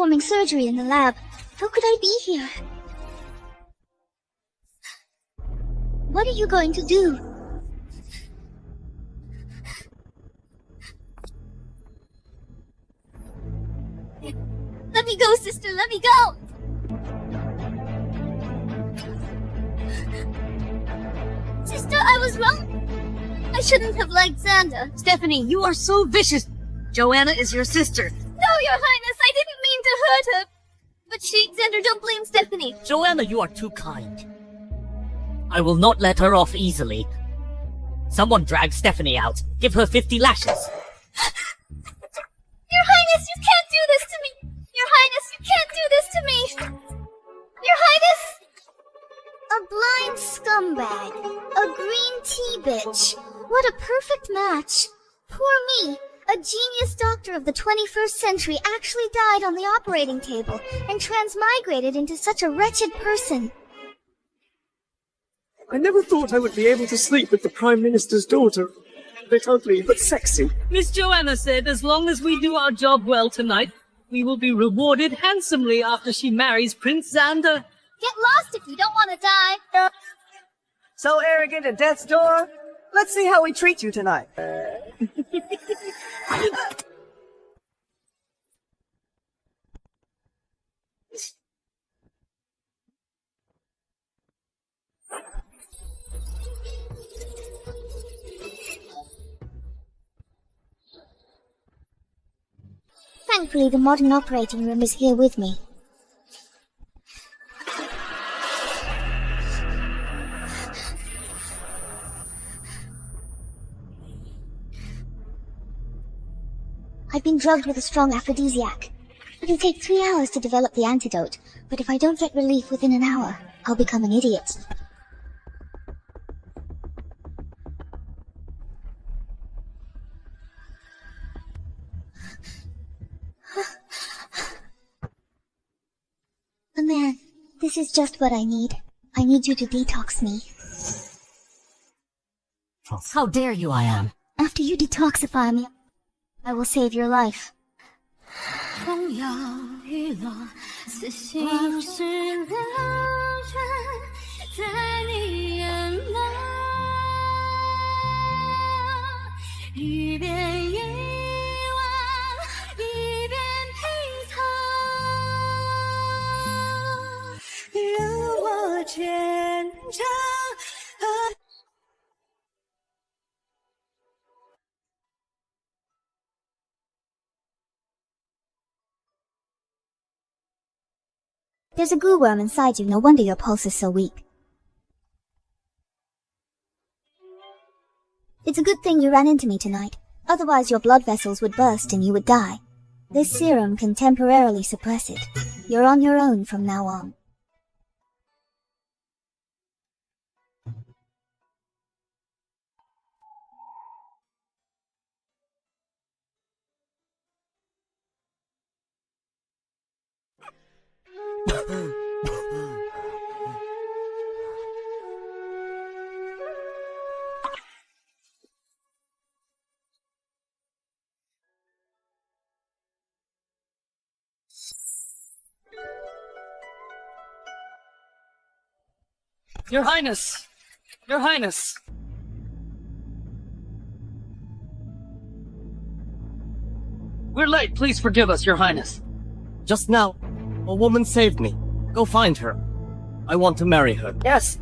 performing surgery in the lab. How could I be here? What are you going to do? Let me go, sister, let me go! Sister, I was wrong. I shouldn't have liked Xander. Stephanie, you are so vicious. Joanna is your sister. No, Your Highness, I didn't mean to hurt her. But Xander, don't blame Stephanie. Joanna, you are too kind. I will not let her off easily. Someone drag Stephanie out. Give her 50 lashes. Your Highness, you can't do this to me! Your Highness, you can't do this to me! Your Highness! A blind scumbag. A green tea bitch. What a perfect match. Poor me. A genius doctor of the 21st century actually died on the operating table and transmigrated into such a wretched person. I never thought I would be able to sleep with the Prime Minister's daughter. A bit ugly, but sexy. Miss Joanna said as long as we do our job well tonight, we will be rewarded handsomely after she marries Prince Xander. Get lost if you don't want to die. So arrogant at death's door? Let's see how we treat you tonight. Thankfully, the modern operating room is here with me. I've been drugged with a strong aphrodisiac. It'll take 3 hours to develop the antidote, but if I don't get relief within an hour, I'll become an idiot. Oh man, this is just what I need. I need you to detox me. How dare you, I am. After you detoxify me, I will save your life. There's a glue worm inside you, no wonder your pulse is so weak. It's a good thing you ran into me tonight, otherwise your blood vessels would burst and you would die. This serum can temporarily suppress it. You're on your own from now on. Your Highness! Your Highness! We're late, please forgive us, Your Highness. Just now, a woman saved me. Go find her. I want to marry her. Yes.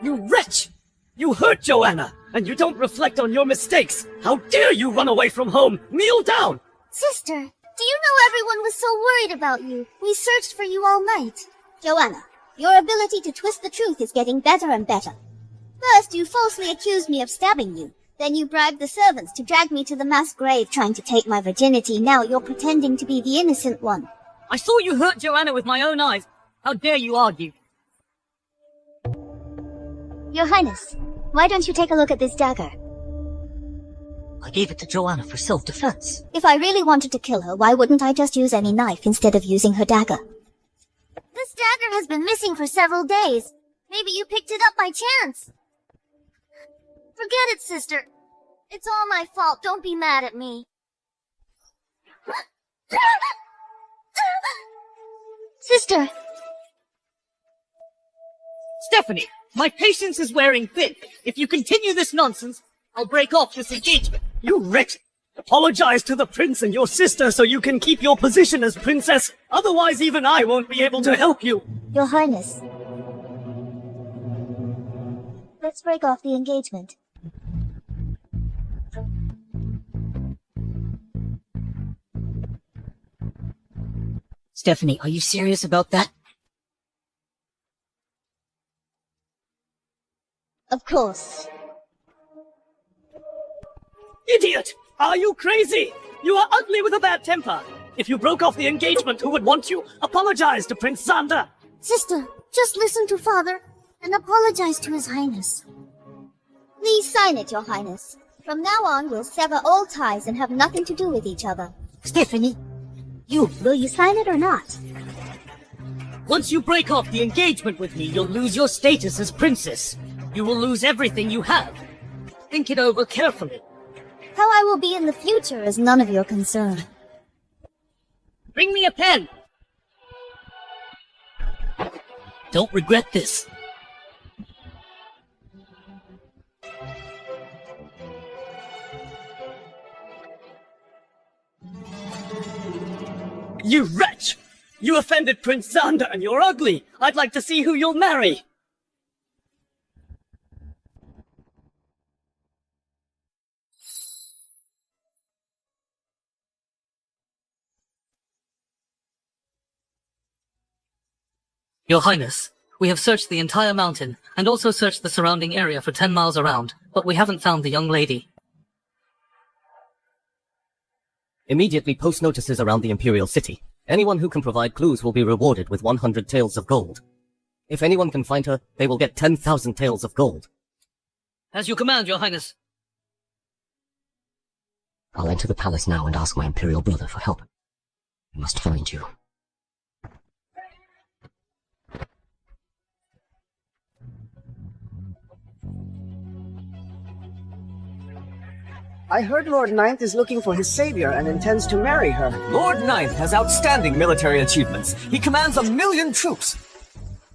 You wretch! You hurt Joanna, and you don't reflect on your mistakes! How dare you run away from home! Kneel down! Sister, do you know everyone was so worried about you? We searched for you all night. Joanna, your ability to twist the truth is getting better and better. First, you falsely accused me of stabbing you. Then you bribed the servants to drag me to the mass grave trying to take my virginity. Now you're pretending to be the innocent one. I saw you hurt Joanna with my own eyes. How dare you argue? Your Highness, why don't you take a look at this dagger? I gave it to Joanna for self-defense. If I really wanted to kill her, why wouldn't I just use any knife instead of using her dagger? This dagger has been missing for several days. Maybe you picked it up by chance. Forget it, sister. It's all my fault. Don't be mad at me. Sister! Stephanie, my patience is wearing thin. If you continue this nonsense, I'll break off this engagement. You wretch! Apologize to the prince and your sister so you can keep your position as princess. Otherwise, even I won't be able to help you. Your Highness. Let's break off the engagement. Stephanie, are you serious about that? Of course. Idiot! Are you crazy? You are ugly with a bad temper. If you broke off the engagement, who would want you? Apologize to Prince Xander. Sister, just listen to Father and apologize to His Highness. Please sign it, Your Highness. From now on, we'll sever all ties and have nothing to do with each other. Stephanie, Will you sign it or not? once you break off the engagement with me, you'll lose your status as princess. You will lose everything you have. Think it over carefully. How I will be in the future is none of your concern. Bring me a pen. Don't regret this. You wretch! You offended Prince Xander and you're ugly. I'd like to see who you'll marry. Your Highness, we have searched the entire mountain, and also searched the surrounding area for 10 miles around, but we haven't found the young lady. Immediately post notices around the Imperial City. Anyone who can provide clues will be rewarded with 100 taels of gold. If anyone can find her, they will get 10,000 taels of gold. As you command, Your Highness. I'll enter the palace now and ask my Imperial brother for help. I must find you. I heard Lord Ninth is looking for his savior and intends to marry her. Lord Ninth has outstanding military achievements. He commands 1,000,000 troops.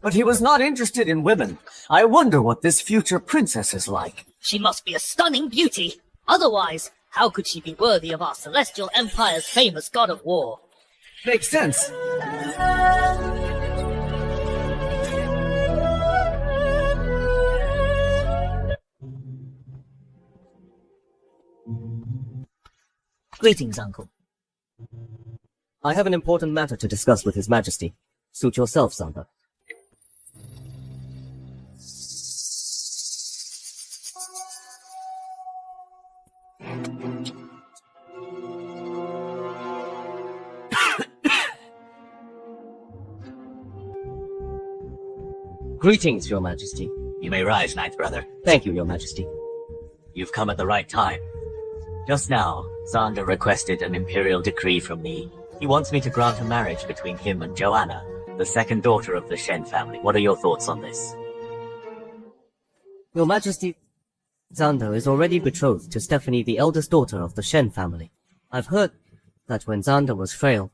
But he was not interested in women. I wonder what this future princess is like. She must be a stunning beauty. Otherwise, how could she be worthy of our celestial empire's famous god of war? Makes sense. Greetings, Uncle. I have an important matter to discuss with His Majesty. Suit yourself, Xander. Greetings, Your Majesty. You may rise, Ninth Brother. Thank you, Your Majesty. You've come at the right time. Just now, Xander requested an imperial decree from me. He wants me to grant a marriage between him and Joanna, the second daughter of the Shen family. What are your thoughts on this? Your Majesty, Xander is already betrothed to Stephanie, the eldest daughter of the Shen family. I've heard that when Xander was frail,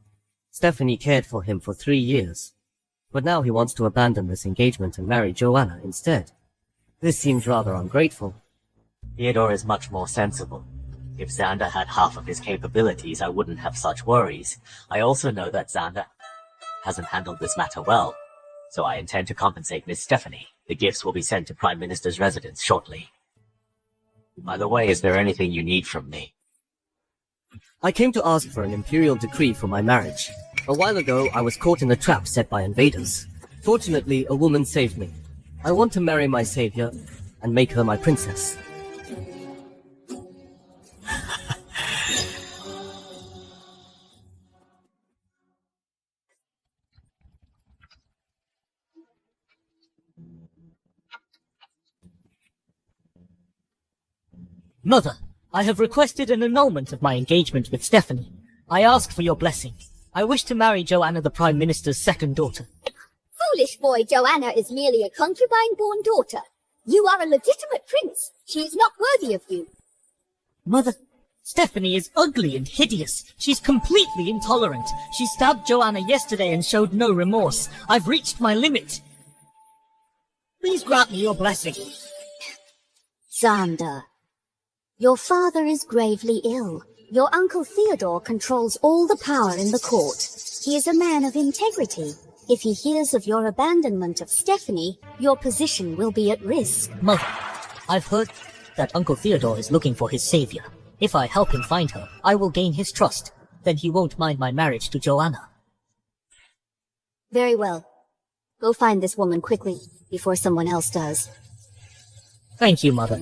Stephanie cared for him for 3 years. But now he wants to abandon this engagement and marry Joanna instead. This seems rather ungrateful. Theodore is much more sensible. If Xander had half of his capabilities, I wouldn't have such worries. I also know that Xander hasn't handled this matter well, so I intend to compensate Miss Stephanie. The gifts will be sent to Prime Minister's residence shortly. By the way, is there anything you need from me? I came to ask for an imperial decree for my marriage. A while ago, I was caught in a trap set by invaders. Fortunately, a woman saved me. I want to marry my savior and make her my princess. Mother, I have requested an annulment of my engagement with Stephanie. I ask for your blessing. I wish to marry Joanna, the Prime Minister's second daughter. Foolish boy, Joanna is merely a concubine-born daughter. You are a legitimate prince. She is not worthy of you. Mother, Stephanie is ugly and hideous. She's completely intolerant. She stabbed Joanna yesterday and showed no remorse. I've reached my limit. Please grant me your blessing. Xander, your father is gravely ill. Your uncle Theodore controls all the power in the court. He is a man of integrity. If he hears of your abandonment of Stephanie, your position will be at risk. Mother, I've heard that Uncle Theodore is looking for his savior. If I help him find her, I will gain his trust. Then he won't mind my marriage to Joanna. Very well. Go find this woman quickly, before someone else does. Thank you, Mother.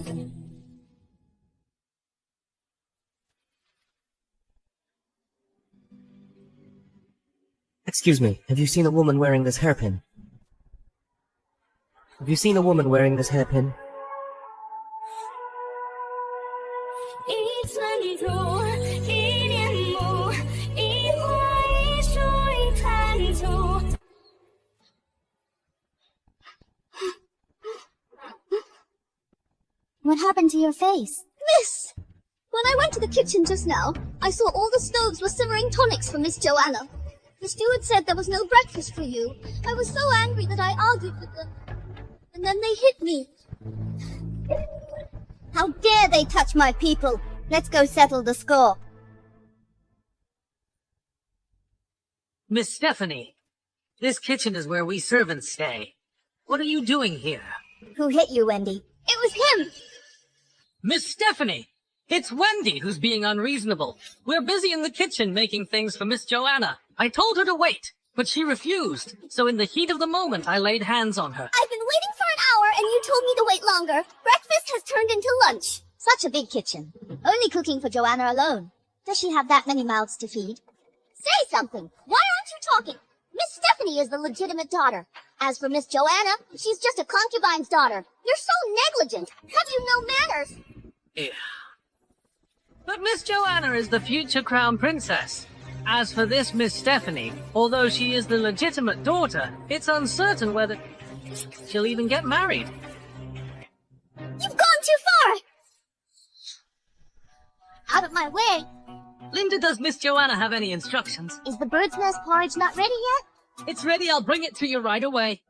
Excuse me, have you seen a woman wearing this hairpin? Have you seen a woman wearing this hairpin? What happened to your face? Miss! When I went to the kitchen just now, I saw all the stoves were simmering tonics for Miss Joanna. The steward said there was no breakfast for you. I was so angry that I argued with them. And then they hit me. How dare they touch my people? Let's go settle the score. Miss Stephanie, this kitchen is where we servants stay. What are you doing here? Who hit you, Wendy? It was him! Miss Stephanie! It's Wendy who's being unreasonable. We're busy in the kitchen making things for Miss Joanna. I told her to wait, but she refused. So in the heat of the moment, I laid hands on her. I've been waiting for an hour and you told me to wait longer. Breakfast has turned into lunch. Such a big kitchen. Only cooking for Joanna alone. Does she have that many mouths to feed? Say something. Why aren't you talking? Miss Stephanie is the legitimate daughter. As for Miss Joanna, she's just a concubine's daughter. You're so negligent. Have you no manners? Yeah. But Miss Joanna is the future crown princess. As for this Miss Stephanie, although she is the legitimate daughter, it's uncertain whether she'll even get married. You've gone too far! Out of my way! Linda, does Miss Joanna have any instructions? Is the bird's nest porridge not ready yet? It's ready, I'll bring it to you right away.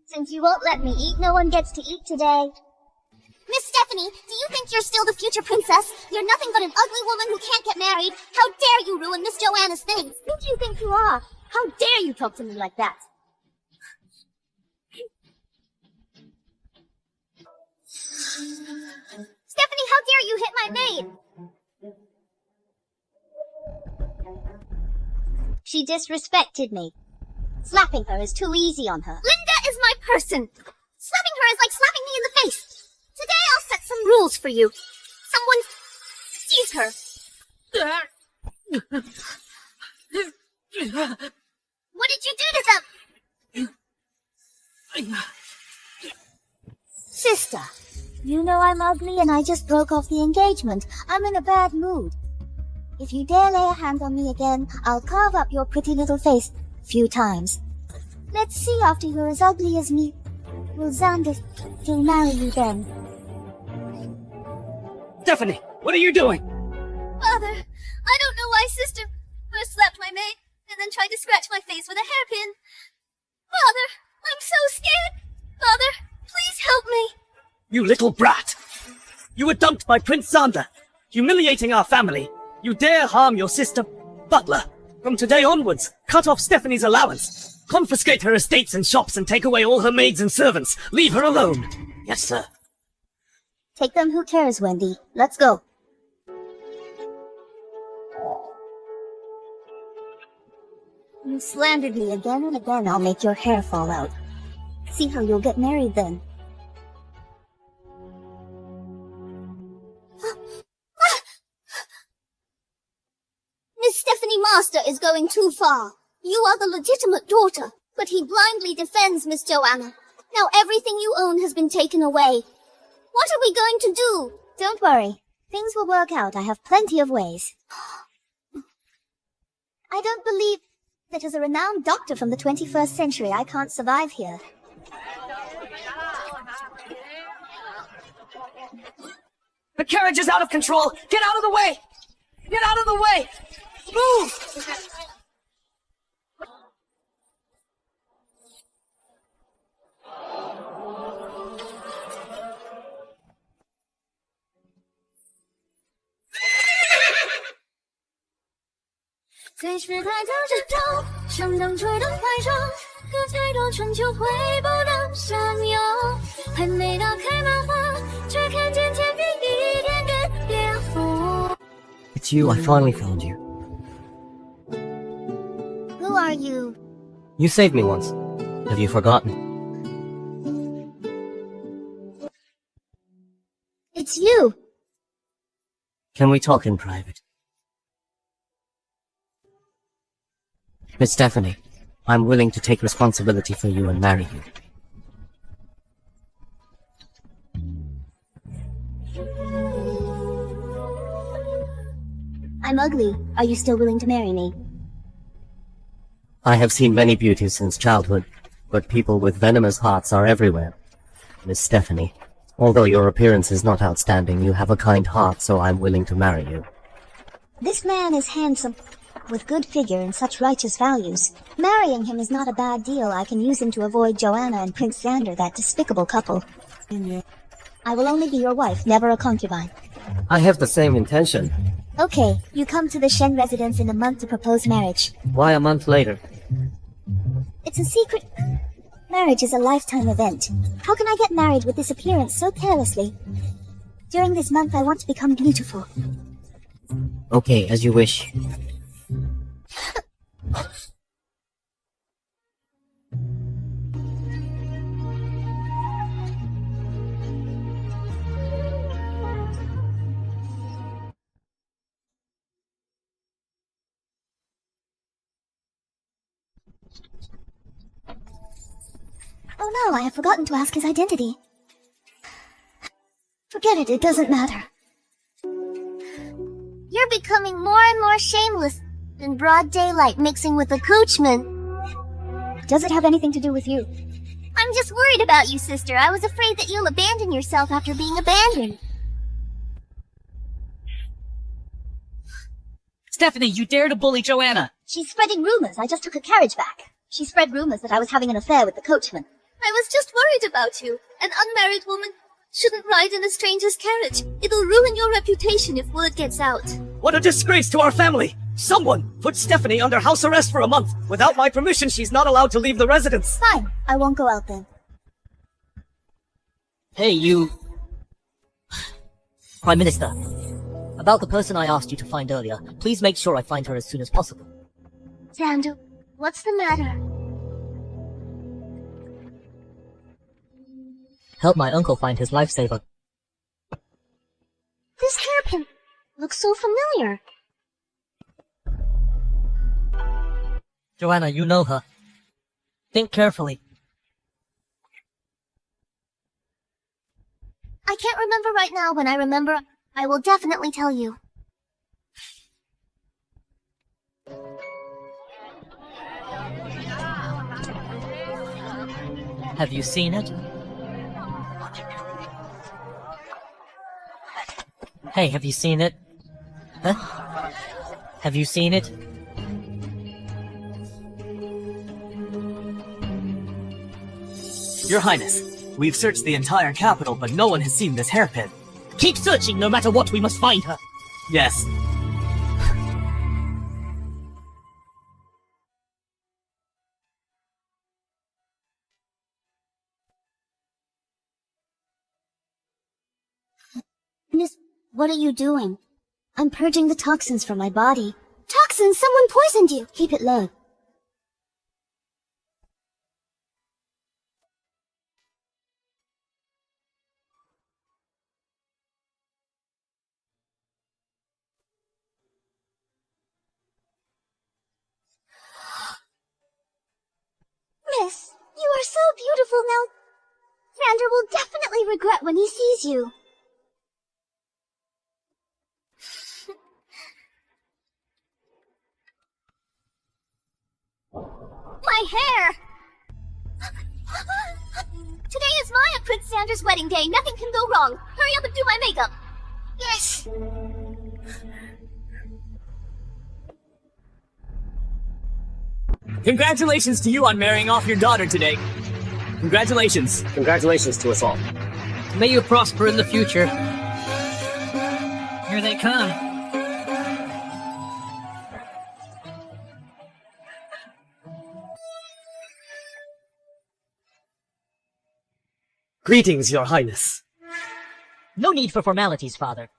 Since you won't let me eat, no one gets to eat today. Miss Stephanie, do you think you're still the future princess? You're nothing but an ugly woman who can't get married. How dare you ruin Miss Joanna's things? Who do you think you are? How dare you talk to me like that? Stephanie, how dare you hit my maid? She disrespected me. Slapping her is too easy on her. Linda is my person. Slapping her is like slapping me in the face. Today I'll set some rules for you. Someone seize her. What did you do to them? Sister, you know I'm ugly and I just broke off the engagement. I'm in a bad mood. If you dare lay a hand on me again, I'll carve up your pretty little face a few times. Let's see after you're as ugly as me. Will Xander still marry you then? Stephanie, what are you doing? Father, I don't know why Sister first slapped my maid and then tried to scratch my face with a hairpin. Father, I'm so scared. Father, please help me. You little brat! You were dumped by Prince Xander, humiliating our family. You dare harm your sister, Butler. From today onwards, cut off Stephanie's allowance. Confiscate her estates and shops and take away all her maids and servants. Leave her alone. Yes, sir. Take them who cares, Wendy. Let's go. You slandered me again and again. I'll make your hair fall out. See how you'll get married then. Miss Stephanie Master is going too far. You are the legitimate daughter, but he blindly defends Miss Joanna. Now everything you own has been taken away. What are we going to do? Don't worry. Things will work out. I have plenty of ways. I don't believe That as a renowned doctor from the 21st century, I can't survive here. The carriage is out of control! Get out of the way! Get out of the way! Move! It's you, I finally found you. Who are you? You saved me once. Have you forgotten? It's you! Can we talk in private? Miss Stephanie, I'm willing to take responsibility for you and marry you. I'm ugly. Are you still willing to marry me? I have seen many beauties since childhood, but people with venomous hearts are everywhere. Miss Stephanie, although your appearance is not outstanding, you have a kind heart, so I'm willing to marry you. This man is handsome, with good figure and such righteous values. Marrying him is not a bad deal. I can use him to avoid Joanna and Prince Xander, that despicable couple. I will only be your wife, never a concubine. I have the same intention. Okay, you come to the Shen residence in a month to propose marriage. Why a month later? It's a secret. Marriage is a lifetime event. How can I get married with this appearance so carelessly? During this month, I want to become beautiful. Okay, as you wish. Oh no, I have forgotten to ask his identity. Forget it, it doesn't matter. You're becoming more and more shameless in broad daylight, mixing with the coachman. Does it have anything to do with you? I'm just worried about you, sister. I was afraid that you'll abandon yourself after being abandoned. Stephanie, you dare to bully Joanna! She's spreading rumors. I just took a carriage back. She spread rumors that I was having an affair with the coachman. I was just worried about you. An unmarried woman shouldn't ride in a stranger's carriage. It'll ruin your reputation if word gets out. What a disgrace to our family! Someone put Stephanie under house arrest for a month. Without my permission, she's not allowed to leave the residence. Fine, I won't go out then. Hey, you... Prime Minister. About the person I asked you to find earlier, please make sure I find her as soon as possible. Xander, what's the matter? Help my uncle find his lifesaver. This hairpin looks so familiar. Joanna, you know her. Think carefully. I can't remember right now. When I remember, I will definitely tell you. Have you seen it? Hey, have you seen it? Huh? Have you seen it? Your Highness, we've searched the entire capital, but no one has seen this hairpin. Keep searching, no matter what, we must find her. Yes. Miss, what are you doing? I'm purging the toxins from my body. Toxins? Someone poisoned you! Keep it low. Miss, you are so beautiful now. Xander will definitely regret when he sees you. hair! Today is my and Prince Xander's wedding day. Nothing can go wrong. Hurry up and do my makeup. Yes. Congratulations to you on marrying off your daughter today. Congratulations. Congratulations to us all. May you prosper in the future. Here they come. Greetings, Your Highness. No need for formalities, Father.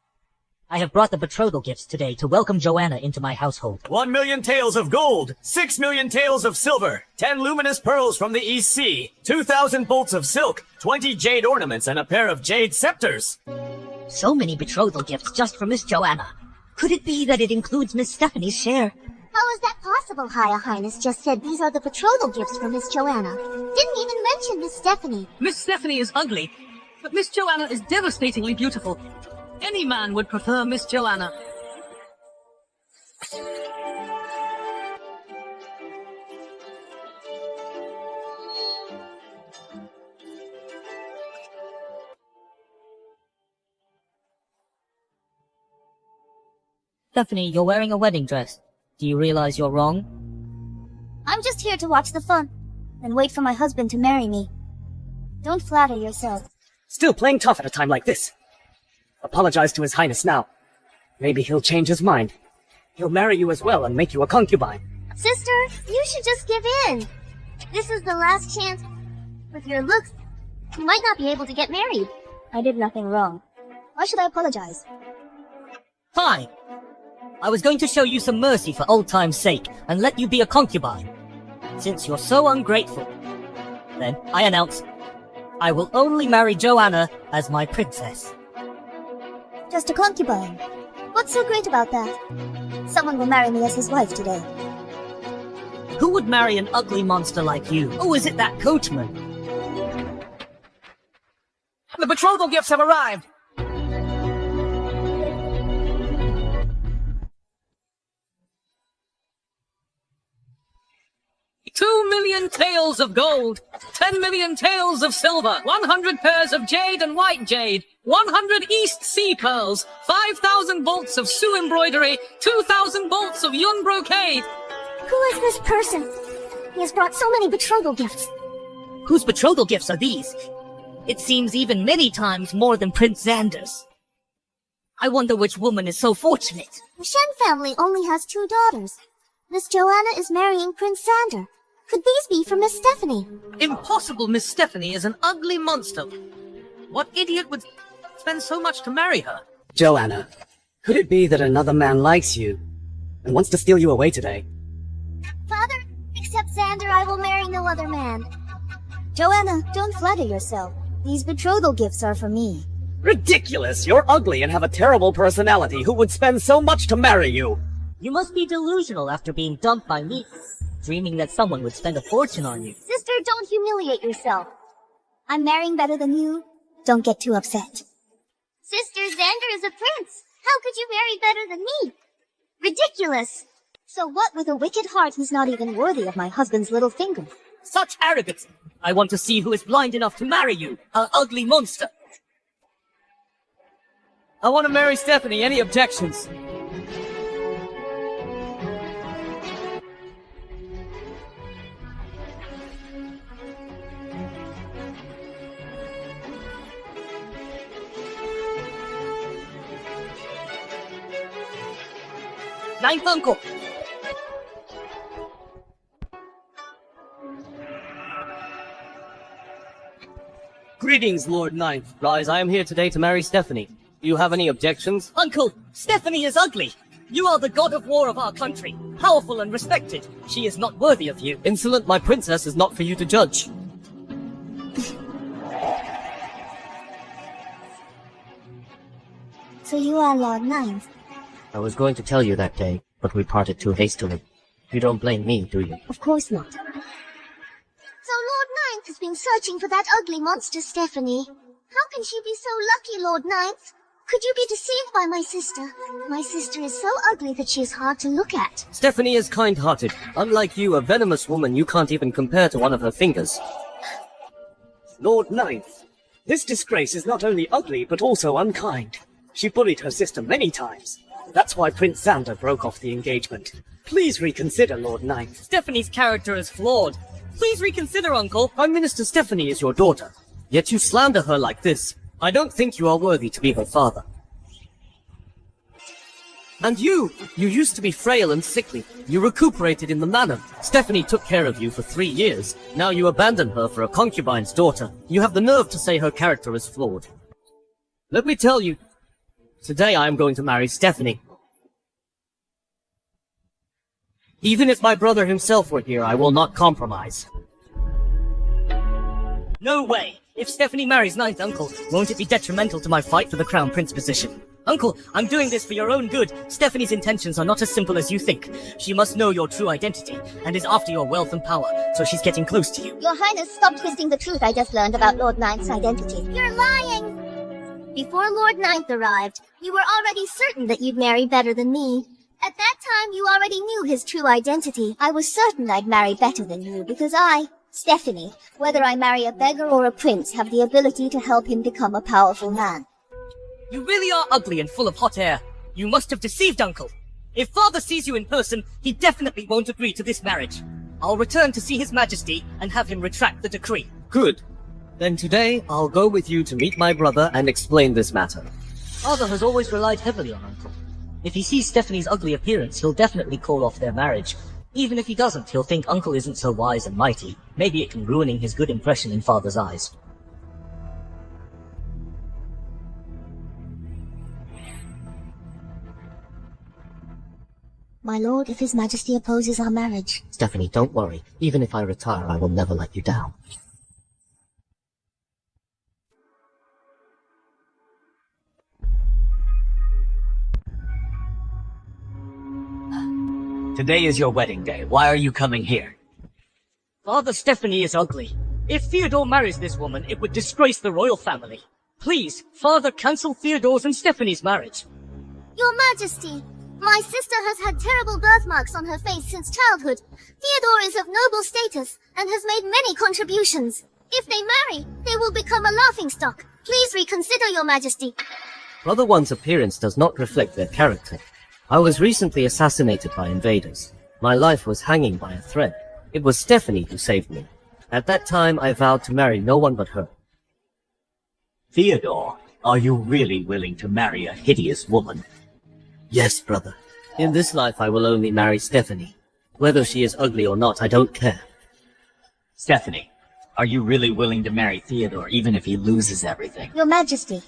I have brought the betrothal gifts today to welcome Joanna into my household. 1 million taels of gold, 6 million taels of silver, 10 luminous pearls from the East Sea, 2,000 bolts of silk, 20 jade ornaments, and a pair of jade scepters. So many betrothal gifts just for Miss Joanna. Could it be that it includes Miss Stephanie's share? How is that possible? Higher Highness just said these are the betrothal gifts for Miss Joanna. Didn't even mention Miss Stephanie. Miss Stephanie is ugly, but Miss Joanna is devastatingly beautiful. Any man would prefer Miss Joanna. Stephanie, you're wearing a wedding dress. Do you realize you're wrong? I'm just here to watch the fun and wait for my husband to marry me. Don't flatter yourself. Still playing tough at a time like this. Apologize to His Highness now. Maybe he'll change his mind. He'll marry you as well and make you a concubine. Sister, you should just give in. This is the last chance. With your looks, you might not be able to get married. I did nothing wrong. Why should I apologize? Fine. I was going to show you some mercy for old time's sake and let you be a concubine. Since you're so ungrateful, then I announce I will only marry Joanna as my princess. Just a concubine. What's so great about that? Someone will marry me as his wife today. Who would marry an ugly monster like you? Oh, is it that coachman? The betrothal gifts have arrived! 2 million taels of gold, 10 million taels of silver, 100 pairs of jade and white jade, 100 East Sea pearls, 5,000 bolts of Sioux embroidery, 2,000 bolts of Yun brocade. Who is this person? He has brought so many betrothal gifts. Whose betrothal gifts are these? It seems even many times more than Prince Xander's. I wonder which woman is so fortunate. The Shen family only has 2 daughters. Miss Joanna is marrying Prince Xander. Could these be for Miss Stephanie? Impossible. Miss Stephanie is an ugly monster. What idiot would spend so much to marry her? Joanna, could it be that another man likes you and wants to steal you away today? Father, except Xander, I will marry no other man. Joanna, don't flatter yourself. These betrothal gifts are for me. Ridiculous! You're ugly and have a terrible personality. Who would spend so much to marry you? You must be delusional after being dumped by me, dreaming that someone would spend a fortune on you. Sister, don't humiliate yourself. I'm marrying better than you. Don't get too upset. Sister, Xander is a prince. How could you marry better than me? Ridiculous. So what with a wicked heart who's not even worthy of my husband's little finger? Such arrogance! I want to see who is blind enough to marry you, an ugly monster! I want to marry Stephanie. Any objections? Ninth uncle! Greetings, Lord Ninth. Rise, I am here today to marry Stephanie. Do you have any objections? Uncle, Stephanie is ugly! You are the god of war of our country, powerful and respected. She is not worthy of you. Insolent, my princess is not for you to judge. So you are Lord Ninth. I was going to tell you that day, but we parted too hastily. You don't blame me, do you? Of course not. So Lord Ninth has been searching for that ugly monster Stephanie. How can she be so lucky, Lord Ninth? could you be deceived by my sister? My sister is so ugly that she is hard to look at. Stephanie is kind-hearted. Unlike you, a venomous woman you can't even compare to one of her fingers. Lord Ninth, this disgrace is not only ugly, but also unkind. She bullied her sister many times. That's why Prince Xander broke off the engagement. Please reconsider, Lord Ninth. Stephanie's character is flawed. Please reconsider, Uncle. Prime Minister Stephanie is your daughter, yet you slander her like this. I don't think you are worthy to be her father. And you used to be frail and sickly. You recuperated in the manor. Stephanie took care of you for 3 years. Now you abandon her for a concubine's daughter. You have the nerve to say her character is flawed. Let me tell you, today I am going to marry Stephanie. Even if my brother himself were here, I will not compromise. No way! If Stephanie marries Ninth Uncle, won't it be detrimental to my fight for the Crown Prince position? Uncle, I'm doing this for your own good. Stephanie's intentions are not as simple as you think. She must know your true identity, and is after your wealth and power, so she's getting close to you. Your Highness, stop twisting the truth I just learned about Lord Ninth's identity. You're lying! Before Lord Ninth arrived, you were already certain that you'd marry better than me. At that time, you already knew his true identity. I was certain I'd marry better than you because Stephanie, whether I marry a beggar or a prince, have the ability to help him become a powerful man. You really are ugly and full of hot air. You must have deceived Uncle. If Father sees you in person, he definitely won't agree to this marriage. I'll return to see His Majesty and have him retract the decree. Good. Then today, I'll go with you to meet my brother and explain this matter. Father has always relied heavily on Uncle. If he sees Stephanie's ugly appearance, he'll definitely call off their marriage. Even if he doesn't, he'll think Uncle isn't so wise and mighty. Maybe it can ruining his good impression in Father's eyes. My lord, if His Majesty opposes our marriage. Stephanie, don't worry. Even if I retire, I will never let you down. Today is your wedding day. Why are you coming here? Father, Stephanie is ugly. If Theodore marries this woman, it would disgrace the royal family. Please, Father, cancel Theodore's and Stephanie's marriage. Your Majesty, my sister has had terrible birthmarks on her face since childhood. Theodore is of noble status and has made many contributions. If they marry, they will become a laughingstock. Please reconsider, Your Majesty. Brother One's appearance does not reflect their character. I was recently assassinated by invaders. My life was hanging by a thread. It was Stephanie who saved me. At that time, I vowed to marry no one but her. Theodore, are you really willing to marry a hideous woman? Yes, brother. In this life, I will only marry Stephanie. Whether she is ugly or not, I don't care. Stephanie, are you really willing to marry Theodore even if he loses everything? Your Majesty,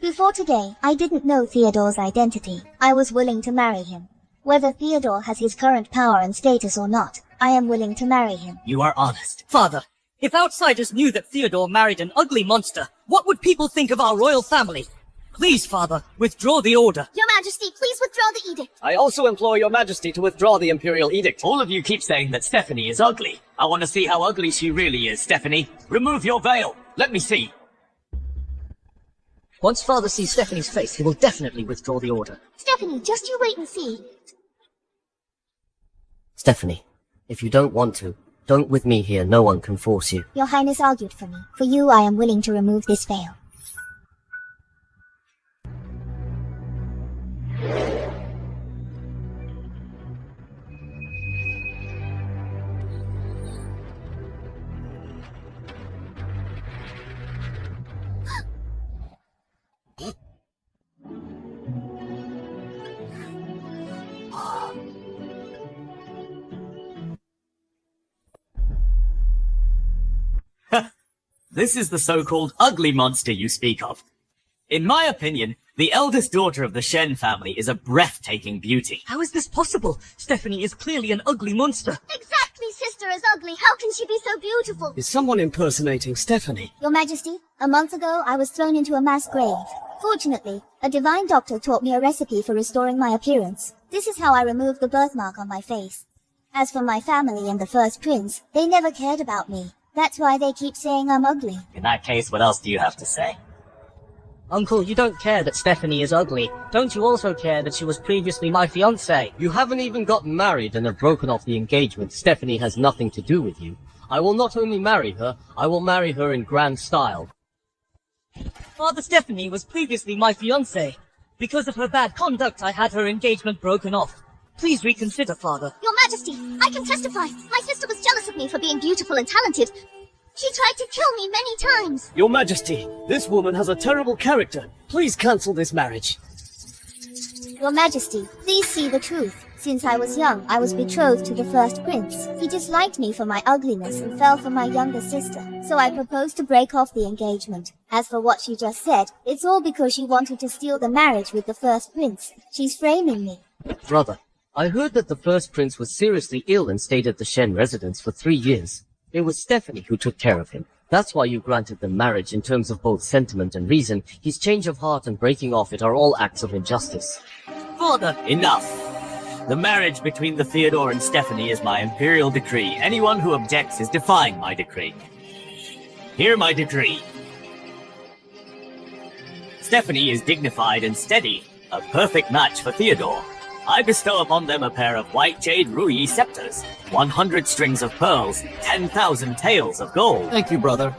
before today, I didn't know Theodore's identity. I was willing to marry him. Whether Theodore has his current power and status or not, I am willing to marry him. You are honest. Father, if outsiders knew that Theodore married an ugly monster, what would people think of our royal family? Please, Father, withdraw the order. Your Majesty, please withdraw the edict. I also implore your majesty to withdraw the imperial edict. All of you keep saying that Stephanie is ugly. I want to see how ugly she really is, Stephanie. Remove your veil. Let me see. Once Father sees Stephanie's face, he will definitely withdraw the order. Stephanie, just you wait and see. Stephanie, if you don't want to, don't with me here. No one can force you. Your Highness argued for me. For you, I am willing to remove this veil. This is the so-called ugly monster you speak of. In my opinion, the eldest daughter of the Shen family is a breathtaking beauty. How is this possible? Stephanie is clearly an ugly monster. Exactly, sister is ugly. How can she be so beautiful? Is someone impersonating Stephanie? Your Majesty, a month ago, I was thrown into a mass grave. Fortunately, a divine doctor taught me a recipe for restoring my appearance. This is how I removed the birthmark on my face. As for my family and the first prince, they never cared about me. That's why they keep saying I'm ugly. In that case, what else do you have to say? Uncle, you don't care that Stephanie is ugly. Don't you also care that she was previously my fiancée? You haven't even gotten married and have broken off the engagement. Stephanie has nothing to do with you. I will not only marry her, I will marry her in grand style. Father, Stephanie was previously my fiancée. Because of her bad conduct, I had her engagement broken off. Please reconsider, Father. Your Majesty, I can testify. My sister was jealous of me for being beautiful and talented. She tried to kill me many times. Your Majesty, this woman has a terrible character. Please cancel this marriage. Your Majesty, please see the truth. Since I was young, I was betrothed to the first prince. He disliked me for my ugliness and fell for my younger sister. So I proposed to break off the engagement. As for what she just said, it's all because she wanted to steal the marriage with the first prince. She's framing me. Brother, I heard that the first prince was seriously ill and stayed at the Shen residence for 3 years. It was Stephanie who took care of him. That's why you granted them marriage in terms of both sentiment and reason. His change of heart and breaking off it are all acts of injustice. Father! Enough! The marriage between the Theodore and Stephanie is my imperial decree. Anyone who objects is defying my decree. Hear my decree. Stephanie is dignified and steady, a perfect match for Theodore. I bestow upon them a pair of white jade ruby scepters, 100 strings of pearls, 10,000 taels of gold. Thank you, brother.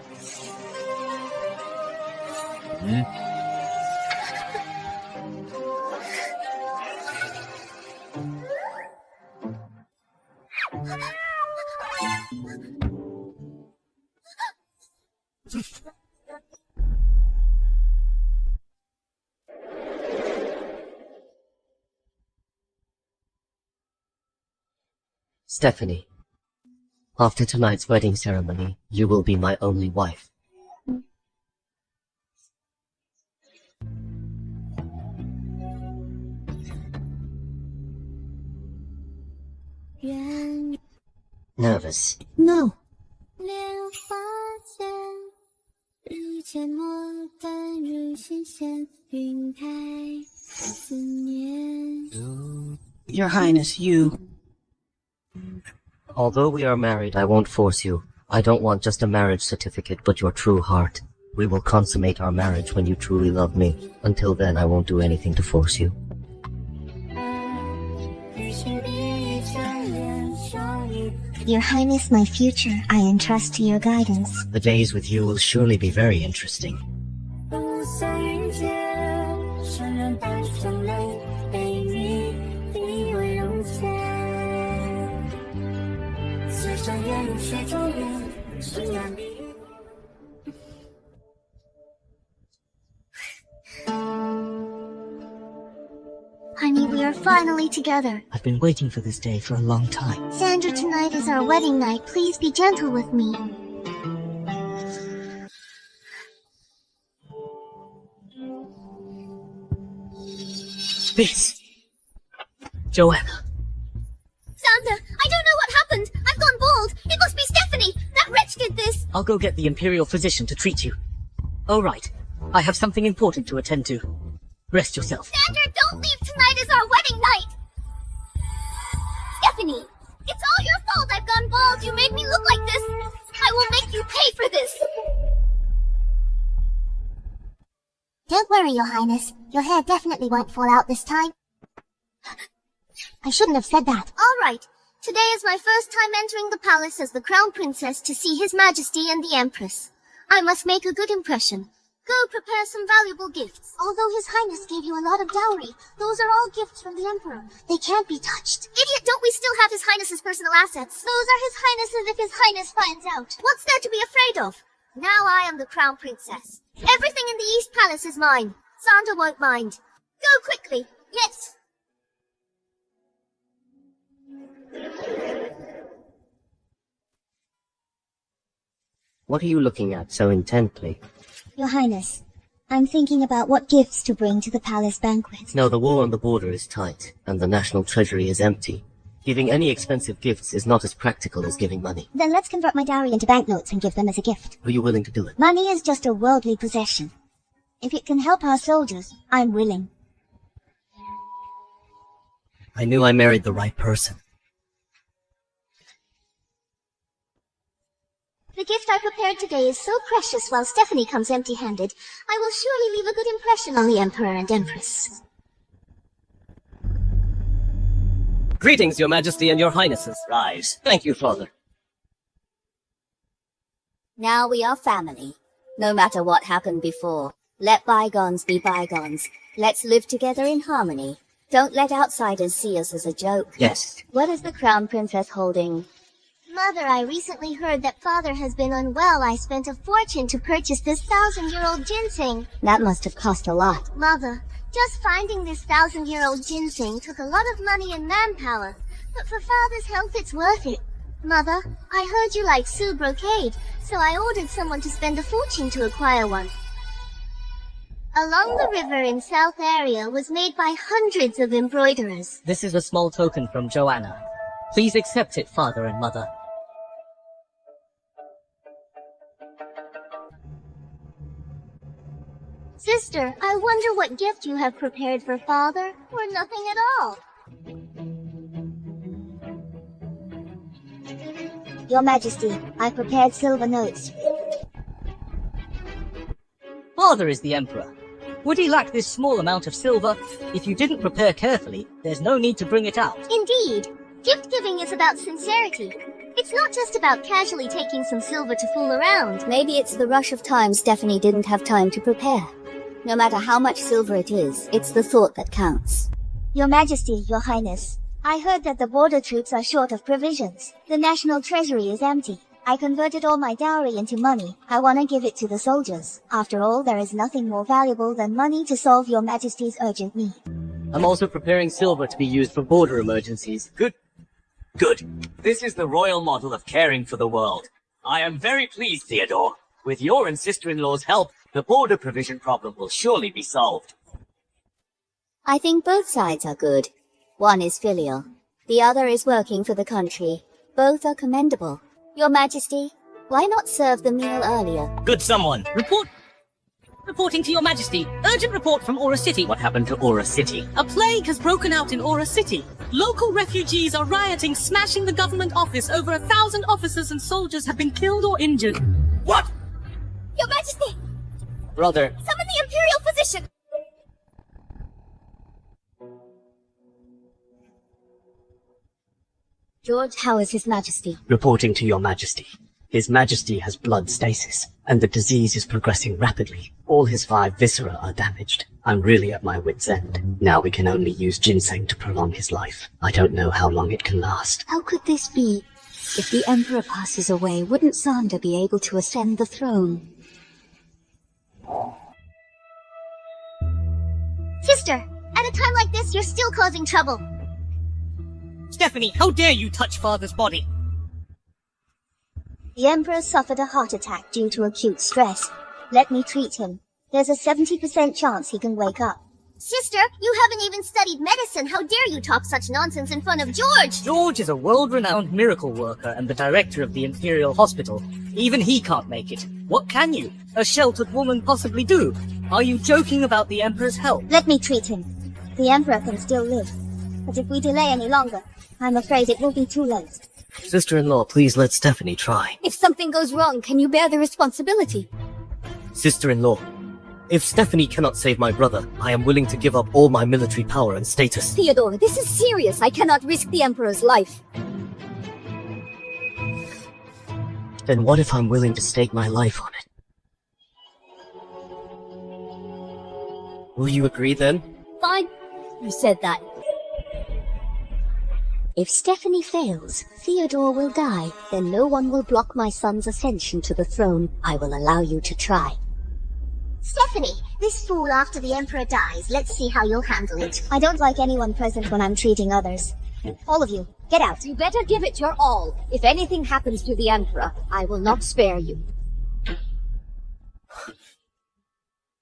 Stephanie, after tonight's wedding ceremony, you will be my only wife. Nervous. No. Your Highness, you... Although we are married, I won't force you. I don't want just a marriage certificate, but your true heart. We will consummate our marriage when you truly love me. Until then, I won't do anything to force you. Your Highness, my future, I entrust to your guidance. The days with you will surely be very interesting. Honey, we are finally together. I've been waiting for this day for a long time. Sandra, tonight is our wedding night. Please be gentle with me. This... Joanna. Sandra, I don't know what happened. I've gone bald. It must be Stephanie. That wretch did this. I'll go get the Imperial physician to treat you. Oh, right. I have something important to attend to. Rest yourself. Sandra, don't leave. Tonight is our wedding night. Stephanie, it's all your fault I've gone bald. You made me look like this. I will make you pay for this. Don't worry, Your Highness. Your hair definitely won't fall out this time. I shouldn't have said that. All right. Today is my first time entering the palace as the Crown Princess to see His Majesty and the Empress. I must make a good impression. Go prepare some valuable gifts. Although His Highness gave you a lot of dowry, those are all gifts from the Emperor. They can't be touched. Idiot, don't we still have His Highness's personal assets? Those are His Highness's if His Highness finds out. What's there to be afraid of? Now I am the Crown Princess. Everything in the East Palace is mine. Sandra won't mind. Go quickly. Yes. What are you looking at so intently? Your Highness, I'm thinking about what gifts to bring to the palace banquet. No, the war on the border is tight, and the national treasury is empty. Giving any expensive gifts is not as practical as giving money. Then let's convert my dowry into banknotes and give them as a gift. Are you willing to do it? Money is just a worldly possession. If it can help our soldiers, I'm willing. I knew I married the right person. The The gift I prepared today is so precious while Stephanie comes empty-handed. I will surely leave a good impression on the Emperor and Empress. Greetings, Your Majesty and Your Highnesses. Rise. Thank you, Father. Now we are family. No matter what happened before, let bygones be bygones. Let's live together in harmony. Don't let outsiders see us as a joke. Yes. What is the Crown Princess holding? Mother, I recently heard that Father has been unwell. I spent a fortune to purchase this 1,000-year-old ginseng. That must have cost a lot. Mother, just finding this 1,000-year-old ginseng took a lot of money and manpower. But for Father's health, it's worth it. Mother, I heard you like Sue brocade, so I ordered someone to spend a fortune to acquire one. Along the river in South area was made by hundreds of embroiderers. This is a small token from Joanna. Please accept it, Father and Mother. Sister, I wonder what gift you have prepared for Father, or nothing at all. Your Majesty, I prepared silver notes. Father is the Emperor. Would he lack this small amount of silver? If you didn't prepare carefully, there's no need to bring it out. Indeed, gift-giving is about sincerity. It's not just about casually taking some silver to fool around. Maybe it's the rush of time Stephanie didn't have time to prepare. No matter how much silver it is, it's the thought that counts. Your Majesty, Your Highness, I heard that the border troops are short of provisions. The national treasury is empty. I converted all my dowry into money. I want to give it to the soldiers. After all, there is nothing more valuable than money to solve Your Majesty's urgent need. I'm also preparing silver to be used for border emergencies. Good. Good. This is the royal model of caring for the world. I am very pleased, Theodore. With your and sister-in-law's help, the border provision problem will surely be solved. I think both sides are good. One is filial. The other is working for the country. Both are commendable. Your Majesty, why not serve the meal earlier? Good someone. Reporting to Your Majesty. Urgent report from Aura City. What happened to Aura City? A plague has broken out in Aura City. Local refugees are rioting, smashing the government office. Over 1,000 officers and soldiers have been killed or injured. What? Your Majesty, Brother. summon the Imperial Physician! George, how is His Majesty? Reporting to Your Majesty. His Majesty has blood stasis, and the disease is progressing rapidly. All his 5 viscera are damaged. I'm really at my wit's end. Now we can only use ginseng to prolong his life. I don't know how long it can last. How could this be? If the Emperor passes away, wouldn't Xander be able to ascend the throne? Sister, at a time like this, you're still causing trouble. Stephanie, how dare you touch Father's body? The Emperor suffered a heart attack due to acute stress. Let me treat him. There's a 70% chance he can wake up. Sister, you haven't even studied medicine. How dare you talk such nonsense in front of George? George is a world-renowned miracle worker and the director of the Imperial Hospital. Even he can't make it. What can you, a sheltered woman, possibly do? Are you joking about the Emperor's health? Let me treat him. The Emperor can still live. But if we delay any longer, I'm afraid it will be too late. Sister-in-law, please let Stephanie try. If something goes wrong, can you bear the responsibility? Sister-in-law, if Stephanie cannot save my brother, I am willing to give up all my military power and status. Theodore, this is serious. I cannot risk the Emperor's life. Then what if I'm willing to stake my life on it? Will you agree then? Fine. You said that. If Stephanie fails, Theodore will die. Then no one will block my son's ascension to the throne. I will allow you to try. Stephanie, this fool after the Emperor dies. Let's see how you'll handle it. I don't like anyone present when I'm treating others. All of you, get out. You better give it your all. If anything happens to the Emperor, I will not spare you.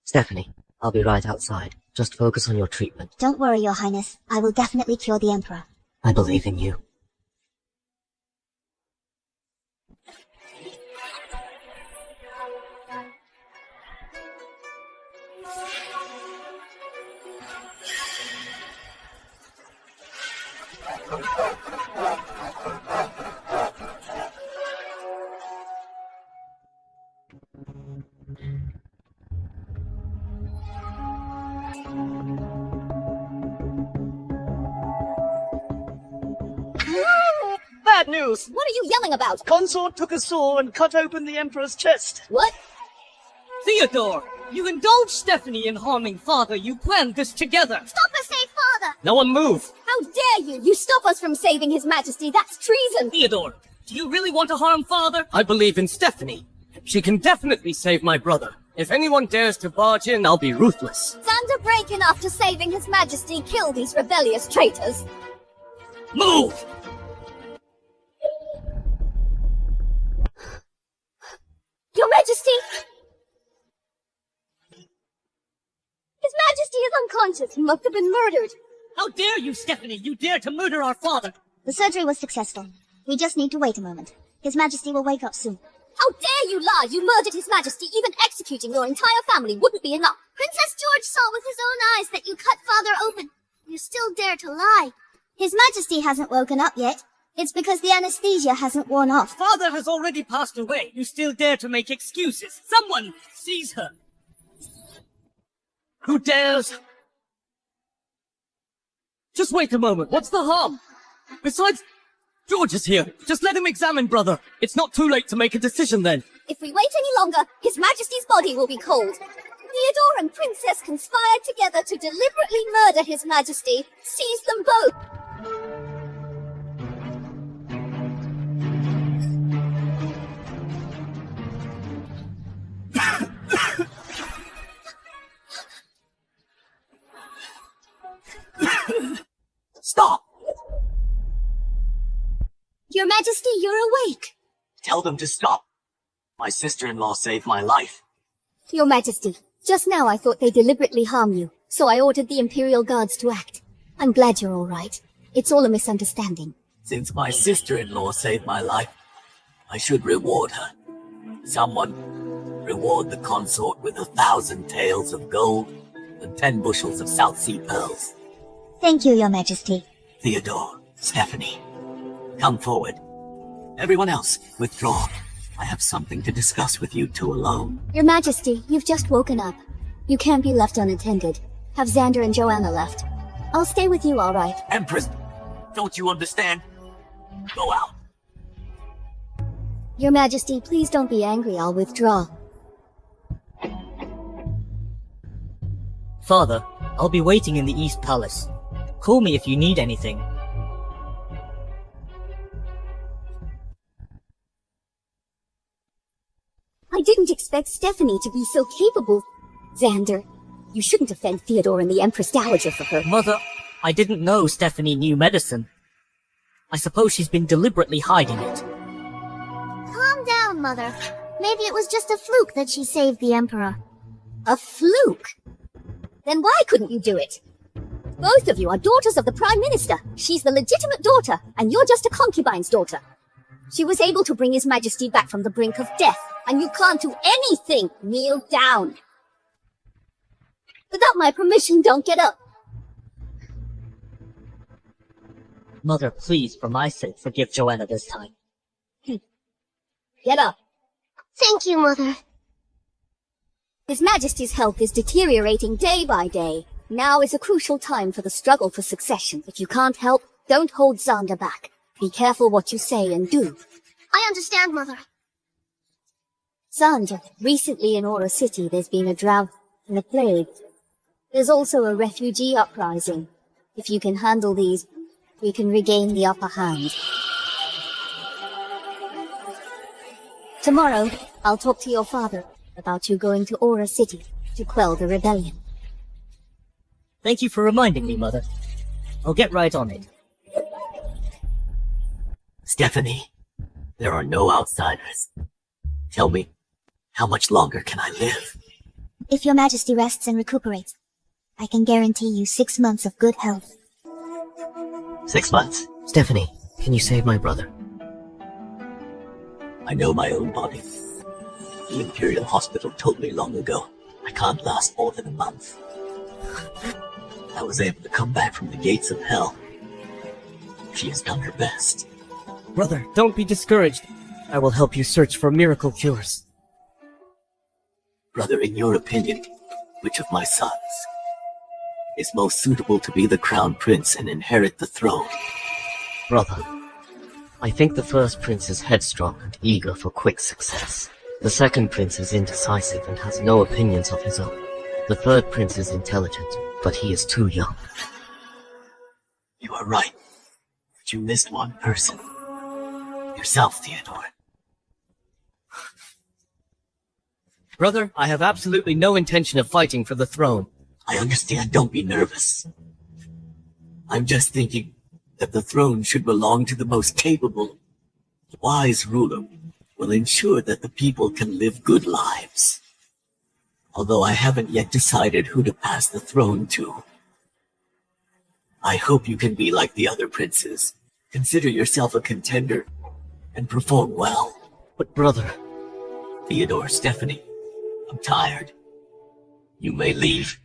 Stephanie, I'll be right outside. Just focus on your treatment. Don't worry, Your Highness. I will definitely cure the Emperor. I believe in you. bad news! What are you yelling about? Consort took a saw and cut open the Emperor's chest. What? Theodore! You indulged Stephanie in harming Father. You planned this together. Stop us, say father! No one move! How dare you! You stop us from saving His Majesty! That's treason! Theodore, do you really want to harm Father? I believe in Stephanie. She can definitely save my brother. If anyone dares to barge in, I'll be ruthless. Xander breaking after saving His Majesty, kill these rebellious traitors. Move! Your Majesty! His Majesty is unconscious. He must have been murdered. How dare you, Stephanie! You dare to murder our father! The surgery was successful. We just need to wait a moment. His Majesty will wake up soon. How dare you lie! You murdered His Majesty. Even executing your entire family wouldn't be enough. Princess George saw with his own eyes that you cut father open. You still dare to lie. His Majesty hasn't woken up yet. It's because the anesthesia hasn't worn off. Father has already passed away. You still dare to make excuses. Someone seize her. Who dares? Just wait a moment. What's the harm? Besides, George is here. Just let him examine, brother. It's not too late to make a decision then. If we wait any longer, His Majesty's body will be cold. Theodore and Princess conspired together to deliberately murder His Majesty. Seize them both! Stop! Your Majesty, you're awake. Tell them to stop. My sister-in-law saved my life. Your Majesty, just now I thought they deliberately harmed you, so I ordered the Imperial Guards to act. I'm glad you're all right. It's all a misunderstanding. Since my sister-in-law saved my life, I should reward her. Someone reward the consort with 1,000 taels of gold and 10 bushels of South Sea pearls. Thank you, Your Majesty. Theodore, Stephanie, come forward. Everyone else, withdraw. I have something to discuss with you two alone. Your Majesty, you've just woken up. You can't be left unattended. Have Xander and Joanna left. I'll stay with you, all right. Empress, don't you understand? Go out. Your Majesty, please don't be angry. I'll withdraw. Father, I'll be waiting in the East Palace. Call me if you need anything. I didn't expect Stephanie to be so capable. Xander, you shouldn't offend Theodore and the Empress Dowager for her. Mother, I didn't know Stephanie knew medicine. I suppose she's been deliberately hiding it. Calm down, Mother. Maybe it was just a fluke that she saved the Emperor. A fluke? Then why couldn't you do it? Both of you are daughters of the Prime Minister. She's the legitimate daughter, and you're just a concubine's daughter. She was able to bring His Majesty back from the brink of death, and you can't do anything. Kneel down. Without my permission, don't get up. Mother, please, for my sake, forgive Joanna this time. Get up. Thank you, Mother. His Majesty's health is deteriorating day by day. Now is a crucial time for the struggle for succession. If you can't help, don't hold Xander back. Be careful what you say and do. I understand, Mother. Xander, recently in Aura City there's been a drought and a plague. There's also a refugee uprising. If you can handle these, we can regain the upper hand. Tomorrow, I'll talk to your father about you going to Aura City to quell the rebellion. Thank you for reminding me, Mother. I'll get right on it. Stephanie, there are no outsiders. Tell me, how much longer can I live? If Your Majesty rests and recuperates, I can guarantee you 6 months of good health. 6 months. Stephanie, can you save my brother? I know my own body. The Imperial Hospital told me long ago I can't last more than a month. I was able to come back from the gates of hell. She has done her best. Brother, don't be discouraged. I will help you search for miracle cures. Brother, in your opinion, which of my sons is most suitable to be the crown prince and inherit the throne? Brother, I think the first prince is headstrong and eager for quick success. The second prince is indecisive and has no opinions of his own. The third prince is intelligent, but he is too young. You are right. But you missed one person. Yourself, Theodore. Brother, I have absolutely no intention of fighting for the throne. I understand, don't be nervous. I'm just thinking that the throne should belong to the most capable, wise ruler will ensure that the people can live good lives. Although I haven't yet decided who to pass the throne to. I hope you can be like the other princes. Consider yourself a contender and perform well. But brother... Theodore, Stephanie, I'm tired. You may leave.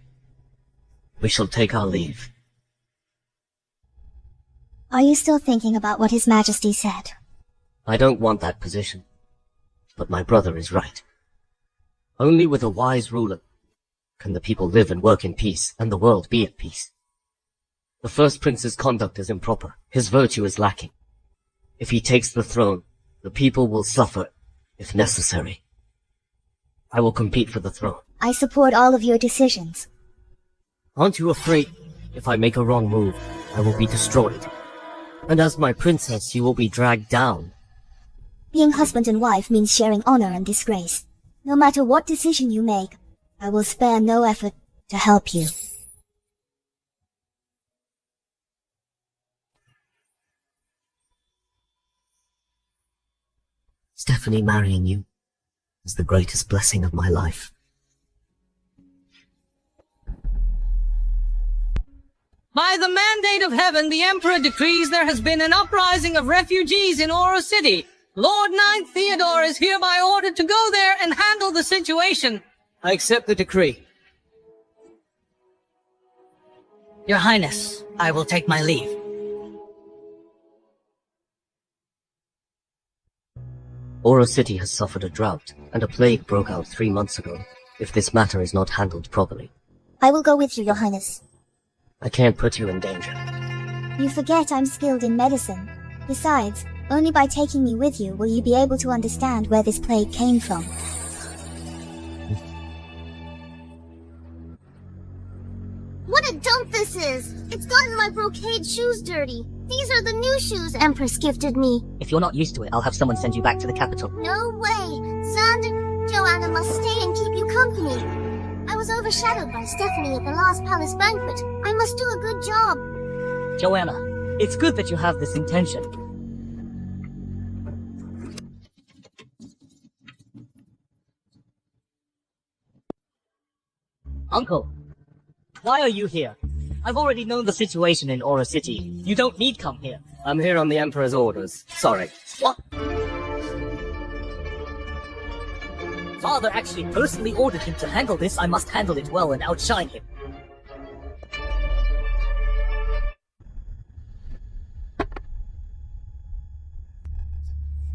We shall take our leave. Are you still thinking about what His Majesty said? I don't want that position. But my brother is right. Only with a wise ruler can the people live and work in peace, and the world be at peace. The first prince's conduct is improper. His virtue is lacking. If he takes the throne, the people will suffer, if necessary. I will compete for the throne. I support all of your decisions. Aren't you afraid if I make a wrong move, I will be destroyed? And as my princess, you will be dragged down. Being husband and wife means sharing honor and disgrace. No matter what decision you make, I will spare no effort to help you. Stephanie marrying you is the greatest blessing of my life. By the mandate of heaven, the Emperor decrees there has been an uprising of refugees in Oro City. Lord Ninth Theodore is hereby ordered to go there and handle the situation. I accept the decree. Your Highness, I will take my leave. Oro City has suffered a drought, and a plague broke out 3 months ago, if this matter is not handled properly. I will go with you, Your Highness. I can't put you in danger. You forget I'm skilled in medicine. Besides, only by taking me with you will you be able to understand where this plague came from. What a dump this is! It's gotten my brocade shoes dirty. These are the new shoes Empress gifted me. If you're not used to it, I'll have someone send you back to the capital. No way! Xander, Joanna must stay and keep you company. I was overshadowed by Stephanie at the last palace banquet. I must do a good job. Joanna, it's good that you have this intention. Uncle, why are you here? I've already known the situation in Oro City. You don't need come here. I'm here on the Emperor's orders. Sorry. What? Father actually personally ordered him to handle this. I must handle it well and outshine him.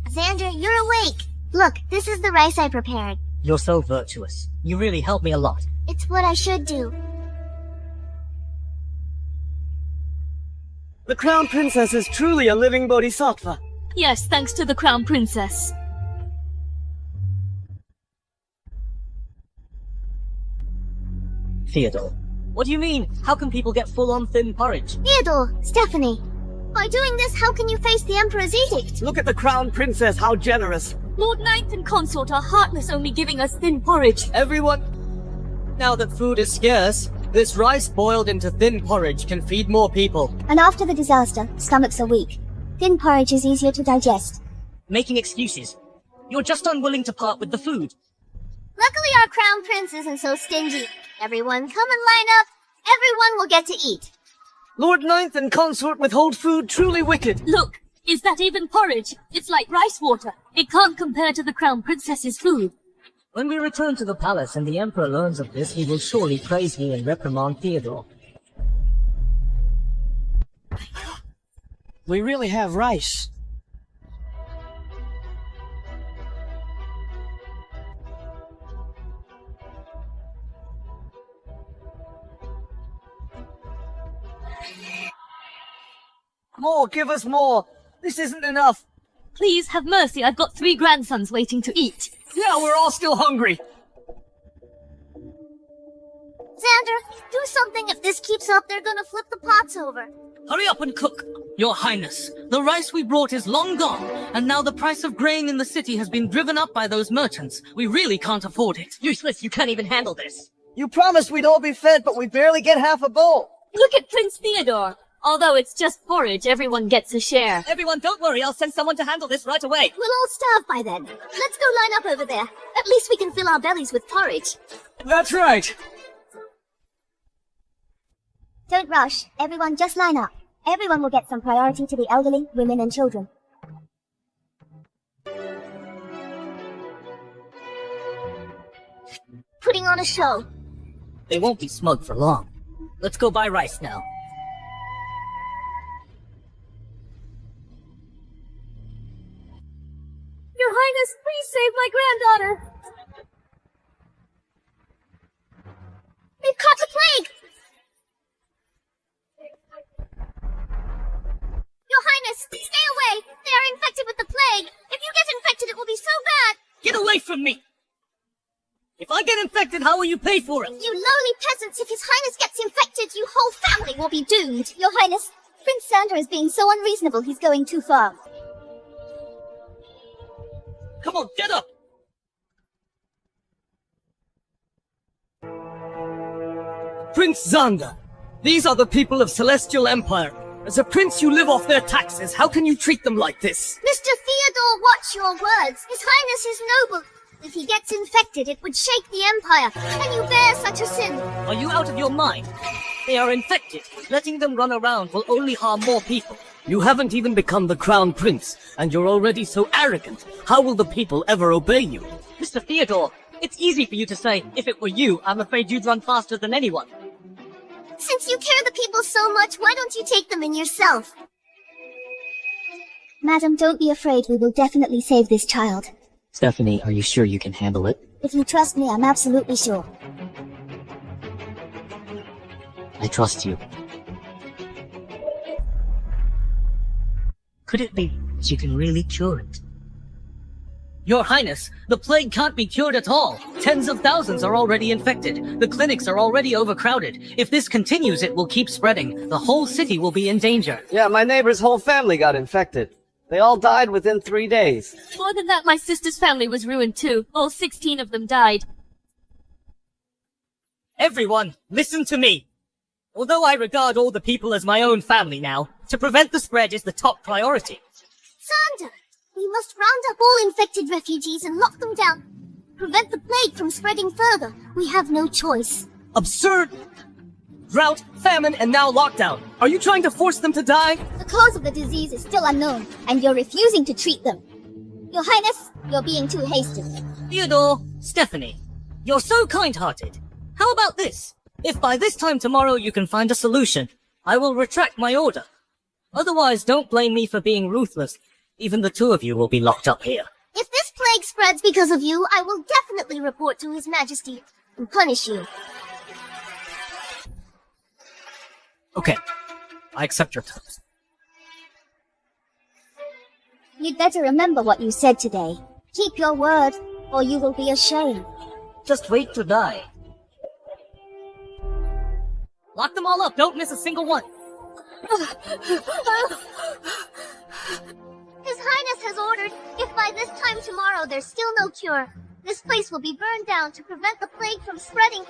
Xander, you're awake. Look, this is the rice I prepared. You're so virtuous. You really helped me a lot. It's what I should do. The Crown Princess is truly a living bodhisattva. Yes, thanks to the Crown Princess. Theodore, what do you mean? How can people get full-on thin porridge? Theodore, Stephanie. By doing this, how can you face the Emperor's edict? Look at the Crown Princess, how generous. Lord Ninth and Consort are heartless, only giving us thin porridge. Everyone... Now that food is scarce, this rice boiled into thin porridge can feed more people. And after the disaster, stomachs are weak. Thin porridge is easier to digest. Making excuses. You're just unwilling to part with the food. Luckily our Crown Prince isn't so stingy. Everyone come and line up. Everyone will get to eat. Lord Ninth and Consort withhold food, truly wicked. Look, is that even porridge? It's like rice water. It can't compare to the Crown Princess's food. When we return to the palace and the Emperor learns of this, he will surely praise me and reprimand Theodore. We really have rice. More, give us more. This isn't enough. Please have mercy, I've got 3 grandsons waiting to eat. Yeah, we're all still hungry. Xander, do something. If this keeps up, they're gonna flip the pots over. Hurry up and cook. Your Highness, the rice we brought is long gone, and now the price of grain in the city has been driven up by those merchants. We really can't afford it. Useless, you can't even handle this. You promised we'd all be fed, but we barely get half a bowl. Look at Prince Theodore. Although it's just porridge, everyone gets a share. Everyone, don't worry, I'll send someone to handle this right away. We'll all starve by then. Let's go line up over there. At least we can fill our bellies with porridge. That's right. Don't rush. Everyone just line up. Everyone will get some priority to the elderly, women and children. Putting on a show. They won't be smug for long. Let's go buy rice now. Your Highness, please save my granddaughter. They've caught the plague! Your Highness, stay away! They are infected with the plague! If you get infected, it will be so bad! Get away from me! If I get infected, how will you pay for it? You lowly peasants, if His Highness gets infected, your whole family will be doomed! Your Highness, Prince Xander is being so unreasonable, he's going too far. Come on, get up! Prince Xander, these are the people of Celestial Empire. As a prince, you live off their taxes. How can you treat them like this? Mr. Theodore, watch your words. His Highness is noble. If he gets infected, it would shake the Empire. Can you bear such a sin? Are you out of your mind? They are infected. Letting them run around will only harm more people. You haven't even become the crown prince, and you're already so arrogant. How will the people ever obey you? Mr. Theodore, it's easy for you to say, if it were you, I'm afraid you'd run faster than anyone. Since you care the people so much, why don't you take them in yourself? Madam, don't be afraid. We will definitely save this child. Stephanie, are you sure you can handle it? If you trust me, I'm absolutely sure. I trust you. Could it be she can really cure it? Your Highness, the plague can't be cured at all. Tens of thousands are already infected. The clinics are already overcrowded. If this continues, it will keep spreading. The whole city will be in danger. Yeah, my neighbor's whole family got infected. They all died within 3 days. More than that, my sister's family was ruined too. All 16 of them died. Everyone, listen to me. Although I regard all the people as my own family now, to prevent the spread is the top priority. Xander, we must round up all infected refugees and lock them down. Prevent the plague from spreading further. We have no choice. Absurd! Drought, famine, and now lockdown. Are you trying to force them to die? The cause of the disease is still unknown, and you're refusing to treat them. Your Highness, you're being too hasty. Theodore, Stephanie, you're so kind-hearted. How about this? If by this time tomorrow you can find a solution, I will retract my order. Otherwise, don't blame me for being ruthless. Even the 2 of you will be locked up here. If this plague spreads because of you, I will definitely report to His Majesty and punish you. Okay, I accept your terms. You'd better remember what you said today. Keep your word, or you will be ashamed. Just wait to die. Lock them all up, don't miss a single one. His Highness has ordered, if by this time tomorrow there's still no cure, this place will be burned down to prevent the plague from spreading.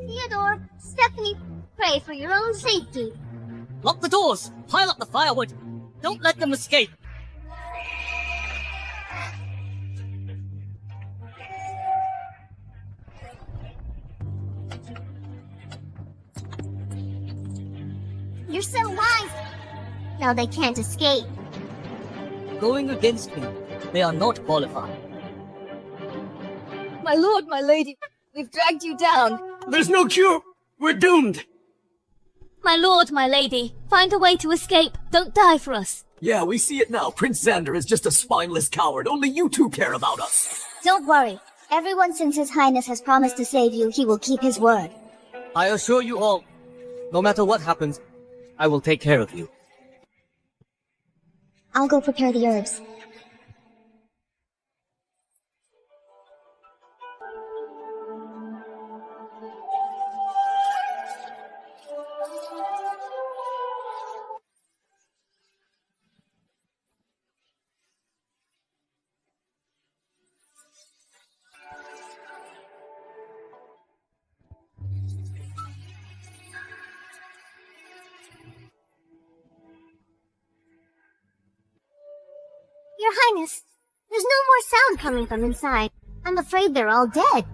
Theodore, Stephanie, pray for your own safety. Lock the doors, pile up the firewood. Don't let them escape. You're so wise. Now they can't escape. Going against me, they are not qualified. My lord, my lady, we've dragged you down. There's no cure. We're doomed. My lord, my lady, find a way to escape. Don't die for us. Yeah, we see it now. Prince Xander is just a spineless coward. Only you 2 care about us. Don't worry. Everyone since His Highness has promised to save you, he will keep his word. I assure you all, no matter what happens, I will take care of you. I'll go prepare the herbs. Your Highness, there's no more sound coming from inside. I'm afraid they're all dead.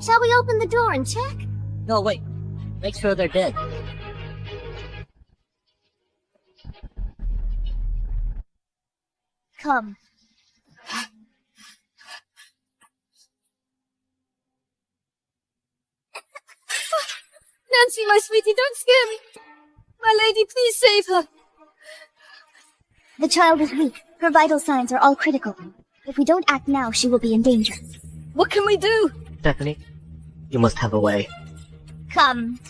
Shall we open the door and check? No, wait. Make sure they're dead. Come. Nancy, my sweetie, don't scare me. My lady, please save her. The child is weak. Her vital signs are all critical. If we don't act now, she will be in danger. What can we do? Stephanie, you must have a way. Come.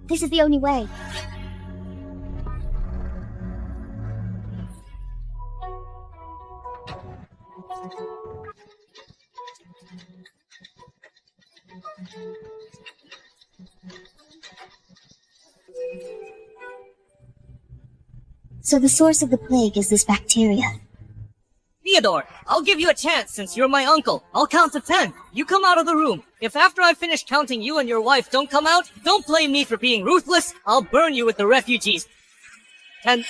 This is the only way. So the source of the plague is this bacteria. Theodore, I'll give you a chance since you're my uncle. I'll count to 10. You come out of the room. If after I finish counting you and your wife don't come out, don't blame me for being ruthless. I'll burn you with the refugees. 10,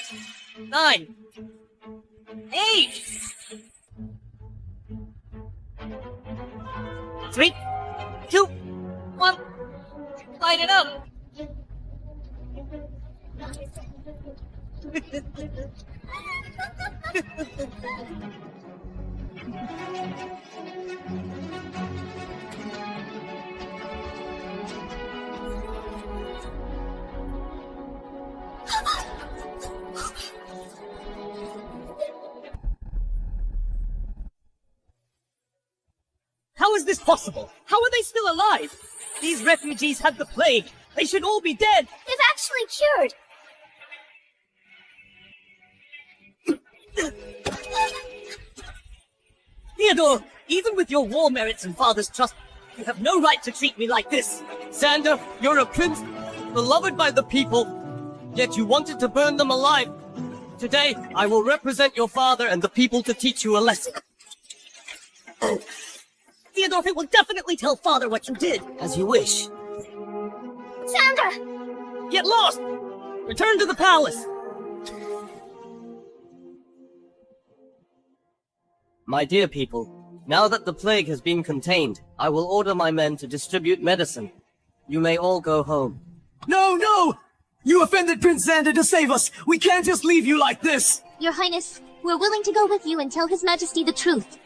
9, 8, 3, 2, 1. Light it up. How is this possible? How are they still alive? These refugees had the plague. They should all be dead. They've actually cured. Theodore, even with your war merits and father's trust, you have no right to treat me like this. Xander, you're a prince, beloved by the people, yet you wanted to burn them alive. Today, I will represent your father and the people to teach you a lesson. Theodore, I will definitely tell father what you did. As you wish. Sandra! Get lost! Return to the palace! My dear people, now that the plague has been contained, I will order my men to distribute medicine. You may all go home. No, no! You offended Prince Xander to save us! We can't just leave you like this! Your Highness, we're willing to go with you and tell His Majesty the truth.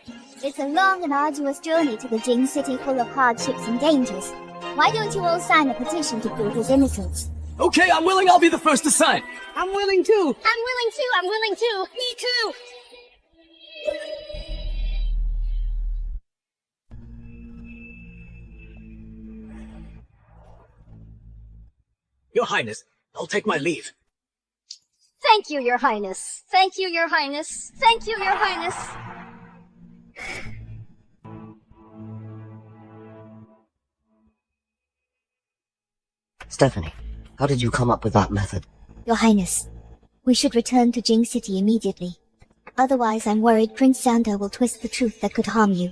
It's a long and arduous journey to the Jing City full of hardships and dangers. Why don't you all sign a petition to prove his innocence? Okay, I'm willing, I'll be the first to sign! I'm willing too. I'm willing too, I'm willing too! Me too. Your Highness, I'll take my leave. Thank you, Your Highness. Thank you, Your Highness. Thank you, Your Highness. Stephanie, how did you come up with that method? Your Highness, we should return to Jing City immediately. Otherwise, I'm worried Prince Xander will twist the truth that could harm you.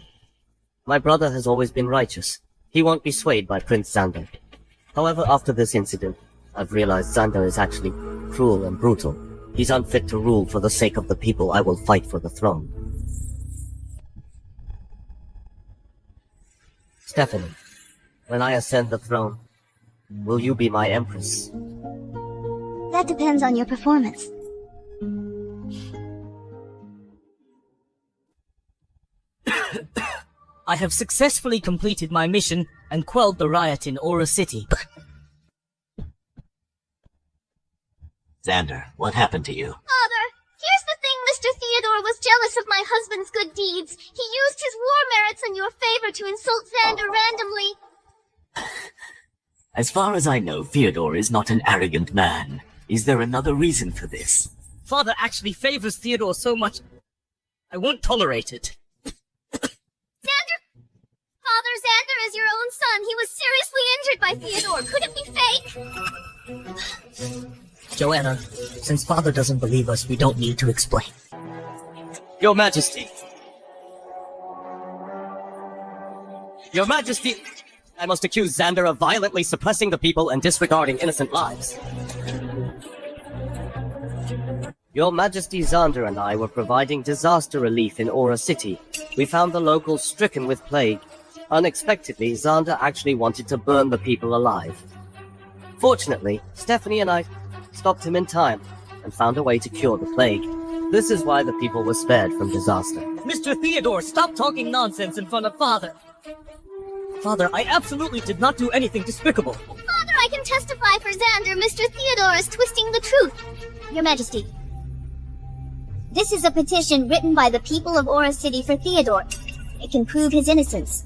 My brother has always been righteous. He won't be swayed by Prince Xander. However, after this incident, I've realized Xander is actually cruel and brutal. He's unfit to rule for the sake of the people. I will fight for the throne. Stephanie, when I ascend the throne, will you be my empress? That depends on your performance. I have successfully completed my mission and quelled the riot in Aura City. Xander, what happened to you? Father, here's the thing. Mr. Theodore was jealous of my husband's good deeds. He used his war merits in your favor to insult Xander randomly. As far as I know, Theodore is not an arrogant man. Is there another reason for this? Father actually favors Theodore so much, I won't tolerate it. Xander! Father, Xander is your own son. He was seriously injured by Theodore. Could it be fake? Joanna, since father doesn't believe us, we don't need to explain. Your Majesty. Your Majesty, I must accuse Xander of violently suppressing the people and disregarding innocent lives. Your Majesty, Xander and I were providing disaster relief in Aura City. We found the locals stricken with plague. Unexpectedly, Xander actually wanted to burn the people alive. Fortunately, Stephanie and I stopped him in time and found a way to cure the plague. This is why the people were spared from disaster. Mr. Theodore, stop talking nonsense in front of Father. Father, I absolutely did not do anything despicable. Father, I can testify for Xander. Mr. Theodore is twisting the truth. Your Majesty. This is a petition written by the people of Aura City for Theodore. It can prove his innocence.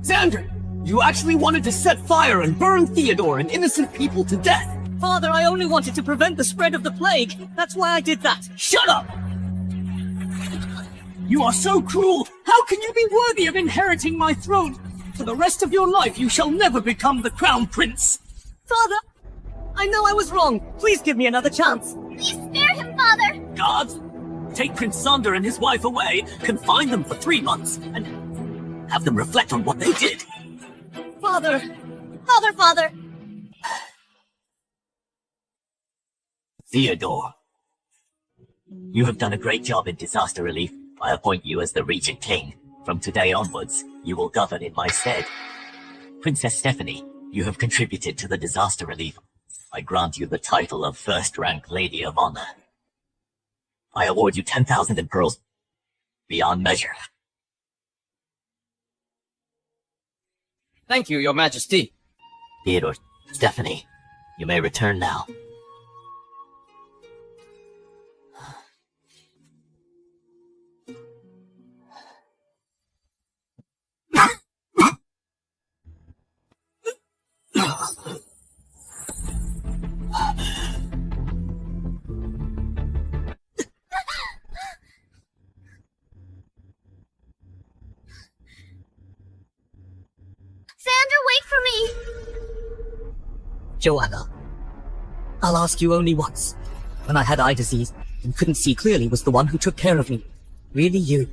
Xander! You actually wanted to set fire and burn Theodore and innocent people to death! Father, I only wanted to prevent the spread of the plague. That's why I did that. Shut up! You are so cruel! How can you be worthy of inheriting my throne? For the rest of your life, you shall never become the crown prince! Father, I know I was wrong. Please give me another chance. Please spare him, Father! Guards, take Prince Xander and his wife away, confine them for 3 months, and have them reflect on what they did. Father! Father! Theodore, you have done a great job in disaster relief. I appoint you as the Regent King. From today onwards, you will govern in my stead. Princess Stephanie, you have contributed to the disaster relief. I grant you the title of first-rank Lady of Honor. I award you 10,000 in pearls beyond measure. Thank you, Your Majesty. Theodore, Stephanie, you may return now. Xander, wait for me! Joanna, I'll ask you only once. When I had eye disease and couldn't see clearly was the one who took care of me. Really you. Of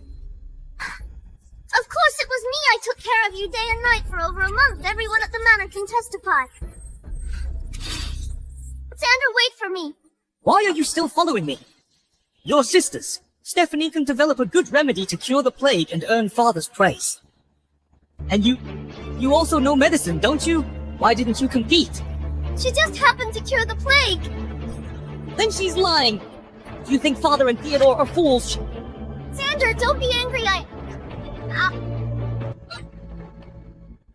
course it was me. I took care of you day and night for over a month. Everyone at the manor can testify. Xander, wait for me. Why are you still following me? Your sisters. Stephanie can develop a good remedy to cure the plague and earn Father's praise. And you also know medicine, don't you? Why didn't you compete? She just happened to cure the plague. Then she's lying. Do you think Father and Theodore are fools? Xander, don't be angry.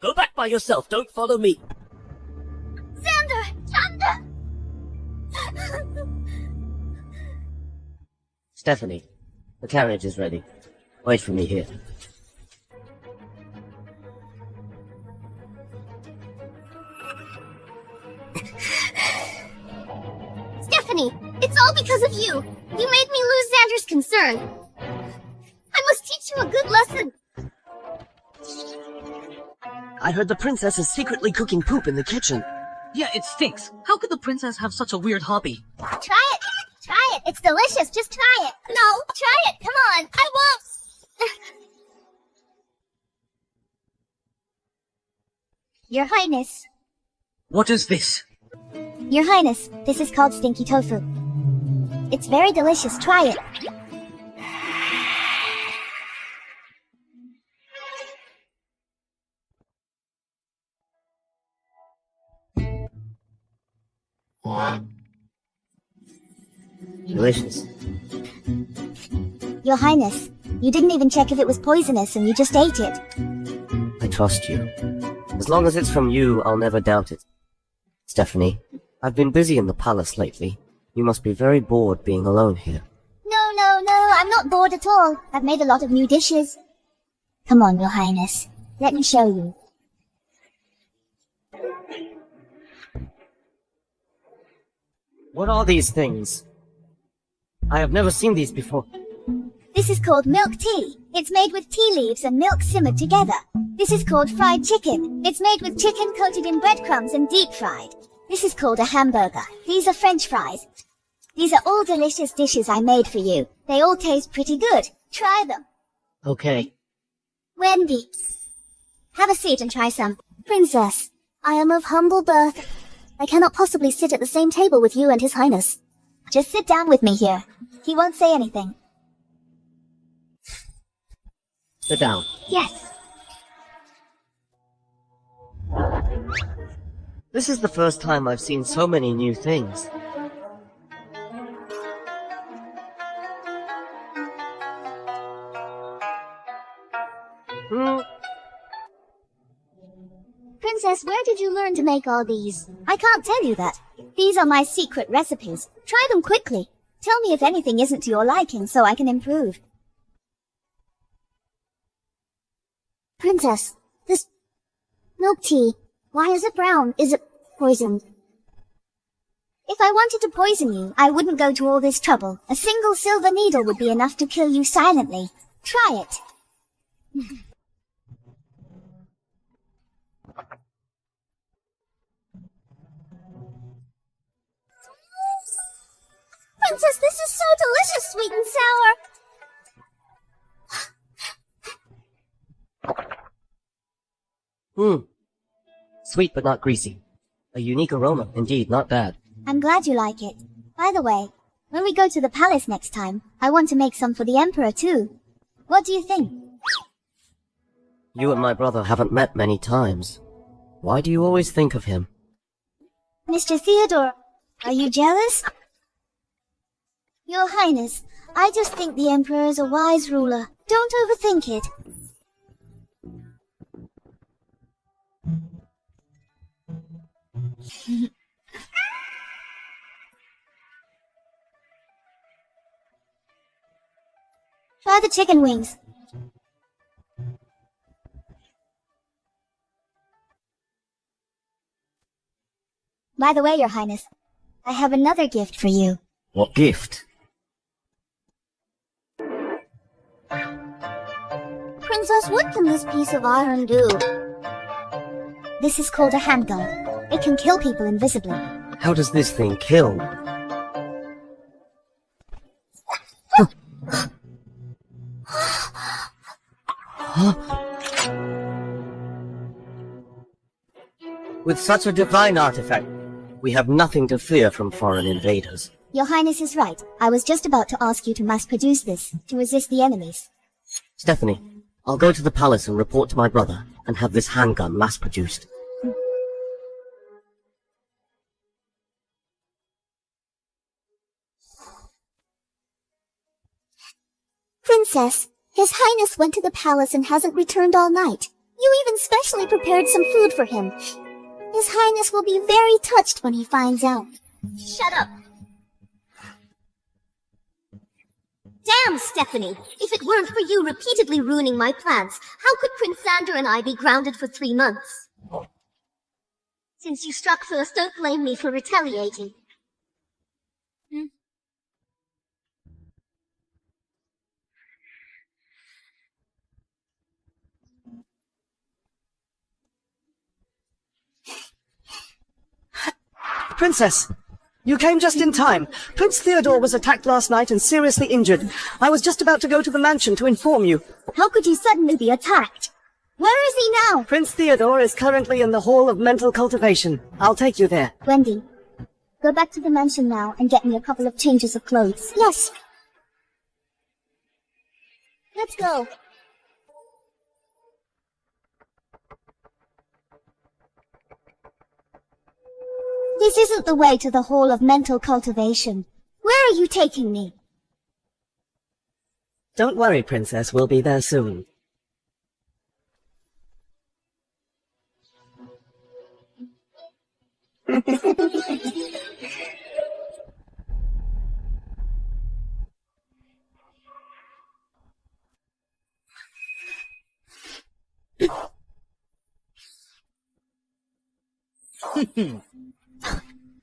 Go back by yourself. Don't follow me. Xander! Stephanie, the carriage is ready. Wait for me here. Stephanie, it's all because of you. You made me lose Xander's concern. I must teach you a good lesson. I heard the princess is secretly cooking poop in the kitchen. Yeah, it stinks. How could the princess have such a weird hobby? Try it. Try it. It's delicious. Just try it. No, try it. Come on. I won't. Your Highness. What is this? Your Highness, this is called stinky tofu. It's very delicious. Try it. Delicious. Your Highness, you didn't even check if it was poisonous and you just ate it. I trust you. As long as it's from you, I'll never doubt it. Stephanie, I've been busy in the palace lately. You must be very bored being alone here. No, I'm not bored at all. I've made a lot of new dishes. Come on, Your Highness. Let me show you. What are these things? I have never seen these before. This is called milk tea. It's made with tea leaves and milk simmered together. This is called fried chicken. It's made with chicken coated in breadcrumbs and deep fried. This is called a hamburger. These are French fries. These are all delicious dishes I made for you. They all taste pretty good. Try them. Okay. Wendy, have a seat and try some. Princess, I am of humble birth. I cannot possibly sit at the same table with you and His Highness. Just sit down with me here. He won't say anything. Sit down. Yes. This is the first time I've seen so many new things. Princess, where did you learn to make all these? I can't tell you that. These are my secret recipes. Try them quickly. Tell me if anything isn't to your liking so I can improve. Princess, this milk tea, why is it brown? Is it poisoned? If I wanted to poison you, I wouldn't go to all this trouble. A single silver needle would be enough to kill you silently. Try it. Princess, this is so delicious, sweet and sour. Sweet but not greasy. A unique aroma, indeed, not bad. I'm glad you like it. By the way, when we go to the palace next time, I want to make some for the Emperor too. What do you think? You and my brother haven't met many times. Why do you always think of him? Mr. Theodore, are you jealous? Your Highness, I just think the Emperor is a wise ruler. Don't overthink it. Try the chicken wings. By the way, Your Highness, I have another gift for you. What gift? Princess, what can this piece of iron do? This is called a handgun. It can kill people invisibly. How does this thing kill? With such a divine artifact, we have nothing to fear from foreign invaders. Your Highness is right. I was just about to ask you to mass-produce this, to resist the enemies. Stephanie, I'll go to the palace and report to my brother, and have this handgun mass-produced. Princess, His Highness went to the palace and hasn't returned all night. You even specially prepared some food for him. His Highness will be very touched when he finds out. Shut up! Damn, Stephanie! If it weren't for you repeatedly ruining my plans, how could Prince Xander and I be grounded for 3 months? Since you struck first, don't blame me for retaliating. Princess, you came just in time. Prince Theodore was attacked last night and seriously injured. I was just about to go to the mansion to inform you. How could you suddenly be attacked? Where is he now? Prince Theodore is currently in the Hall of Mental Cultivation. I'll take you there. Wendy, go back to the mansion now and get me a couple of changes of clothes. Yes. Let's go. This isn't the way to the Hall of Mental Cultivation. Where are you taking me? Don't worry, Princess. We'll be there soon.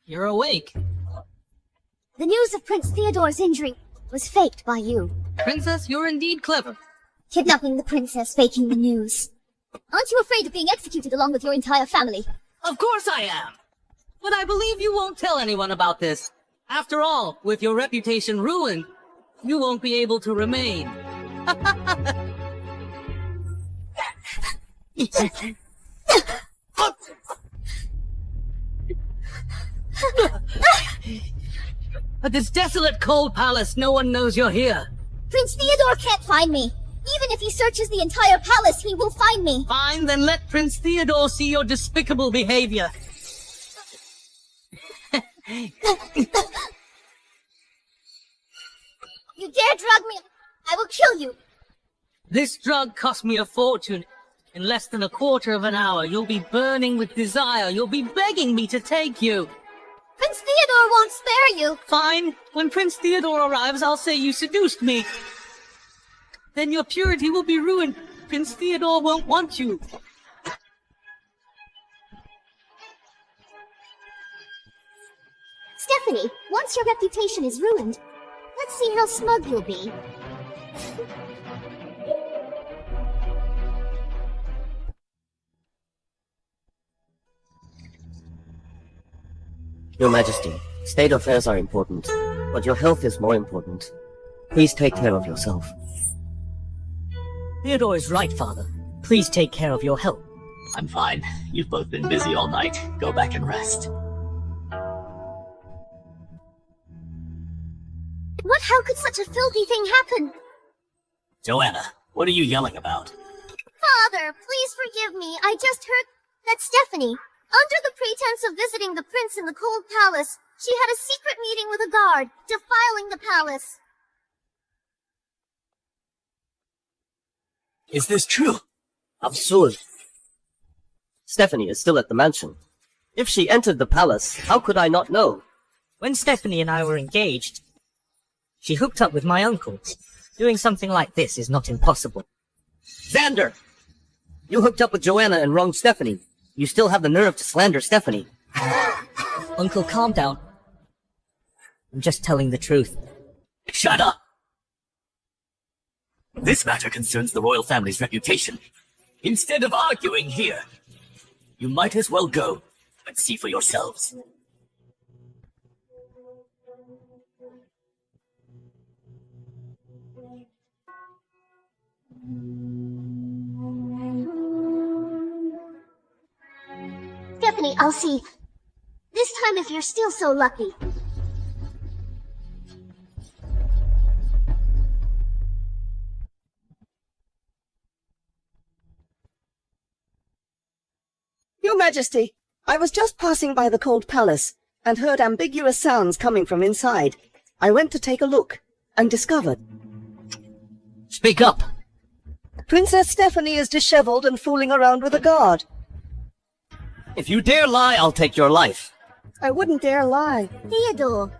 You're awake. The news of Prince Theodore's injury was faked by you. Princess, you're indeed clever. Kidnapping the princess, faking the news. Aren't you afraid of being executed along with your entire family? Of course I am. But I believe you won't tell anyone about this. After all, with your reputation ruined, you won't be able to remain. At this desolate cold palace, no one knows you're here. Prince Theodore can't find me. Even if he searches the entire palace, he will find me. Fine, then let Prince Theodore see your despicable behavior. You dare drug me, I will kill you. This drug cost me a fortune. In less than a quarter of an hour, you'll be burning with desire. You'll be begging me to take you. Prince Theodore won't spare you. Fine. When Prince Theodore arrives, I'll say you seduced me. Then your purity will be ruined. Prince Theodore won't want you. Stephanie, once your reputation is ruined, let's see how smug you'll be. Your Majesty, state affairs are important, but your health is more important. Please take care of yourself. Theodore is right, Father. Please take care of your health. I'm fine. You've both been busy all night. Go back and rest. What? How could such a filthy thing happen? Joanna, what are you yelling about? Father, please forgive me. I just heard that Stephanie, under the pretense of visiting the prince in the cold palace, she had a secret meeting with a guard, defiling the palace. Is this true? Absurd. Stephanie is still at the mansion. If she entered the palace, how could I not know? When Stephanie and I were engaged, she hooked up with my uncle. Doing something like this is not impossible. Xander! You hooked up with Joanna and wronged Stephanie. You still have the nerve to slander Stephanie. Uncle, calm down. I'm just telling the truth. Shut up! This matter concerns the royal family's reputation. Instead of arguing here, you might as well go and see for yourselves. Stephanie, I'll see. This time if you're still so lucky. Your Majesty, I was just passing by the cold palace and heard ambiguous sounds coming from inside. I went to take a look and discovered. Speak up! Princess Stephanie is disheveled and fooling around with a guard. If you dare lie, I'll take your life. I wouldn't dare lie. Theodore,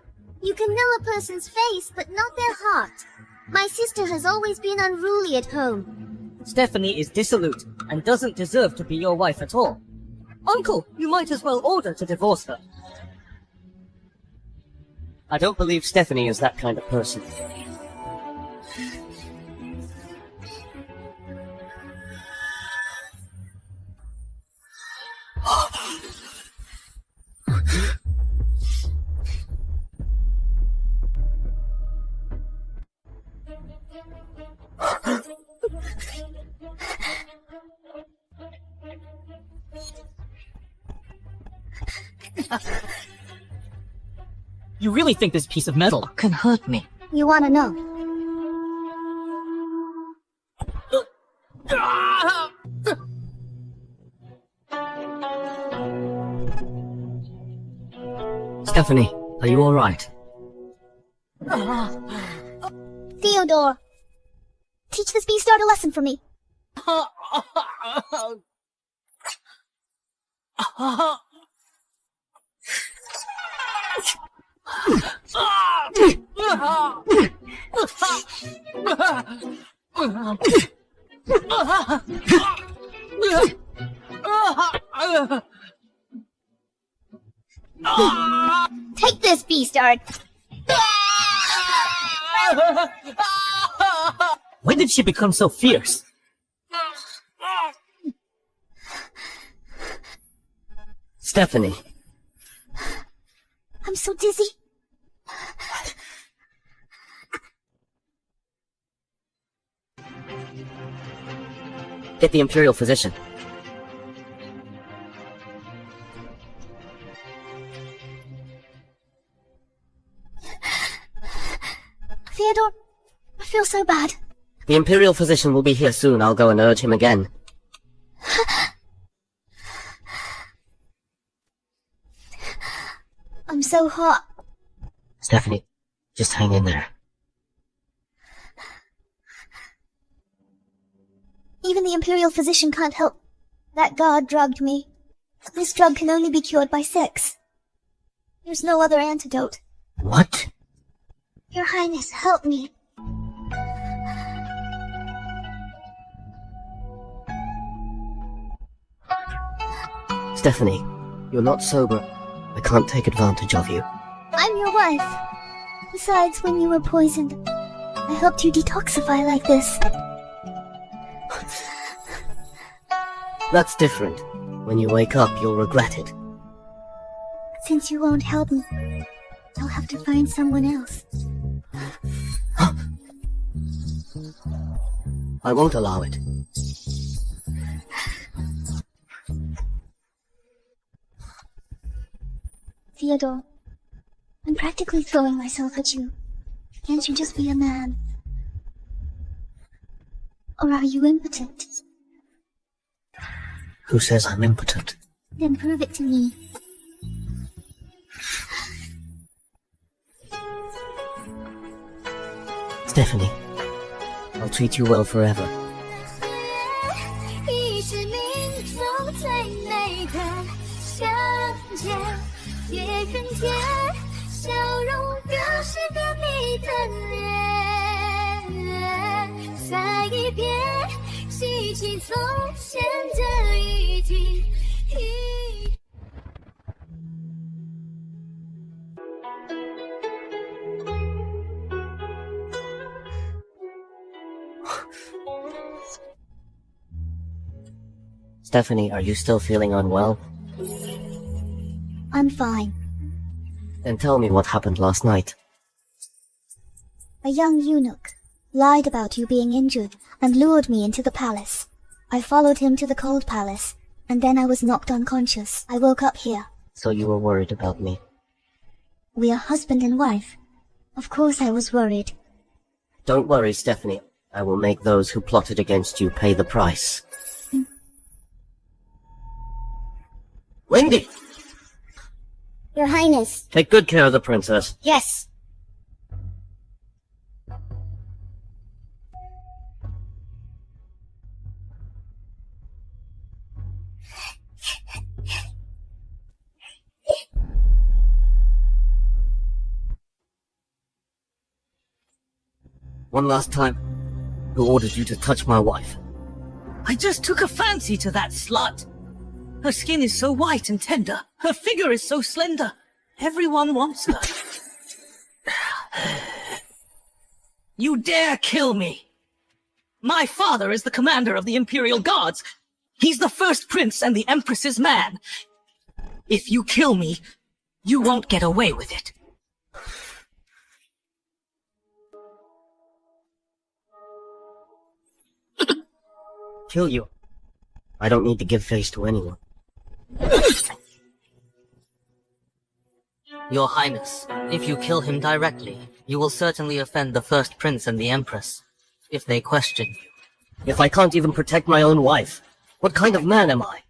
you can know a person's face, but not their heart. My sister has always been unruly at home. Stephanie is dissolute and doesn't deserve to be your wife at all. Uncle, you might as well order to divorce her. I don't believe Stephanie is that kind of person. You really think this piece of metal can hurt me? You wanna know? Stephanie, are you alright? Theodore, teach this beastard a lesson for me. Take this, beastard. When did she become so fierce? Stephanie, I'm so dizzy. get the Imperial physician. Theodore, I feel so bad. The Imperial physician will be here soon. I'll go and urge him again. I'm so hot. Stephanie, just hang in there. Even the Imperial physician can't help. That guard drugged me. This drug can only be cured by sex. There's no other antidote. What? Your Highness, help me. Stephanie, you're not sober. I can't take advantage of you. I'm your wife. Besides, when you were poisoned, I helped you detoxify like this. That's different. When you wake up, you'll regret it. Since you won't help me, I'll have to find someone else. I won't allow it. Theodore, I'm practically throwing myself at you. Can't you just be a man? Or are you impotent? Who says I'm impotent? Then prove it to me. Stephanie, I'll treat you well forever. 一直命中最美的相见，也很甜，笑容表示个你的脸，再一遍记起从前的一滴。Stephanie, are you still feeling unwell? I'm fine. Then tell me what happened last night. A young eunuch lied about you being injured and lured me into the palace. I followed him to the cold palace, and then I was knocked unconscious. I woke up here. So you were worried about me. We are husband and wife. Of course I was worried. Don't worry, Stephanie. I will make those who plotted against you pay the price. Wendy! Your Highness. Take good care of the princess. Yes. One last time. Who ordered you to touch my wife? I just took a fancy to that slut. Her skin is so white and tender. Her figure is so slender. Everyone wants her. You dare kill me? My father is the commander of the Imperial Guards. He's the first prince and the Empress's man. If you kill me, you won't get away with it. Kill you? I don't need to give face to anyone. Your Highness, if you kill him directly, you will certainly offend the first prince and the Empress. If they question you. If I can't even protect my own wife, what kind of man am I?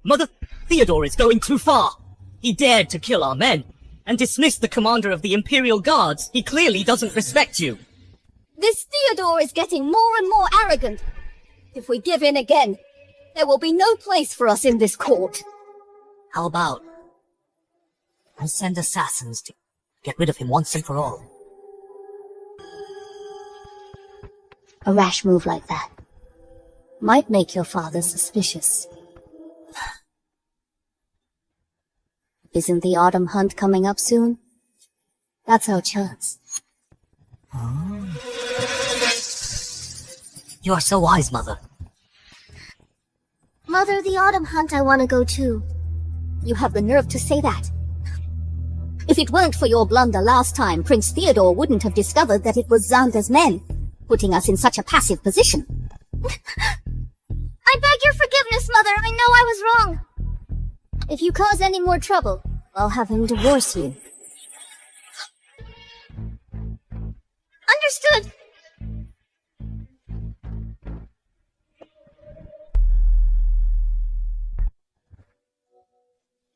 Mother, Theodore is going too far. He dared to kill our men, and dismissed the commander of the Imperial Guards. He clearly doesn't respect you. This Theodore is getting more and more arrogant. If we give in again, there will be no place for us in this court. How about I send assassins to get rid of him once and for all? A rash move like that might make your father suspicious. Isn't the autumn hunt coming up soon? That's our chance. You are so wise, Mother. Mother, the autumn hunt I want to go too. You have the nerve to say that. If it weren't for your blunder last time, Prince Theodore wouldn't have discovered that it was Xander's men, putting us in such a passive position. I beg your forgiveness, Mother. I know I was wrong. If you cause any more trouble, I'll have him divorce you. Understood.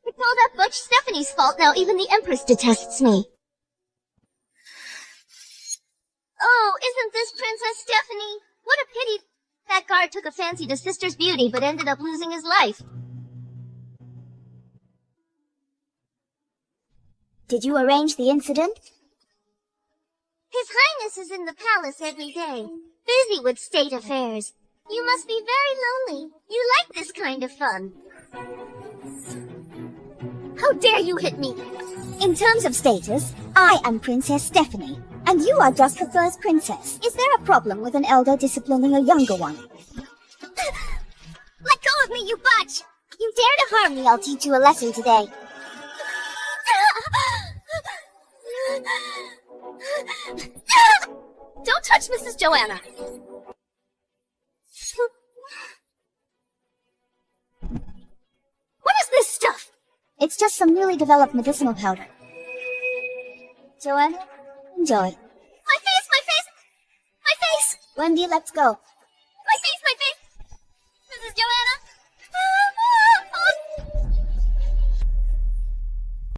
It's all that butch Stephanie's fault now. Even the Empress detests me. Oh, isn't this Princess Stephanie? What a pity that guard took a fancy to Sister's beauty but ended up losing his life. Did you arrange the incident? His Highness is in the palace every day, busy with state affairs. You must be very lonely. You like this kind of fun. How dare you hit me? In terms of status, I am Princess Stephanie, and you are just the first princess. Is there a problem with an elder disciplining a younger one? Let go of me, you butch! You dare to harm me, I'll teach you a lesson today. Don't touch Mrs. Joanna. What is this stuff? It's just some newly developed medicinal powder. Joanna, enjoy. My face, my face! My face! Wendy, let's go. My face, my face! Mrs. Joanna!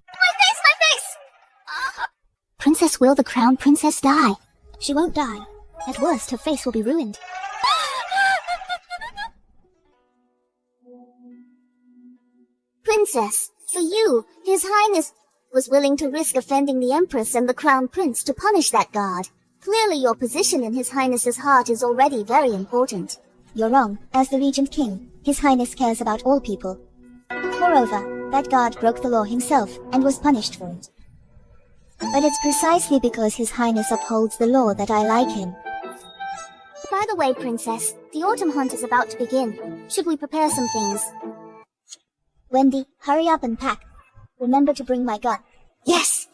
My face, my face! Princess, will the crown princess die? She won't die. At worst, her face will be ruined. Princess, for you, His Highness was willing to risk offending the Empress and the Crown Prince to punish that guard. Clearly your position in His Highness's heart is already very important. You're wrong. As the Regent King, His Highness cares about all people. Moreover, that guard broke the law himself and was punished for it. But it's precisely because His Highness upholds the law that I like him. By the way, Princess, the autumn hunt is about to begin. Should we prepare some things? Wendy, hurry up and pack. Remember to bring my gun. Yes!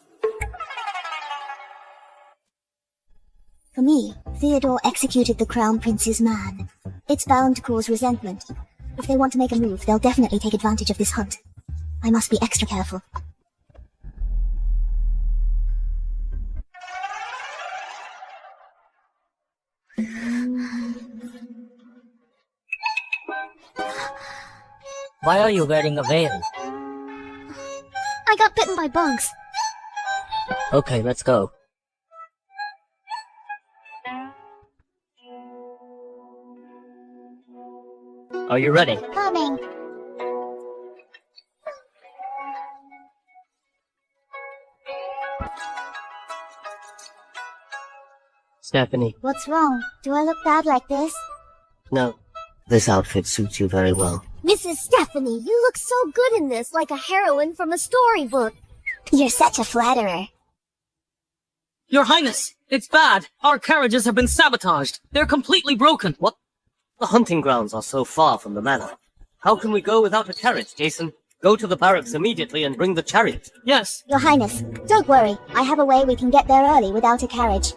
For me, Theodore executed the Crown Prince's man. It's bound to cause resentment. If they want to make a move, they'll definitely take advantage of this hunt. I must be extra careful. Why are you wearing a veil? I got bitten by bugs. Okay, let's go. Are you ready? Coming. Stephanie, What's wrong? Do I look bad like this? no. This outfit suits you very well. Mrs. Stephanie, you look so good in this, like a heroine from a storybook. You're such a flatterer. Your Highness, it's bad. Our carriages have been sabotaged. They're completely broken. What? The hunting grounds are so far from the manor. How can we go without a carriage, Jason? Go to the barracks immediately and bring the chariot. Yes. Your Highness, don't worry. I have a way we can get there early without a carriage.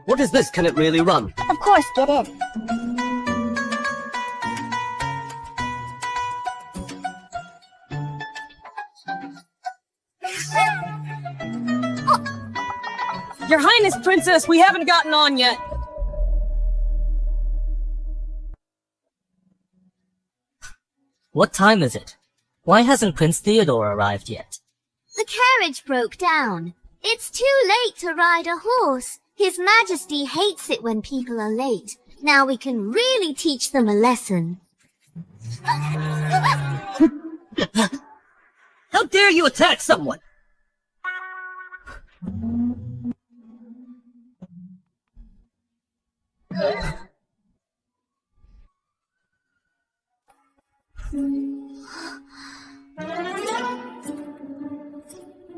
What is this? Can it really run? Of course, get in. Your Highness, Princess, we haven't gotten on yet. What time is it? Why hasn't Prince Theodore arrived yet? The carriage broke down. It's too late to ride a horse. His Majesty hates it when people are late. Now we can really teach them a lesson. How dare you attack someone?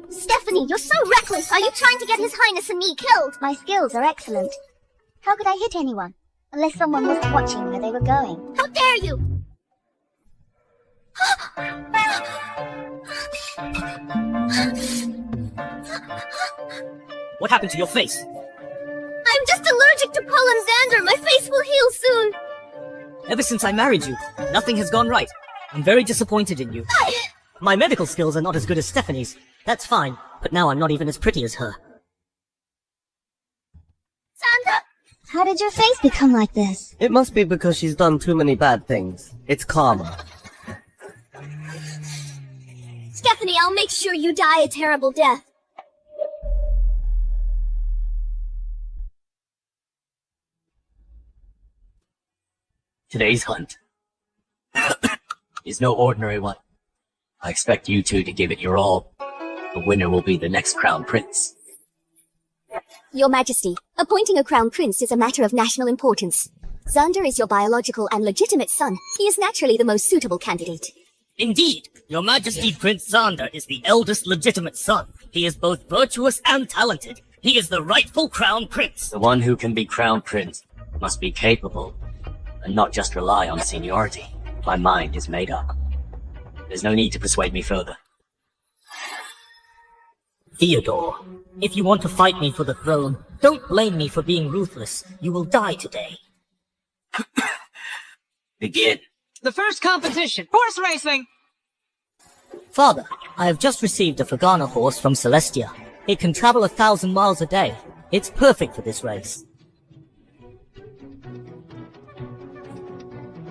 Stephanie, you're so reckless! Are you trying to get His Highness and me killed? My skills are excellent. How could I hit anyone? Unless someone wasn't watching where they were going. How dare you! What happened to your face? I'm just allergic to pollen, Xander. My face will heal soon. Ever since I married you, nothing has gone right. I'm very disappointed in you. My medical skills are not as good as Stephanie's. That's fine, but now I'm not even as pretty as her. Xander! How did your face become like this? It must be because she's done too many bad things. It's karma. Stephanie, I'll make sure you die a terrible death. Today's hunt is no ordinary one. I expect you two to give it your all. The winner will be the next crown prince. Your Majesty, appointing a crown prince is a matter of national importance. Xander is your biological and legitimate son. He is naturally the most suitable candidate. Indeed, Your Majesty Prince Xander is the eldest legitimate son. He is both virtuous and talented. He is the rightful crown prince. The one who can be crown prince must be capable and not just rely on seniority. My mind is made up. There's no need to persuade me further. Theodore, if you want to fight me for the throne, don't blame me for being ruthless. You will die today. Begin. The first competition, horse racing! Father, I have just received a Fagana horse from Celestia. It can travel 1,000 miles a day. It's perfect for this race.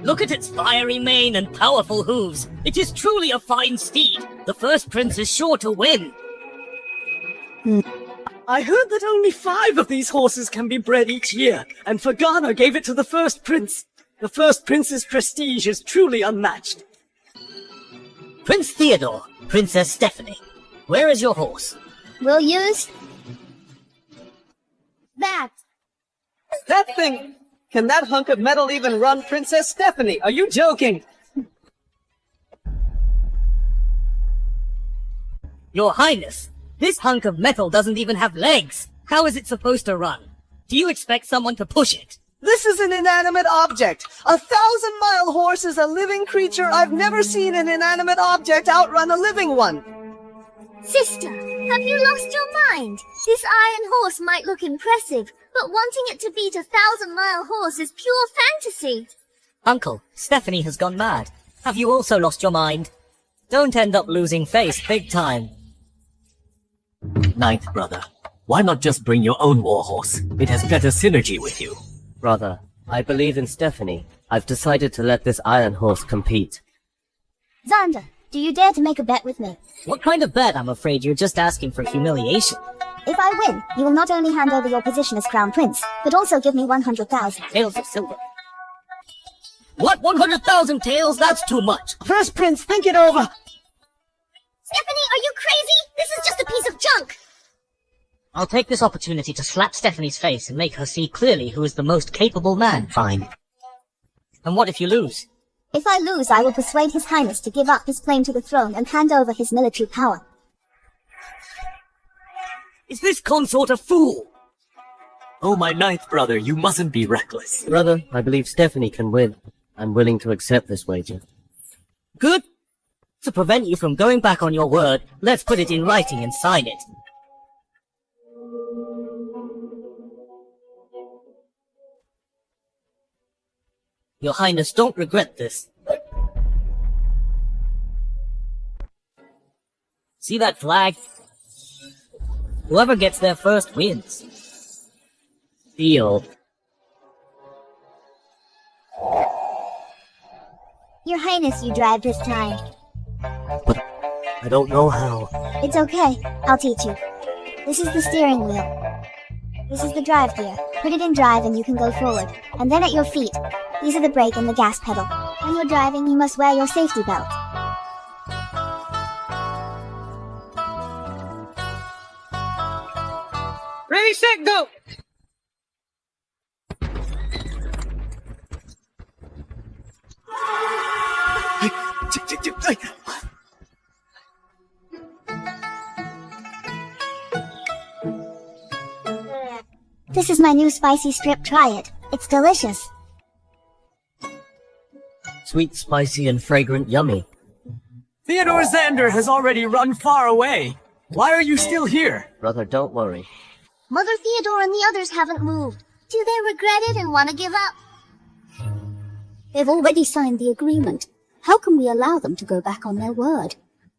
Look at its fiery mane and powerful hooves. It is truly a fine steed. The first prince is sure to win. I heard that only 5 of these horses can be bred each year, and Fagana gave it to the first prince. The first prince's prestige is truly unmatched. Prince Theodore, Princess Stephanie, where is your horse? We'll use... that. That thing! Can that hunk of metal even run Princess Stephanie? Are you joking? Your Highness, this hunk of metal doesn't even have legs. How is it supposed to run? Do you expect someone to push it? This is an inanimate object. A 1,000-mile horse is a living creature. I've never seen an inanimate object outrun a living one. Sister, have you lost your mind? This iron horse might look impressive, but wanting it to beat a 1,000-mile horse is pure fantasy. Uncle, Stephanie has gone mad. Have you also lost your mind? Don't end up losing face big time. Ninth brother, why not just bring your own warhorse? It has better synergy with you. Brother, I believe in Stephanie. I've decided to let this iron horse compete. Xander, do you dare to make a bet with me? What kind of bet? I'm afraid you're just asking for humiliation. If I win, you will not only hand over your position as crown prince, but also give me 100,000 taels of silver. What? 100,000 taels? That's too much. First prince, think it over. Stephanie, are you crazy? This is just a piece of junk. I'll take this opportunity to slap Stephanie's face and make her see clearly who is the most capable man. Fine. And what if you lose? If I lose, I will persuade His Highness to give up his claim to the throne and hand over his military power. Is this consort a fool? Oh, my ninth brother, you mustn't be reckless. Brother, I believe Stephanie can win. I'm willing to accept this wager. Good. To prevent you from going back on your word, let's put it in writing and sign it. Your Highness, don't regret this. See that flag? Whoever gets there first wins. Deal. Your Highness, you drive this time. But I don't know how. It's okay. I'll teach you. This is the steering wheel. This is the drive gear. Put it in drive and you can go forward. And then at your feet, these are the brake and the gas pedal. When you're driving, you must wear your safety belt. Ready, set, go! This is my new spicy strip. Try it. It's delicious. Sweet, spicy, and fragrant yummy. Theodore Xander has already run far away. Why are you still here? Brother, don't worry. Mother Theodore and the others haven't moved. Do they regret it and want to give up? They've already signed the agreement. How can we allow them to go back on their word?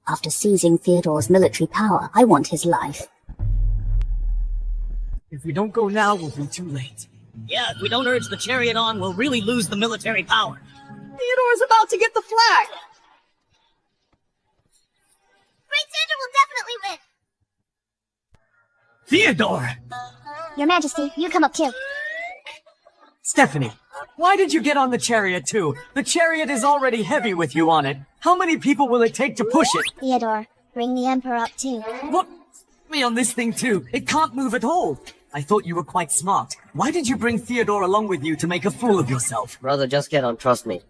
After seizing Theodore's military power, I want his life. If we don't go now, we'll be too late. Yeah, if we don't urge the chariot on, we'll really lose the military power. Theodore's about to get the flag! Great Xander will definitely win! Theodore! Your Majesty, you come up too. Stephanie, why did you get on the chariot too? The chariot is already heavy with you on it. How many people will it take to push it? Theodore, bring the Emperor up too. What? Me on this thing too. It can't move at all. I thought you were quite smart. Why did you bring Theodore along with you to make a fool of yourself? Brother, just get on, trust me.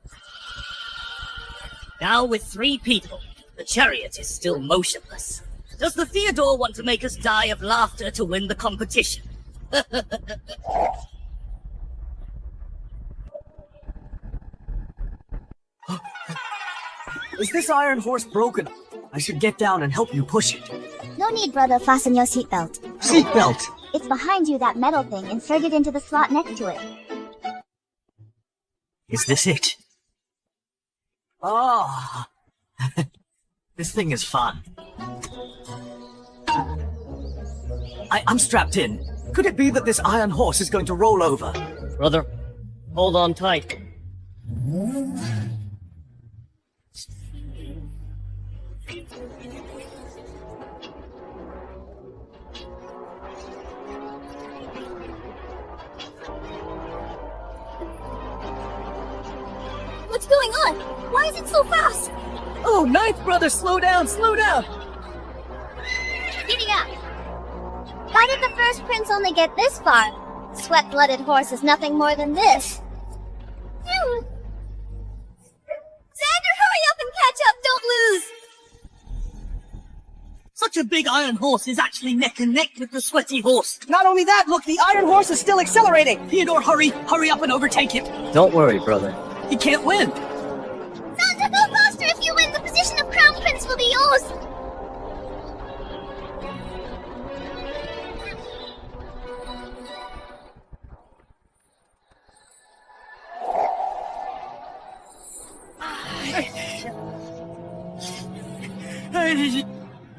Now with 3 people, the chariot is still motionless. Does the Theodore want to make us die of laughter to win the competition? Is this iron horse broken? I should get down and help you push it. No need, brother. Fasten your seatbelt. Seatbelt! It's behind you, that metal thing, inserted into the slot next to it. Is this it? Ah! This thing is fun. I'm strapped in. Could it be that this iron horse is going to roll over? Brother, hold on tight. What's going on? Why is it so fast? Oh, ninth brother, slow down, slow down! Speeding up! Why did the first prince only get this far? Sweat-blooded horse is nothing more than this. Xander, hurry up and catch up! Don't lose! Such a big iron horse is actually neck and neck with the sweaty horse. Not only that, look, the iron horse is still accelerating! Theodore, hurry! Hurry up and overtake him! Don't worry, brother. He can't win! Xander, go faster! If you win, the position of Crown Prince will be yours!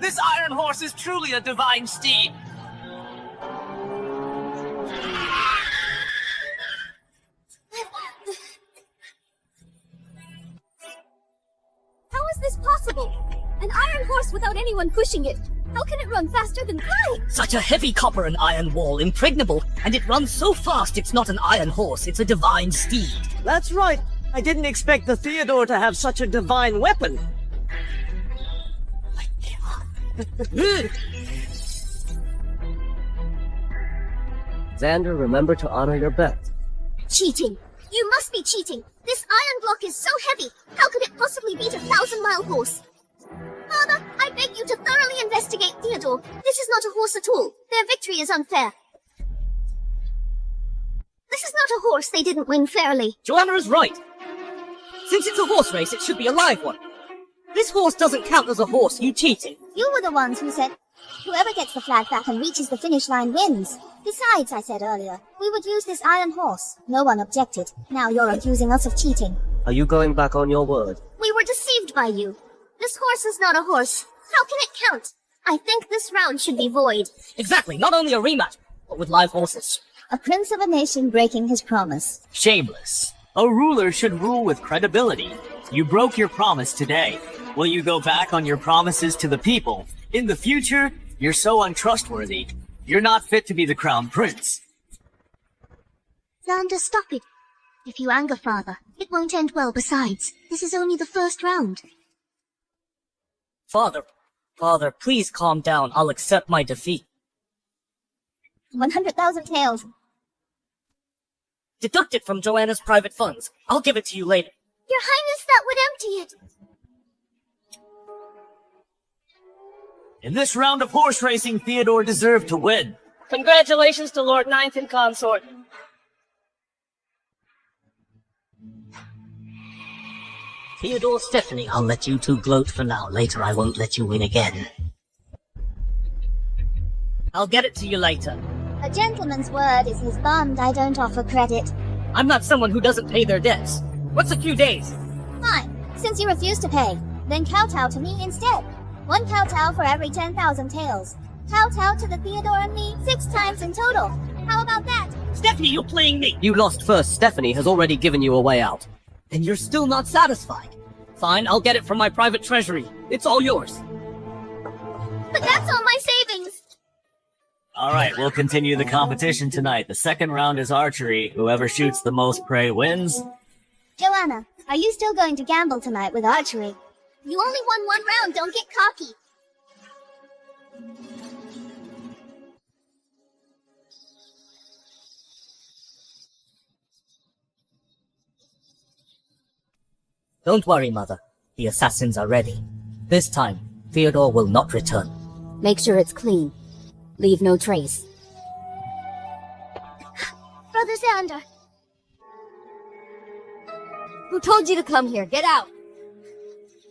This iron horse is truly a divine steed! How is this possible? An iron horse without anyone pushing it. How can it run faster than fly? Such a heavy copper and iron wall, impregnable, and it runs so fast it's not an iron horse, it's a divine steed. That's right. I didn't expect the Theodore to have such a divine weapon. Xander, remember to honor your bet. Cheating! You must be cheating! This iron block is so heavy! How could it possibly beat a 1,000-mile horse? Father, I beg you to thoroughly investigate Theodore. This is not a horse at all. Their victory is unfair. This is not a horse. They didn't win fairly. Joanna is right. Since it's a horse race, it should be a live one. This horse doesn't count as a horse, you cheated. You were the ones who said, whoever gets the flag back and reaches the finish line wins. Besides, I said earlier, we would use this iron horse. No one objected. Now you're accusing us of cheating. Are you going back on your word? We were deceived by you. This horse is not a horse. How can it count? I think this round should be void. Exactly, not only a rematch, but with live horses. A prince of a nation breaking his promise. Shameless. A ruler should rule with credibility. You broke your promise today. Will you go back on your promises to the people? In the future, you're so untrustworthy. You're not fit to be the crown prince. Xander, stop it. If you anger father, it won't end well. Besides, this is only the first round. Father, please calm down. I'll accept my defeat. 100,000 taels. Deduct it from Joanna's private funds. I'll give it to you later. Your Highness, that would empty it. In this round of horse racing, Theodore deserved to win. Congratulations to Lord Ninth and Consort. Theodore, Stephanie, I'll let you two gloat for now. Later I won't let you win again. I'll get it to you later. A gentleman's word is his bond. I don't offer credit. I'm not someone who doesn't pay their debts. What's a few days? Fine. Since you refuse to pay, then kowtow to me instead. 1 kowtow for every 10,000 taels. Kowtow to the Theodore and me 6 times in total. How about that? Stephanie, you're playing me! You lost first. Stephanie has already given you a way out. And you're still not satisfied. Fine, I'll get it from my private treasury. It's all yours. But that's all my savings. Alright, we'll continue the competition tonight. The second round is archery. Whoever shoots the most prey wins. Joanna, are you still going to gamble tonight with archery? You only won 1 round, don't get cocky. Don't worry, Mother. The assassins are ready. This time, Theodore will not return. Make sure it's clean. Leave no trace. Brother Xander. Who told you to come here? Get out!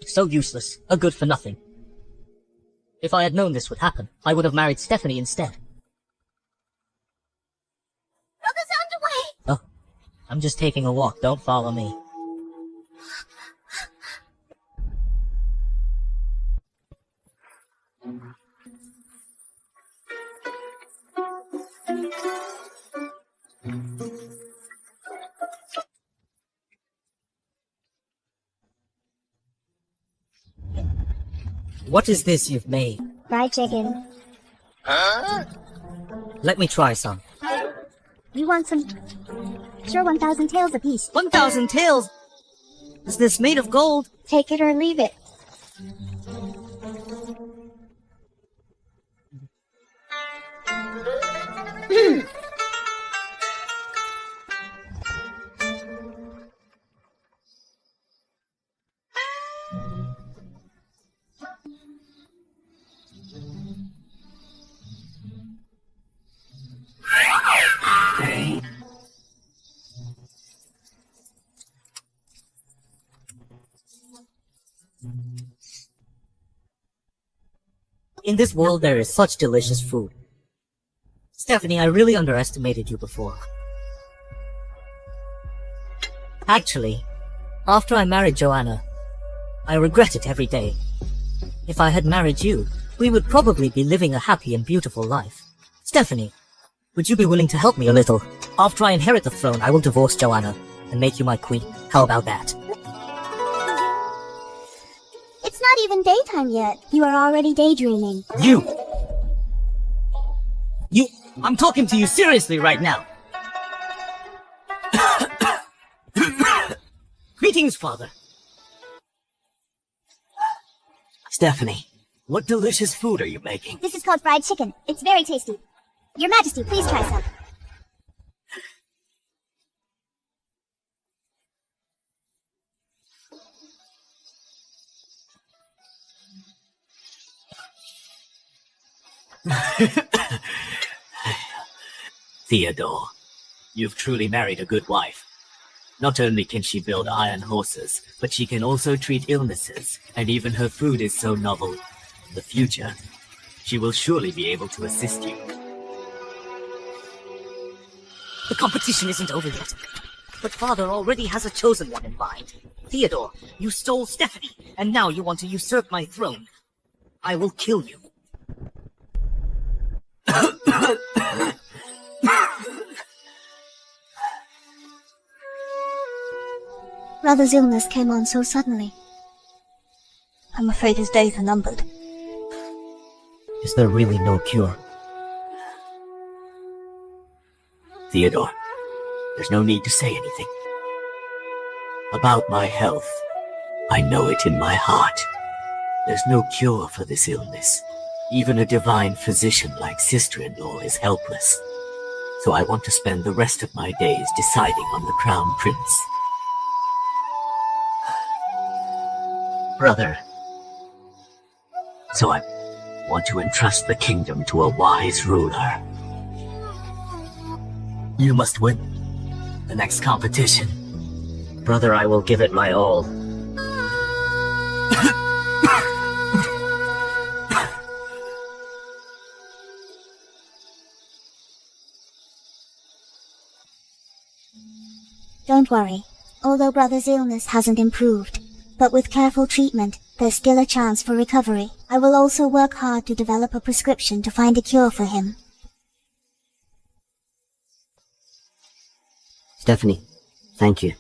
So useless. A good for nothing. If I had known this would happen, I would have married Stephanie instead. Brother Xander, wait! Oh, I'm just taking a walk. Don't follow me. What is this you've made? Fried chicken. Let me try some. You want some? Sure, 1,000 taels apiece. 1,000 taels? Is this made of gold? Take it or leave it. In this world, there is such delicious food. Stephanie, I really underestimated you before. Actually, after I married Joanna, I regret it every day. If I had married you, we would probably be living a happy and beautiful life. Stephanie, would you be willing to help me a little? After I inherit the throne, I will divorce Joanna and make you my queen. How about that? It's not even daytime yet. You are already daydreaming. I'm talking to you seriously right now. Greetings, Father. Stephanie, what delicious food are you making? This is called fried chicken. It's very tasty. Your Majesty, please try some. Theodore, you've truly married a good wife. Not only can she build iron horses, but she can also treat illnesses, and even her food is so novel. In the future, she will surely be able to assist you. The competition isn't over yet. But Father already has a chosen one in mind. Theodore, you stole Stephanie, and now you want to usurp my throne. I will kill you. Brother's illness came on so suddenly. I'm afraid his days are numbered. Is there really no cure? Theodore, there's no need to say anything. About my health, I know it in my heart. There's no cure for this illness. Even a divine physician like sister-in-law is helpless. So I want to spend the rest of my days deciding on the crown prince. Brother. So I want to entrust the kingdom to a wise ruler. You must win the next competition. Brother, I will give it my all. Don't worry. Although Brother's illness hasn't improved, but with careful treatment, there's still a chance for recovery. I will also work hard to develop a prescription to find a cure for him. Stephanie, thank you.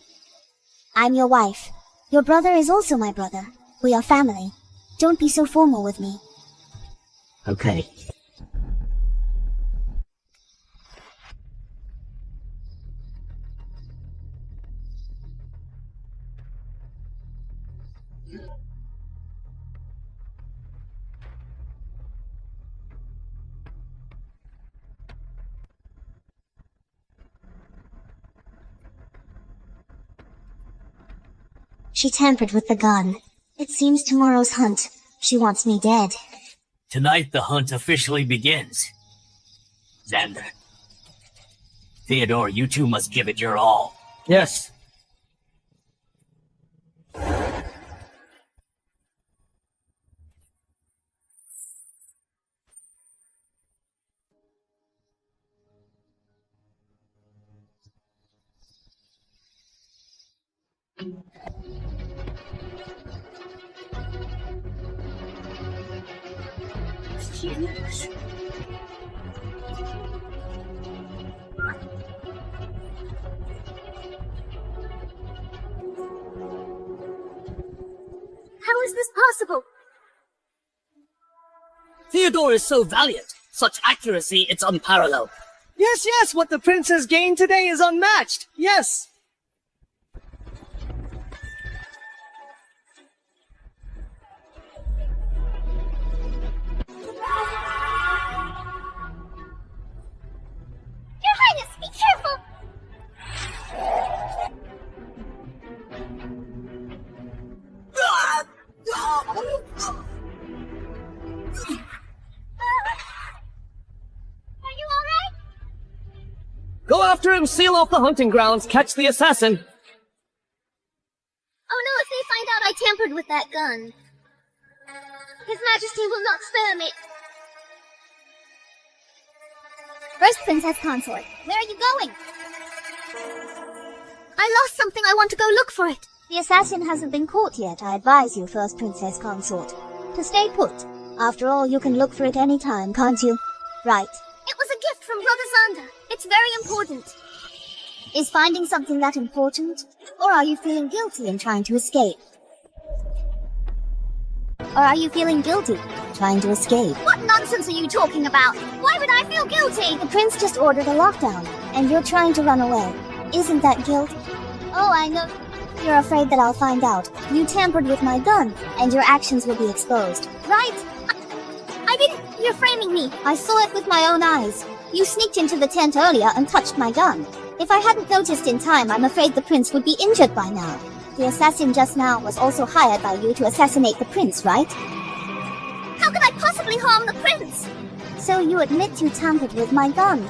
I'm your wife. Your brother is also my brother. We are family. Don't be so formal with me. Okay. She tampered with the gun. It seems tomorrow's hunt. She wants me dead. Tonight the hunt officially begins. Xander. Theodore, you two must give it your all. Yes. How is this possible? Theodore is so valiant. Such accuracy, it's unparalleled. Yes, yes, what the princess gained today is unmatched. Yes. Your Highness, be careful! Are you alright? Go after him, seal off the hunting grounds, catch the assassin. Oh no, if they find out I tampered with that gun. His Majesty will not spare me. First, Princess Consort, where are you going? I lost something, I want to go look for it. The assassin hasn't been caught yet. I advise you, First Princess Consort, to stay put. After all, you can look for it any time, can't you? Right. It was a gift from Brother Xander. It's very important. Is finding something that important? Or are you feeling guilty in trying to escape? Or are you feeling guilty trying to escape? What nonsense are you talking about? Why would I feel guilty? The prince just ordered a lockdown, and you're trying to run away. Isn't that guilt? Oh, I know. You're afraid that I'll find out. You tampered with my gun, and your actions will be exposed. Right? I didn't. You're framing me. I saw it with my own eyes. You sneaked into the tent earlier and touched my gun. If I hadn't noticed in time, I'm afraid the prince would be injured by now. The assassin just now was also hired by you to assassinate the prince, right? How could I possibly harm the prince? So you admit you tampered with my gun.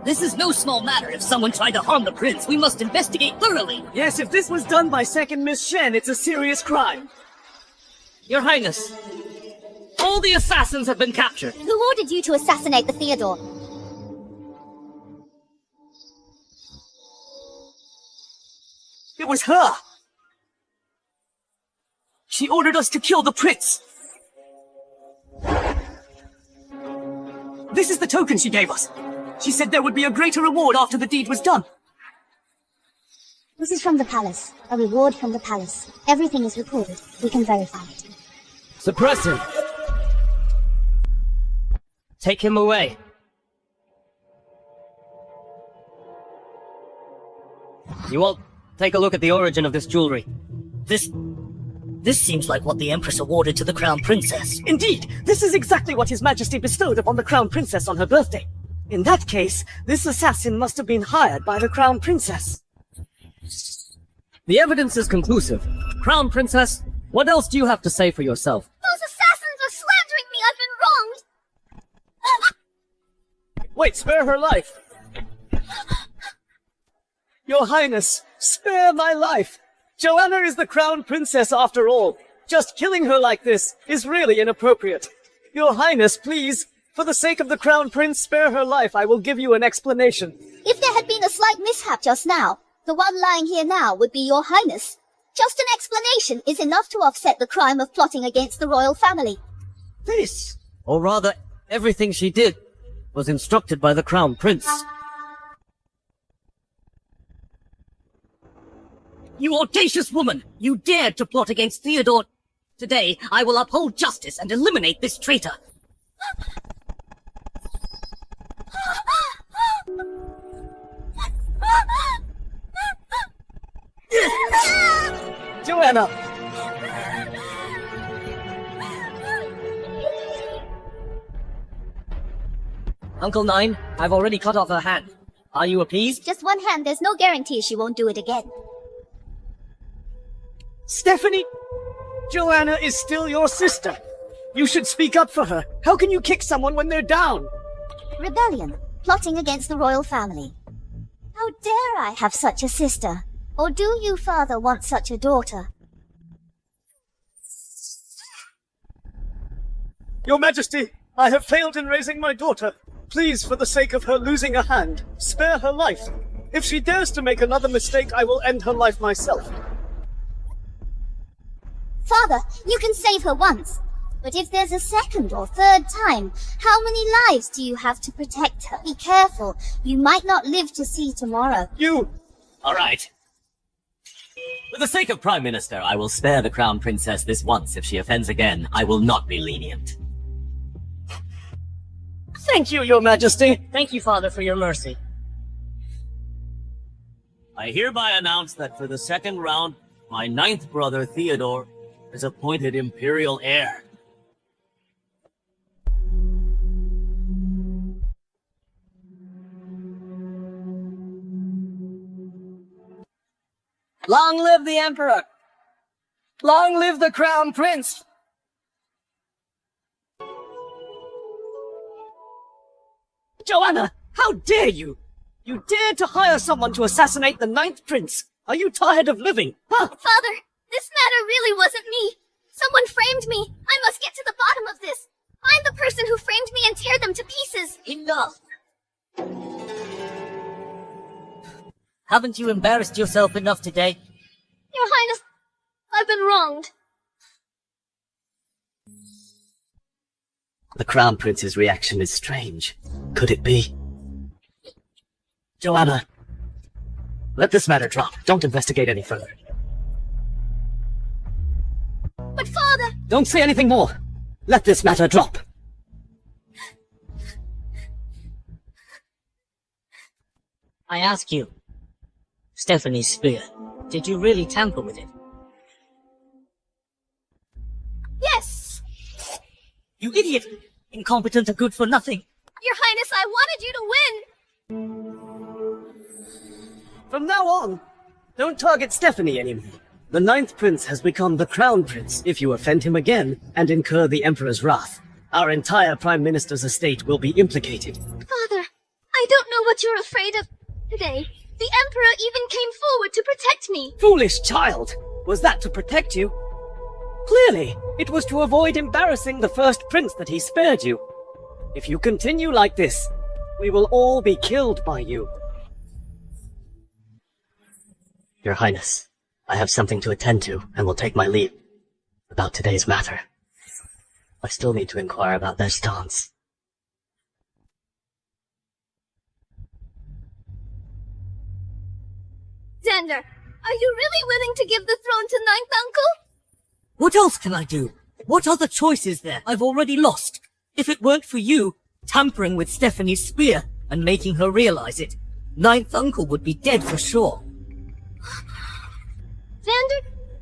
This is no small matter. If someone tried to harm the prince, we must investigate thoroughly. Yes, if this was done by second Miss Shen, it's a serious crime. Your Highness, all the assassins have been captured. Who ordered you to assassinate the Theodore? It was her. She ordered us to kill the prince. This is the token she gave us. She said there would be a greater reward after the deed was done. This is from the palace. A reward from the palace. Everything is recorded. We can verify it. Suppress him. Take him away. You all take a look at the origin of this jewelry. This seems like what the Empress awarded to the Crown Princess. Indeed, this is exactly what His Majesty bestowed upon the Crown Princess on her birthday. In that case, this assassin must have been hired by the Crown Princess. The evidence is conclusive. Crown Princess, what else do you have to say for yourself? Those assassins are slandering me! I've been wronged! Wait, spare her life! Your Highness, spare my life! Joanna is the crown princess after all. Just killing her like this is really inappropriate. Your Highness, please, for the sake of the crown prince, spare her life. I will give you an explanation. If there had been a slight mishap just now, the one lying here now would be your highness. Just an explanation is enough to offset the crime of plotting against the royal family. This, Or rather, everything she did was instructed by the crown prince. You audacious woman! You dared to plot against Theodore! Today, I will uphold justice and eliminate this traitor! Joanna! Uncle Nine, I've already cut off her hand. Are you appeased? Just one hand, there's no guarantee she won't do it again. Stephanie! Joanna is still your sister. You should speak up for her. How can you kick someone when they're down? Rebellion. Plotting against the royal family. How dare I have such a sister? Or do you, father, want such a daughter? Your Majesty, I have failed in raising my daughter. Please, for the sake of her losing a hand, spare her life. If she dares to make another mistake, I will end her life myself. Father, you can save her once. But if there's a second or third time, how many lives do you have to protect her? Be careful. You might not live to see tomorrow. You! Alright. For the sake of Prime Minister, I will spare the Crown Princess this once. If she offends again, I will not be lenient. Thank you, Your Majesty. Thank you, Father, for your mercy. I hereby announce that for the second round, my ninth brother, Theodore, is appointed Imperial heir. Long live the Emperor! Long live the Crown Prince! Joanna, how dare you? You dared to hire someone to assassinate the ninth prince. Are you tired of living? Huh? Father, this matter really wasn't me. Someone framed me. I must get to the bottom of this. Find the person who framed me and tear them to pieces. Enough! Haven't you embarrassed yourself enough today? Your Highness, I've been wronged. The Crown Prince's reaction is strange. Could it be? Joanna, let this matter drop. Don't investigate any further. But Father... Don't say anything more. Let this matter drop. I ask you, Stephanie's spear, did you really tamper with it? Yes! You idiot! Incompetent and good for nothing! Your Highness, I wanted you to win! From now on, don't target Stephanie anymore. The ninth prince has become the Crown Prince. If you offend him again and incur the Emperor's wrath, our entire Prime Minister's estate will be implicated. Father, I don't know what you're afraid of today. The Emperor even came forward to protect me. Foolish child! Was that to protect you? Clearly, it was to avoid embarrassing the first prince that he spared you. If you continue like this, we will all be killed by you. Your Highness, I have something to attend to and will take my leave. About today's matter, I still need to inquire about their stance. Xander, are you really willing to give the throne to Ninth Uncle? What else can I do? What other choice is there? I've already lost. If it weren't for you, tampering with Stephanie's spear and making her realize it, Ninth Uncle would be dead for sure. Xander,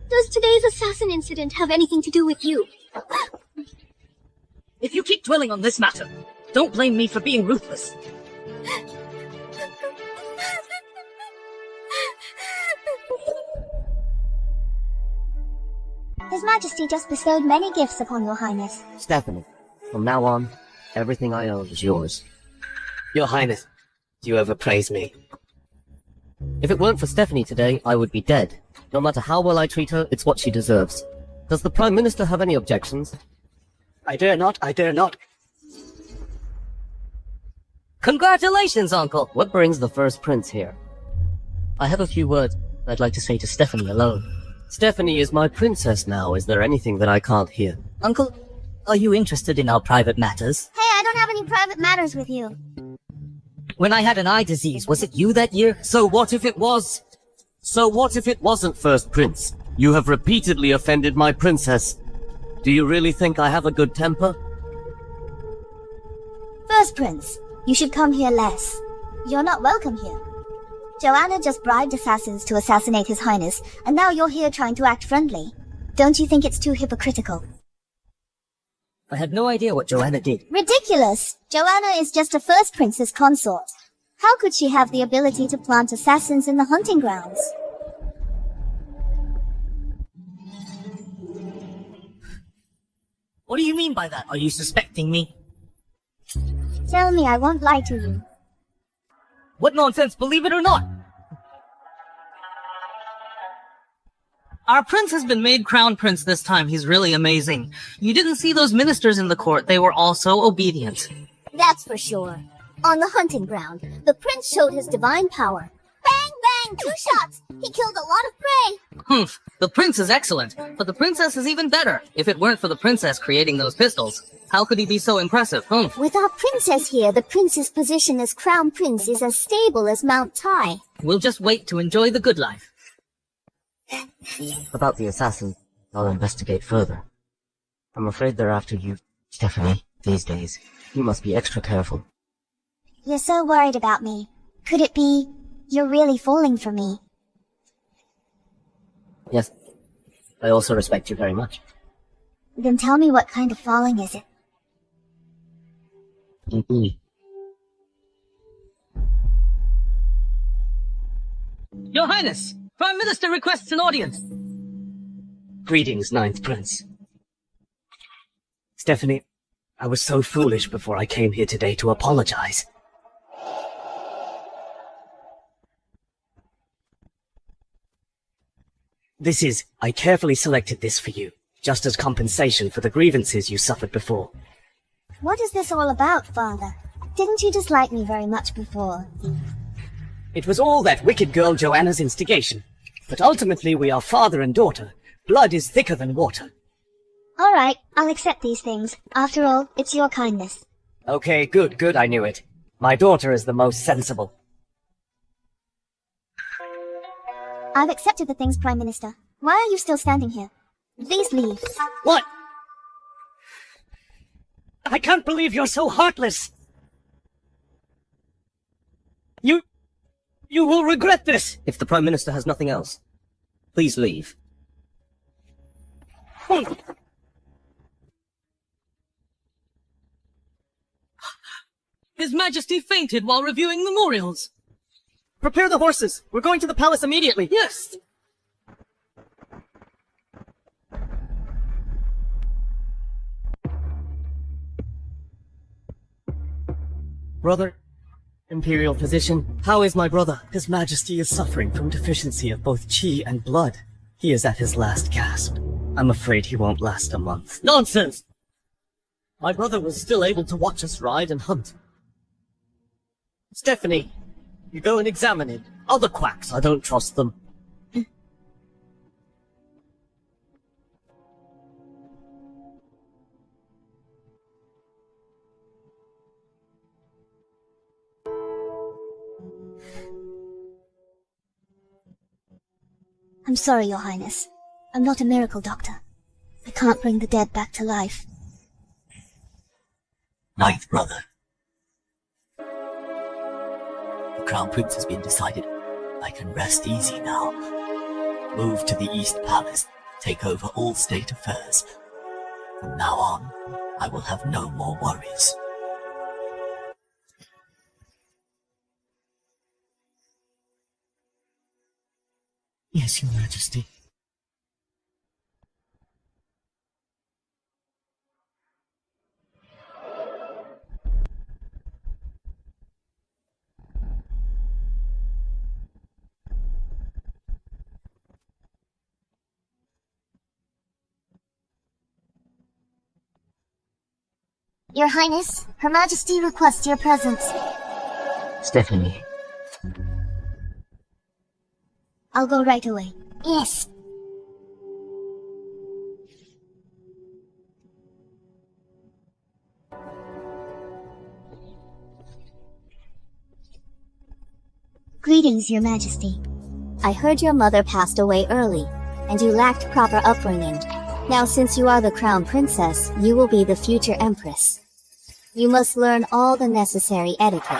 does today's assassin incident have anything to do with you? If you keep dwelling on this matter, don't blame me for being ruthless. His Majesty just bestowed many gifts upon your Highness. Stephanie, from now on, everything I own is yours. Your Highness, do you ever praise me? If it weren't for Stephanie today, I would be dead. No matter how well I treat her, it's what she deserves. Does the Prime Minister have any objections? I dare not, I dare not. Congratulations, Uncle! What brings the first prince here? I have a few words I'd like to say to Stephanie alone. Stephanie is my princess now. Is there anything that I can't hear? Uncle, are you interested in our private matters? Hey, I don't have any private matters with you. When I had an eye disease, was it you that year? So what if it was? So what if it wasn't first prince? You have repeatedly offended my princess. Do you really think I have a good temper? First Prince, you should come here less. You're not welcome here. Joanna just bribed assassins to assassinate His Highness, and now you're here trying to act friendly. Don't you think it's too hypocritical? I had no idea what Joanna did. Ridiculous! Joanna is just a First Prince's consort. How could she have the ability to plant assassins in the hunting grounds? What do you mean by that? Are you suspecting me? Tell me I won't lie to you. What nonsense, believe it or not! Our prince has been made crown prince this time. He's really amazing. You didn't see those ministers in the court. They were all so obedient. That's for sure. On the hunting ground, the prince showed his divine power. Bang, bang, 2 shots! He killed a lot of prey! Humph. The prince is excellent, but the princess is even better. If it weren't for the princess creating those pistols, how could he be so impressive? Humph. With our princess here, the prince's position as crown prince is as stable as Mount Tai. We'll just wait to enjoy the good life. About the assassin, I'll investigate further. I'm afraid they're after you, Stephanie, these days. You must be extra careful. You're so worried about me. Could it be you're really falling for me? Yes. I also respect you very much. Then tell me what kind of falling is it? Your Highness! Prime Minister requests an audience. Greetings, Ninth Prince. Stephanie, I was so foolish before I came here today to apologize. I carefully selected this for you, just as compensation for the grievances you suffered before. What is this all about, Father? Didn't you dislike me very much before? It was all that wicked girl Joanna's instigation. But ultimately we are father and daughter. Blood is thicker than water. Alright, I'll accept these things. After all, it's your kindness. Okay, good, I knew it. My daughter is the most sensible. I've accepted the things, Prime Minister. Why are you still standing here? Please leave. What? I can't believe you're so heartless! You will regret this! If the Prime Minister has nothing else, please leave. His Majesty fainted while reviewing memorials. Prepare the horses! We're going to the palace immediately! Yes! Brother, Imperial physician, how is my brother? His Majesty is suffering from deficiency of both chi and blood. He is at his last gasp. I'm afraid he won't last a month. Nonsense! My brother was still able to watch us ride and hunt. Stephanie, you go and examine him. Other quacks, I don't trust them. I'm sorry, Your Highness. I'm not a miracle doctor. I can't bring the dead back to life. Ninth brother. The Crown Prince has been decided. I can rest easy now. Move to the East Palace. Take over all state affairs. From now on, I will have no more worries. Yes, Your Majesty. Your Highness, Her Majesty requests your presence. Stephanie. I'll go right away. Yes. Greetings, Your Majesty. I heard your mother passed away early, and you lacked proper upbringing. Now since you are the Crown Princess, you will be the future Empress. You must learn all the necessary etiquette.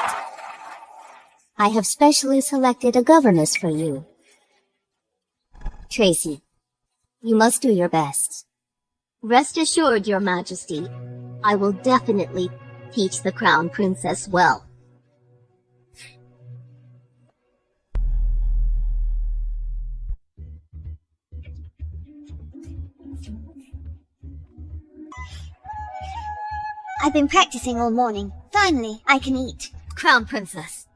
I have specially selected a governess for you. Tracy, you must do your best. Rest assured, Your Majesty, I will definitely teach the Crown Princess well. I've been practicing all morning. Finally, I can eat. Crown Princess,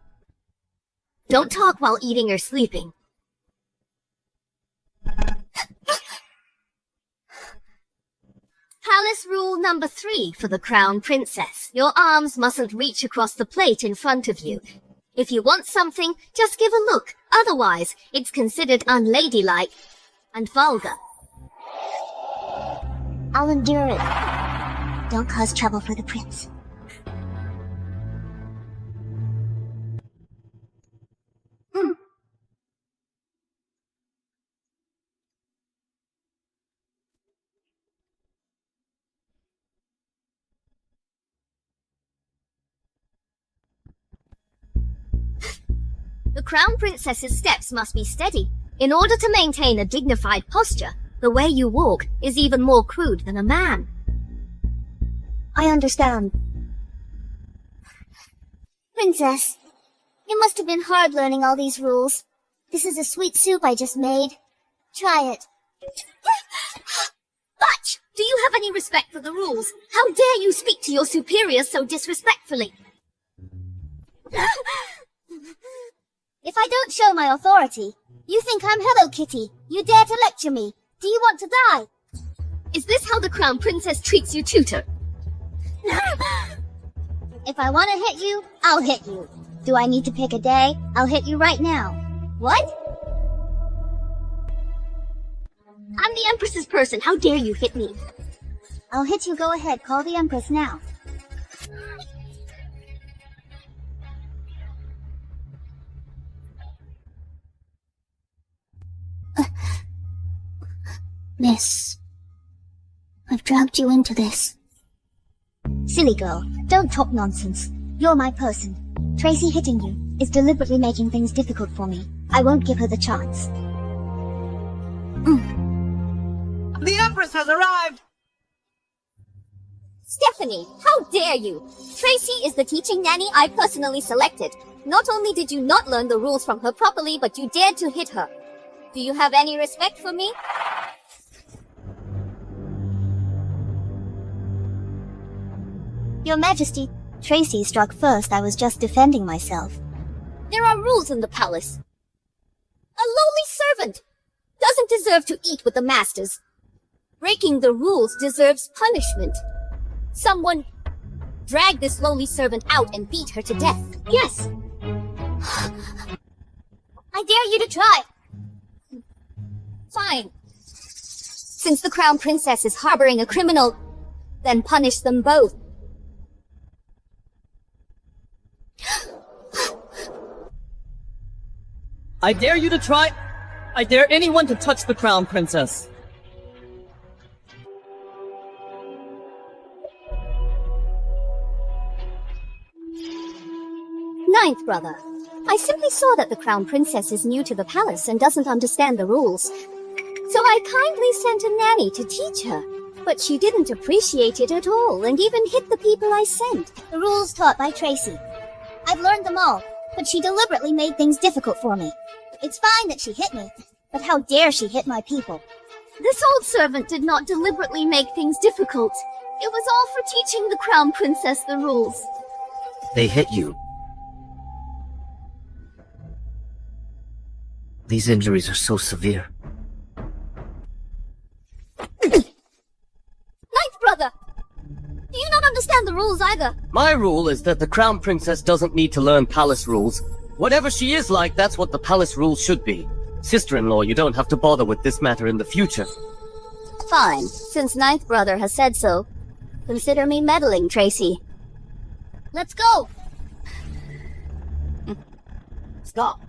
don't talk while eating or sleeping. Palace rule number 3 for the Crown Princess. Your arms mustn't reach across the plate in front of you. If you want something, just give a look. Otherwise, it's considered unladylike and vulgar. I'll endure it. Don't cause trouble for the prince. The Crown Princess's steps must be steady. In order to maintain a dignified posture, the way you walk is even more crude than a man. I understand. Princess, it must have been hard learning all these rules. This is a sweet soup I just made. Try it. Butch! Do you have any respect for the rules? How dare you speak to your superiors so disrespectfully? If I don't show my authority, you think I'm Hello Kitty. You dare to lecture me. Do you want to die? Is this how the Crown Princess treats you, tutor? If I want to hit you, I'll hit you. Do I need to pick a day? I'll hit you right now. What? I'm the Empress's person. How dare you hit me? I'll hit you. Go ahead. Call the Empress now. Miss, I've dragged you into this. Silly girl, don't talk nonsense. You're my person. Tracy hitting you is deliberately making things difficult for me. I won't give her the chance. The Empress has arrived! Stephanie, how dare you? Tracy is the teaching nanny I personally selected. Not only did you not learn the rules from her properly, but you dared to hit her. Do you have any respect for me? Your Majesty, Tracy struck first. I was just defending myself. There are rules in the palace. A lowly servant doesn't deserve to eat with the masters. Breaking the rules deserves punishment. Someone drag this lowly servant out and beat her to death. Yes. I dare you to try. Fine. Since the Crown Princess is harboring a criminal, then punish them both. I dare you to try. I dare anyone to touch the Crown Princess. Ninth brother, I simply saw that the Crown Princess is new to the palace and doesn't understand the rules. So I kindly sent a nanny to teach her, but she didn't appreciate it at all and even hit the people I sent. The rules taught by Tracy. I've learned them all, but she deliberately made things difficult for me. It's fine that she hit me, but how dare she hit my people? This old servant did not deliberately make things difficult. It was all for teaching the Crown Princess the rules. They hit you. These injuries are so severe. Ninth brother! Do you not understand the rules rules either. My rule is that the Crown Princess doesn't need to learn palace rules. Whatever she is like, that's what the palace rules should be. Sister-in-law, you don't have to bother with this matter in the future. Fine. Since Ninth Brother has said so, consider me meddling, Tracy. Let's go! Stop.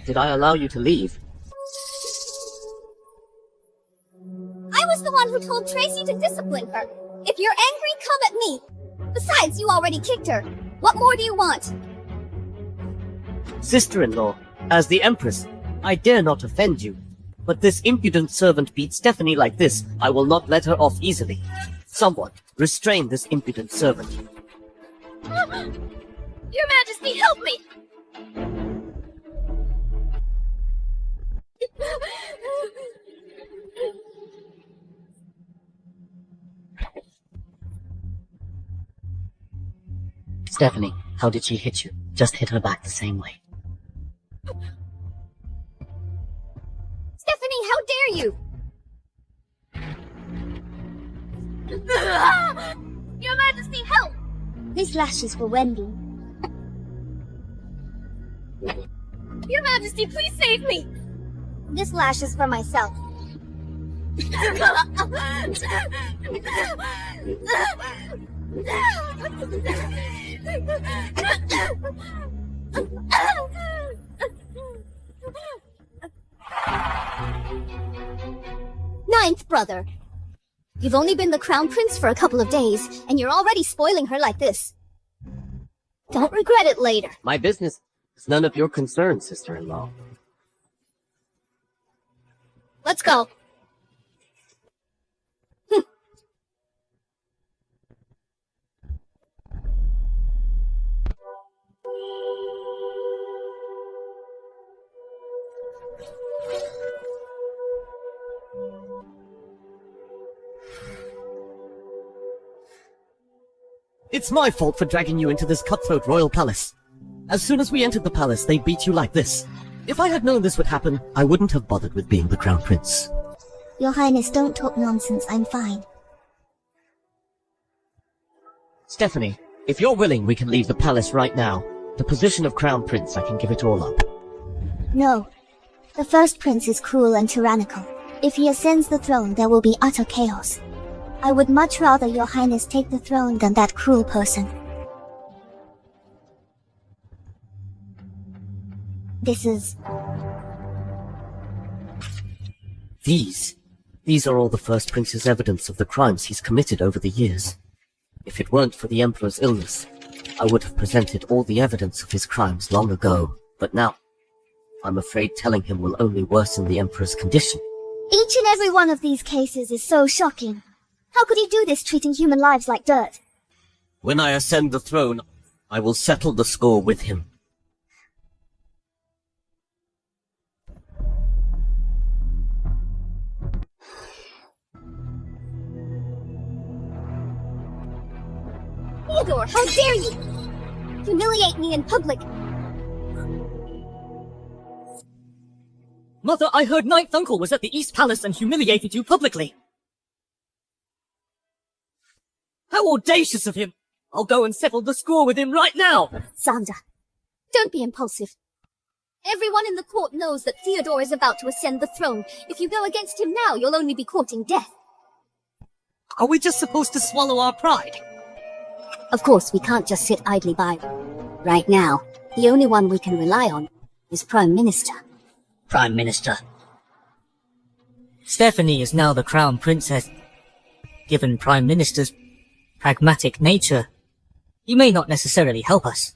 Did I allow you to leave? I was the one who told Tracy to discipline her. If you're angry, come at me. Besides, you already kicked her. What more do you want? Sister-in-law, as the Empress, I dare not offend you. But this impudent servant beat Stephanie like this. I will not let her off easily. Someone, restrain this impudent servant. Your Majesty, help me! Stephanie, how did she hit you? Just hit her back the same way. Stephanie, how dare you! Your Majesty, help! These lashes for Wendy. Your Majesty, please save me! This lash is for myself. Ninth Brother. You've only been the Crown Prince for a couple of days, and you're already spoiling her like this. Don't regret it later. My business is none of your concern, sister-in-law. Let's go. It's my fault for dragging you into this cutthroat royal palace. As soon as we entered the palace, they beat you like this. If I had known this would happen, I wouldn't have bothered with being the Crown Prince. Your Highness, don't talk nonsense. I'm fine. Stephanie, if you're willing, we can leave the palace right now. The position of Crown Prince, I can give it all up. No. The first prince is cruel and tyrannical. If he ascends the throne, there will be utter chaos. I would much rather your Highness take the throne than that cruel person. This is... These are all the first prince's evidence of the crimes he's committed over the years. If it weren't for the Emperor's illness, I would have presented all the evidence of his crimes long ago. But now, I'm afraid telling him will only worsen the Emperor's condition. Each and every one of these cases is so shocking. How could he do this, treating human lives like dirt? When I ascend the throne, I will settle the score with him. Theodore, how dare you! Humiliate me in public! Mother, I heard Ninth Uncle was at the East Palace and humiliated you publicly. How audacious of him! I'll go and settle the score with him right now! Xander, don't be impulsive. Everyone in the court knows that Theodore is about to ascend the throne. If you go against him now, you'll only be courting death. Are we just supposed to swallow our pride? Of course, we can't just sit idly by. Right now, the only one we can rely on is Prime Minister. Prime Minister. Stephanie is now the Crown Princess. Given Prime Minister's pragmatic nature, he may not necessarily help us.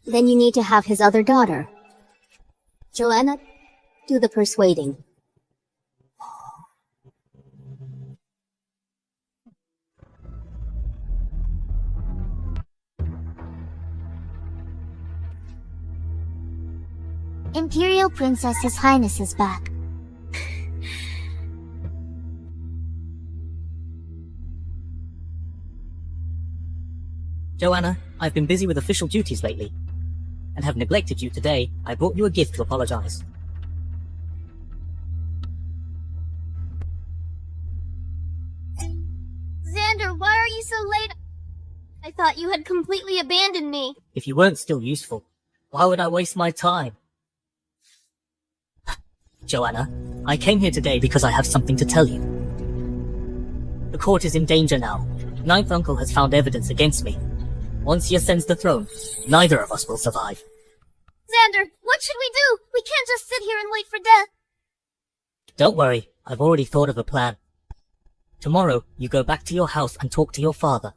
Then you need to have his other daughter. Joanna, do the persuading. Imperial Princess, His Highness is back. Joanna, I've been busy with official duties lately, and have neglected you today. I brought you a gift to apologize. Xander, why are you so late? thought you had completely abandoned me. If you weren't still useful, why would I waste my time? Joanna, I came here today because I have something to tell you. The court is in danger now. Ninth Uncle has found evidence against me. Once he ascends the throne, neither of us will survive. Xander, what should we do? We can't just sit here and wait for death. Don't worry, I've already thought of a plan. Tomorrow, you go back to your house and talk to your father.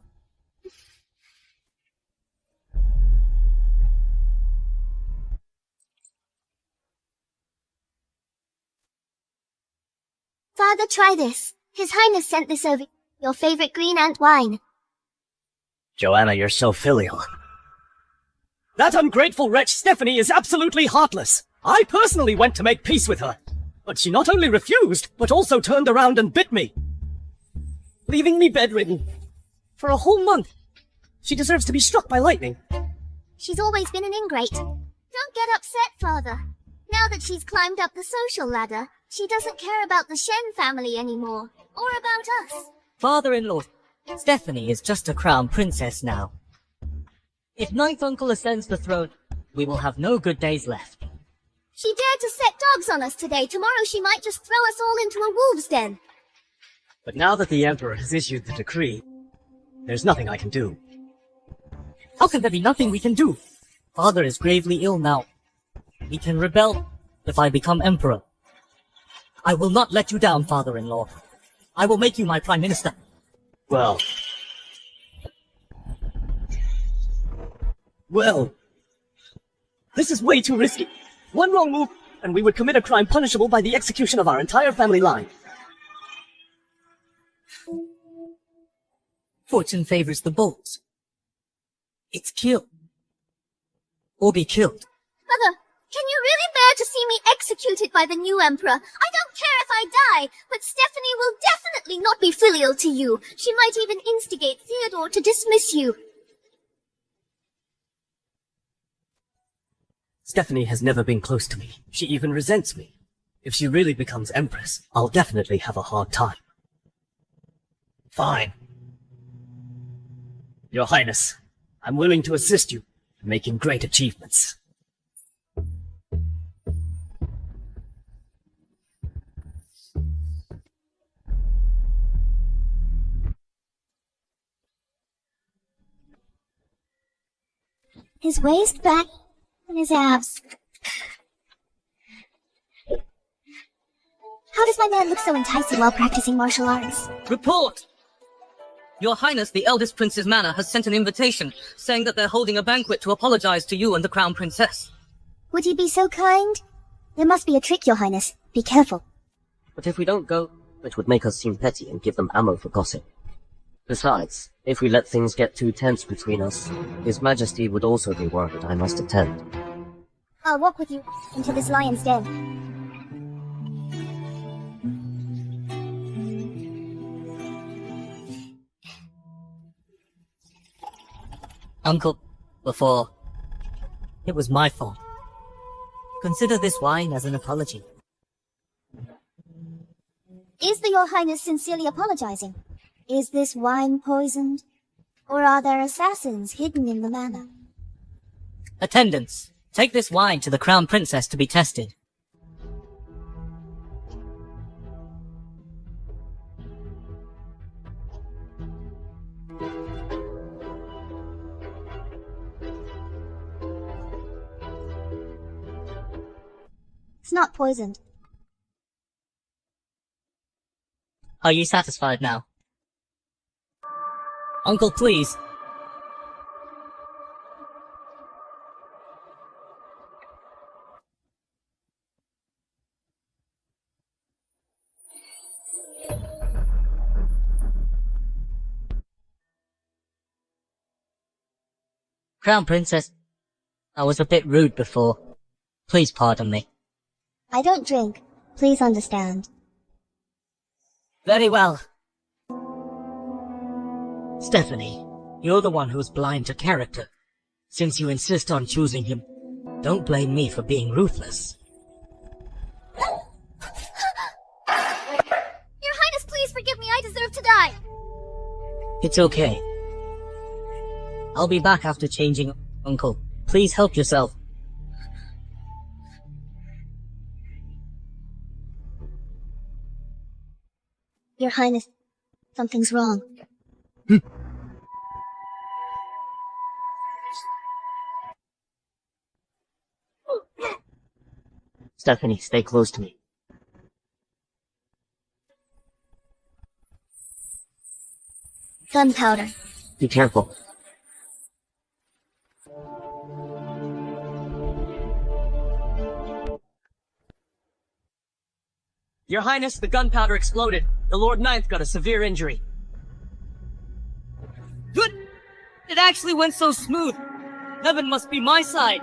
Father, try this. His Highness sent this over. Your favorite green ant wine. Joanna, you're so filial. That ungrateful wretch Stephanie is absolutely heartless. I personally went to make peace with her. But she not only refused, but also turned around and bit me. Leaving me bedridden. For a whole month. She deserves to be struck by lightning. She's always been an ingrate. Don't get upset, Father. Now that she's climbed up the social ladder, she doesn't care about the Shen family anymore. Or about us. Father-in-law, Stephanie is just a crown princess now. If Ninth Uncle ascends the throne, we will have no good days left. She dared to set dogs on us today. Tomorrow she might just throw us all into a wolf's den. But now that the Emperor has issued the decree, there's nothing I can do. How can there be nothing we can do? Father is gravely ill now. We can rebel if I become Emperor. I will not let you down, father-in-law. I will make you my Prime Minister. Well, this is way too risky. One wrong move, and we would commit a crime punishable by the execution of our entire family line. Fortune favors the bold. It's kill. Or be killed. Mother, can you really bear to see me executed by the new Emperor? I don't care if I die, but Stephanie will definitely not be filial to you. She might even instigate Theodore to dismiss you. Stephanie has never been close to me. She even resents me. If she really becomes Empress, I'll definitely have a hard time. Fine. Your Highness, I'm willing to assist you in making great achievements. His waist back and his abs. How does my man look so enticing while practicing martial arts? Report! Your Highness, the eldest prince's manor has sent an invitation, saying that they're holding a banquet to apologize to you and the Crown Princess. Would he be so kind? There must be a trick, Your Highness. Be careful. But if we don't go, it would make us seem petty and give them ammo for gossip. Besides, if we let things get too tense between us, His Majesty would also be worried I must attend. I'll walk with you into this lion's den. Uncle, before, it was my fault. Consider this wine as an apology. Is the Your Highness sincerely apologizing? Is this wine poisoned? Or are there assassins hidden in the manor? Attendants, take this wine to the Crown Princess to be tested. It's not poisoned. Are you satisfied now? Uncle, please. Crown Princess, I was a bit rude before. Please pardon me. I don't drink. Please understand. Very well. Stephanie, you're the one who's blind to character. Since you insist on choosing him, don't blame me for being ruthless. Your Highness, please forgive me. I deserve to die. It's okay. I'll be back after changing, Uncle. Please help yourself. Your Highness, something's wrong. Stephanie, stay close to me. Gunpowder. Be careful. Your Highness, the gunpowder exploded. The Lord Ninth got a severe injury. Good! It actually went so smooth. Heaven must be my side.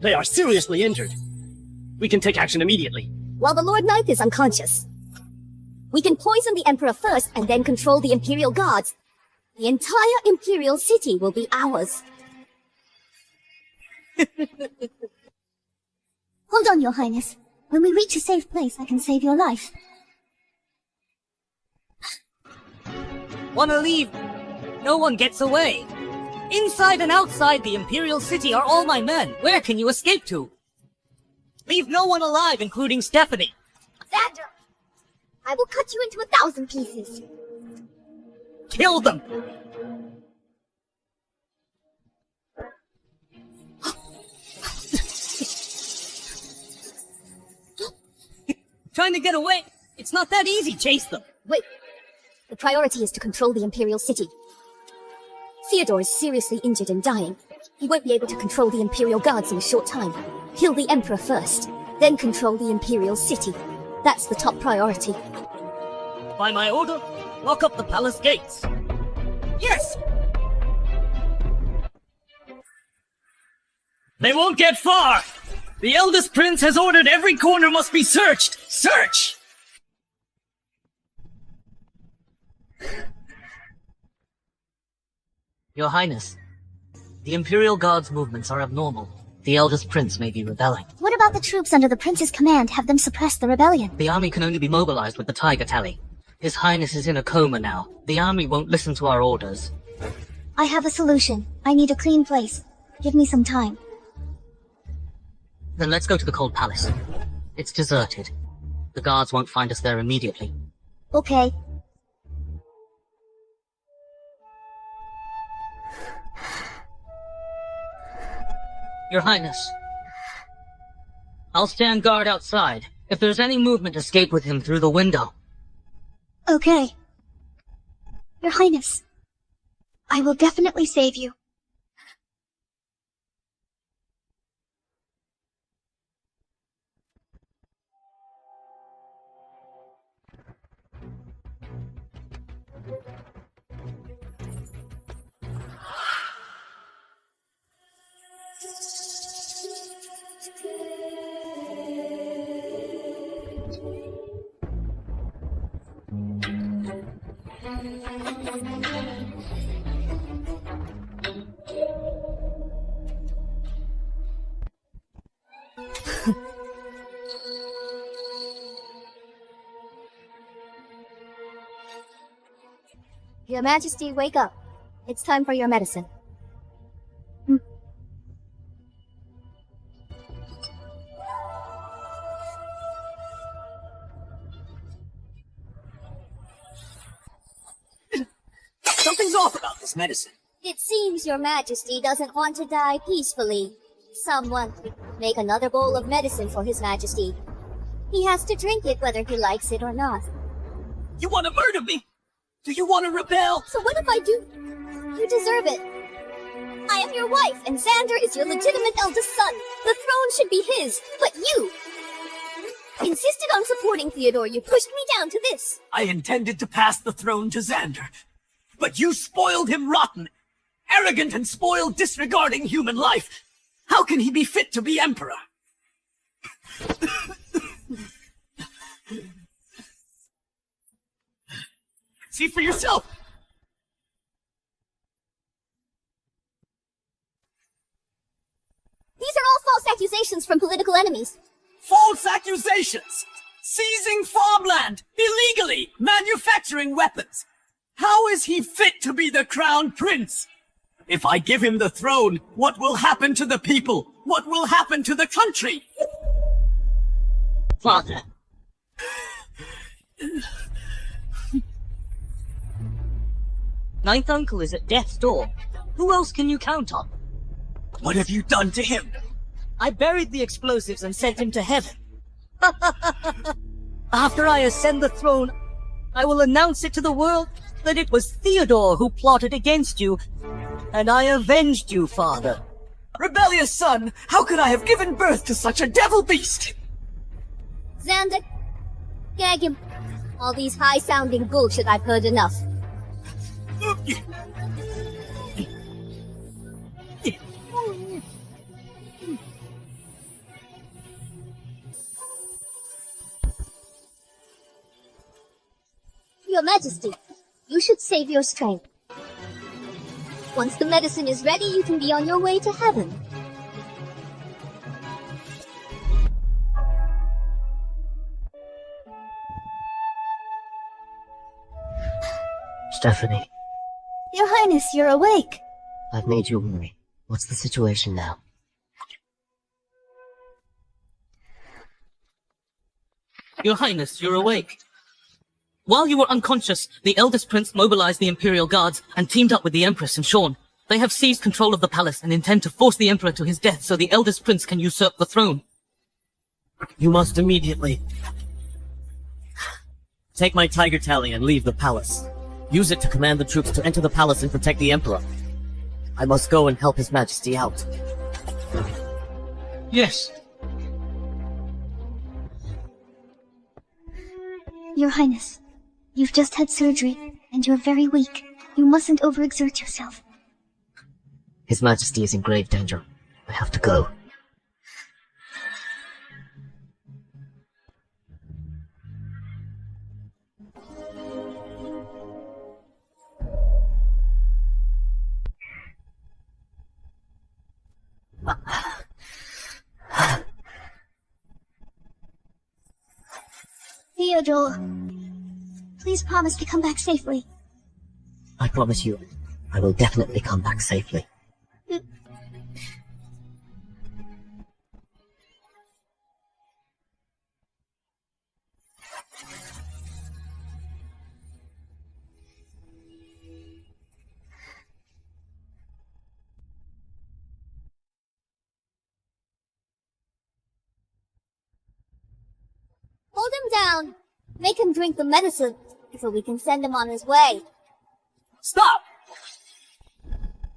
They are seriously injured. We can take action immediately. While the Lord Ninth is unconscious, we can poison the Emperor first and then control the Imperial Guards. The entire Imperial City will be ours. Hold on, Your Highness. When we reach a safe place, I can save your life. Wanna leave? No one gets away. Inside and outside the Imperial City are all my men. Where can you escape to? Leave no one alive, including Stephanie. Xander! I will cut you into 1,000 pieces. Kill them! Trying to get away? It's not that easy. Chase them. Wait. The priority is to control the Imperial City. Theodore is seriously injured and dying. He won't be able to control the Imperial Guards in a short time. Kill the Emperor first, then control the Imperial City. That's the top priority. By my order, lock up the palace gates. Yes! They won't get far! The eldest prince has ordered every corner must be searched! Search! Your Highness, the Imperial Guard's movements are abnormal. The eldest prince may be rebelling. What about the troops under the prince's command? Have them suppress the rebellion. The army can only be mobilized with the Tiger Tally. His Highness is in a coma now. The army won't listen to our orders. I have a solution. I need a clean place. Give me some time. Then let's go to the Cold Palace. It's deserted. The guards won't find us there immediately. Okay. Your Highness, I'll stand guard outside. If there's any movement, escape with him through the window. Okay. Your Highness, I will definitely save you. Your Majesty, wake up. It's time for your medicine. Something's off about this medicine. It seems your Majesty doesn't want to die peacefully. Someone make another bowl of medicine for His Majesty. He has to drink it whether he likes it or not. You want to murder me? Do you want to rebel? So what if I do? You deserve it. I am your wife, and Xander is your legitimate eldest son. The throne should be his, but you insisted on supporting Theodore. You pushed me down to this. I intended to pass the throne to Xander, but you spoiled him rotten, arrogant and spoiled, disregarding human life. How can he be fit to be emperor? See for yourself. These are all false accusations from political enemies. False accusations! Seizing farmland! Illegally! Manufacturing weapons! How is he fit to be the crown prince? If I give him the throne, what will happen to the people? What will happen to the country? Father. Ninth uncle is at death's door. Who else can you count on? What have you done to him? I buried the explosives and sent him to heaven. After I ascend the throne, I will announce it to the world that it was Theodore who plotted against you, and I avenged you, father. Rebellious son, how could I have given birth to such a devil beast? Xander, gag him. All these high-sounding bullshit I've heard enough. Your Majesty, you should save your strength. Once the medicine is ready, you can be on your way to heaven. Stephanie, Your Highness, you're awake. I've made you worry. What's the situation now? Your Highness, you're awake. While you were unconscious, the eldest prince mobilized the Imperial Guards and teamed up with the Empress and Shen. They have seized control of the palace and intend to force the Emperor to his death so the eldest prince can usurp the throne. You must immediately. Take my tiger tally and leave the palace. Use it to command the troops to enter the palace and protect the Emperor. I must go and help His Majesty out. Yes. Your Highness, you've just had surgery, and you're very weak. You mustn't overexert yourself. His Majesty is in grave danger. I have to go. Theodore, please promise to come back safely. I promise you, I will definitely come back safely. Hold him down. Make him drink the medicine, so we can send him on his way. Stop!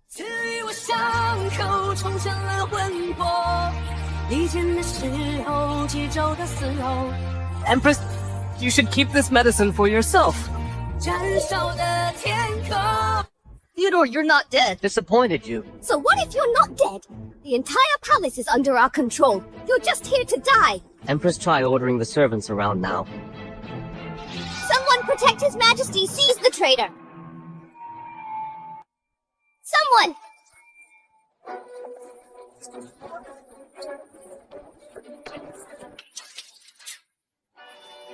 赐予我伤口重生了魂魄，历经的时候，记咒的嘶吼， Empress, you should keep this medicine for yourself. 燃烧的天空。 Theodore, you're not dead. Disappointed you. So what if you're not dead? The entire palace is under our control. You're just here to die. Empress, try ordering the servants around now. Someone protect His Majesty. Seize the traitor. Someone!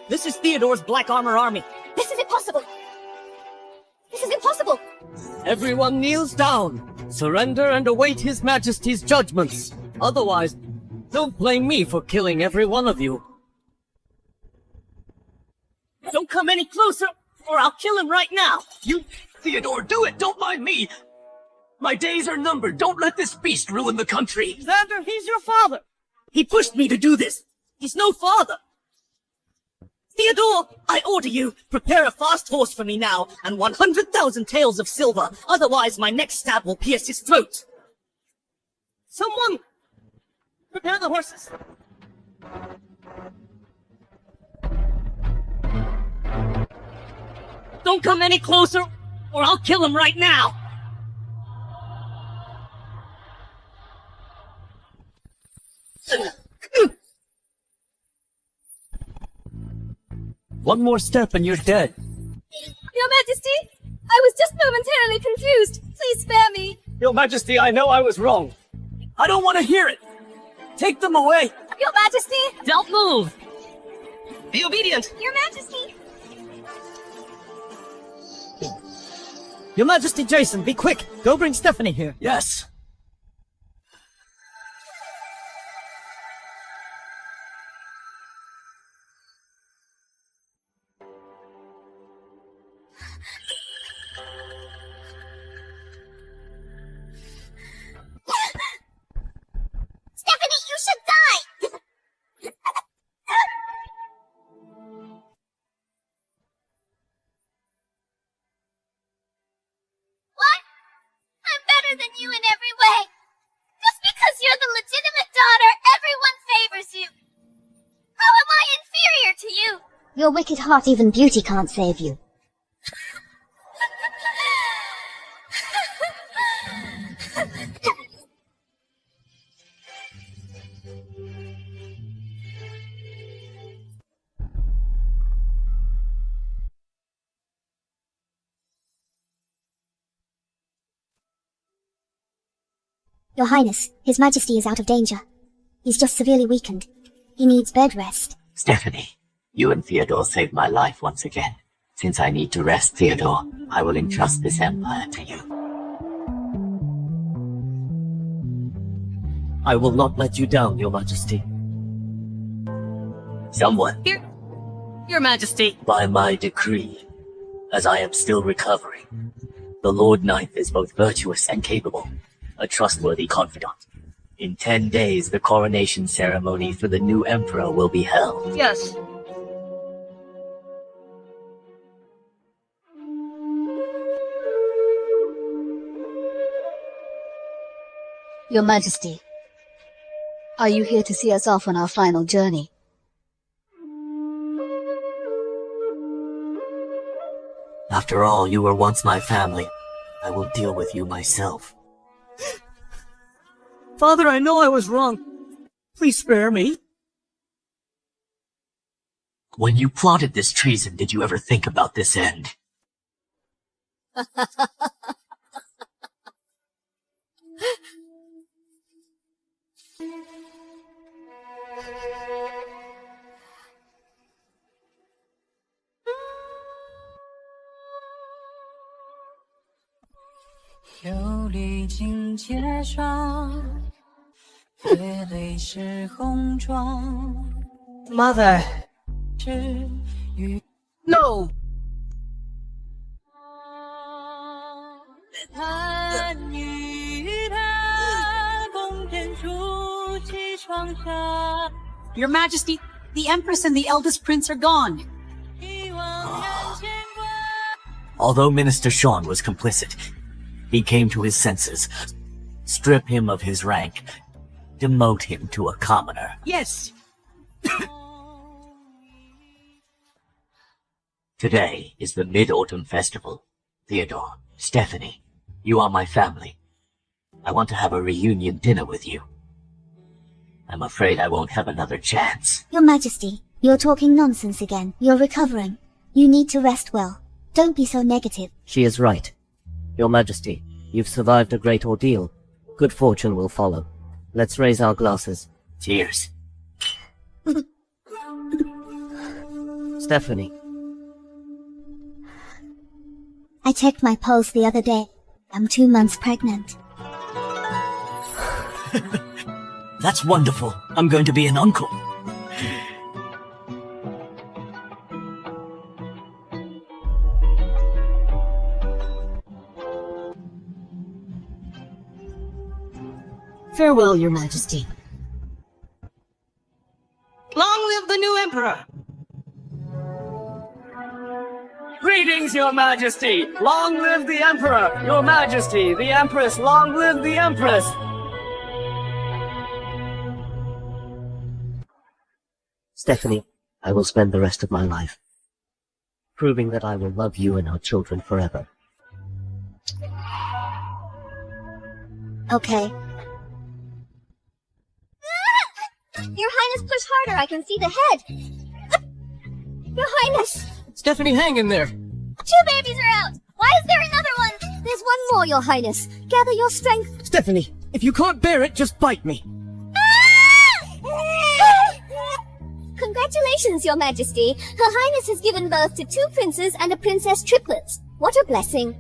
This is Theodore's Black Armor Army. This is impossible. This is impossible. Everyone kneels down. Surrender and await His Majesty's judgments. Otherwise, don't blame me for killing every one of you. Don't come any closer, or I'll kill him right now. You, Theodore, do it! Don't mind me! My days are numbered. Don't let this beast ruin the country. Xander, he's your father. He pushed me to do this. He's no father. Theodore, I order you, prepare a fast horse for me now, and 100,000 taels of silver. Otherwise, my next stab will pierce his throat. Someone, prepare the horses. Don't come any closer, or I'll kill him right now. One more step and you're dead. Your Majesty, I was just momentarily confused. Please spare me. Your Majesty, I know I was wrong. I don't want to hear it. Take them away. Your Majesty! Don't move. Be obedient. Your Majesty! Your Majesty Jason, be quick! Go bring Stephanie here. Yes. Stephanie, you should die! What? I'm better than you in every way. Just because you're the legitimate daughter, everyone favors you. How am I inferior to you? Your wicked heart, even beauty can't save you. Your Highness, His Majesty is out of danger. He's just severely weakened. He needs bed rest. Stephanie, you and Theodore saved my life once again. Since I need to rest, Theodore, I will entrust this empire to you. I will not let you down, Your Majesty. Someone, Your Majesty. by my decree, as I am still recovering, the Lord Ninth is both virtuous and capable, a trustworthy confidant. In 10 days, the coronation ceremony for the new emperor will be held. Yes. Your Majesty, are you here to see us off on our final journey? After all, you were once my family. I will deal with you myself. Father, I know I was wrong. Please spare me. When you plotted this treason, did you ever think about this end? Mother. No! Your Majesty, the Empress and the eldest prince are gone. Although Minister Shen was complicit, he came to his senses. Strip him of his rank. Demote him to a commoner. Yes! Today is the Mid-Autumn Festival. Theodore, Stephanie, you are my family. I want to have a reunion dinner with you. I'm afraid I won't have another chance. Your Majesty, you're talking nonsense again. You're recovering. You need to rest well. Don't be so negative. She is right. Your Majesty, you've survived a great ordeal. Good fortune will follow. Let's raise our glasses. Cheers. Stephanie. I checked my pulse the other day. I'm 2 months pregnant. That's wonderful. I'm going to be an uncle. Farewell, Your Majesty. Long live the new emperor! Greetings, Your Majesty! Long live the Emperor! Your Majesty, the Empress! Long live the Empress! Stephanie, I will spend the rest of my life proving that I will love you and our children forever. Okay. Your Highness, push harder. I can see the head. Your Highness! Stephanie, hang in there. 2 babies are out. Why is there another one? There's one more, Your Highness. Gather your strength. Stephanie, if you can't bear it, just bite me. Congratulations, Your Majesty. Her Highness has given birth to 2 princes and a princess triplets. What a blessing.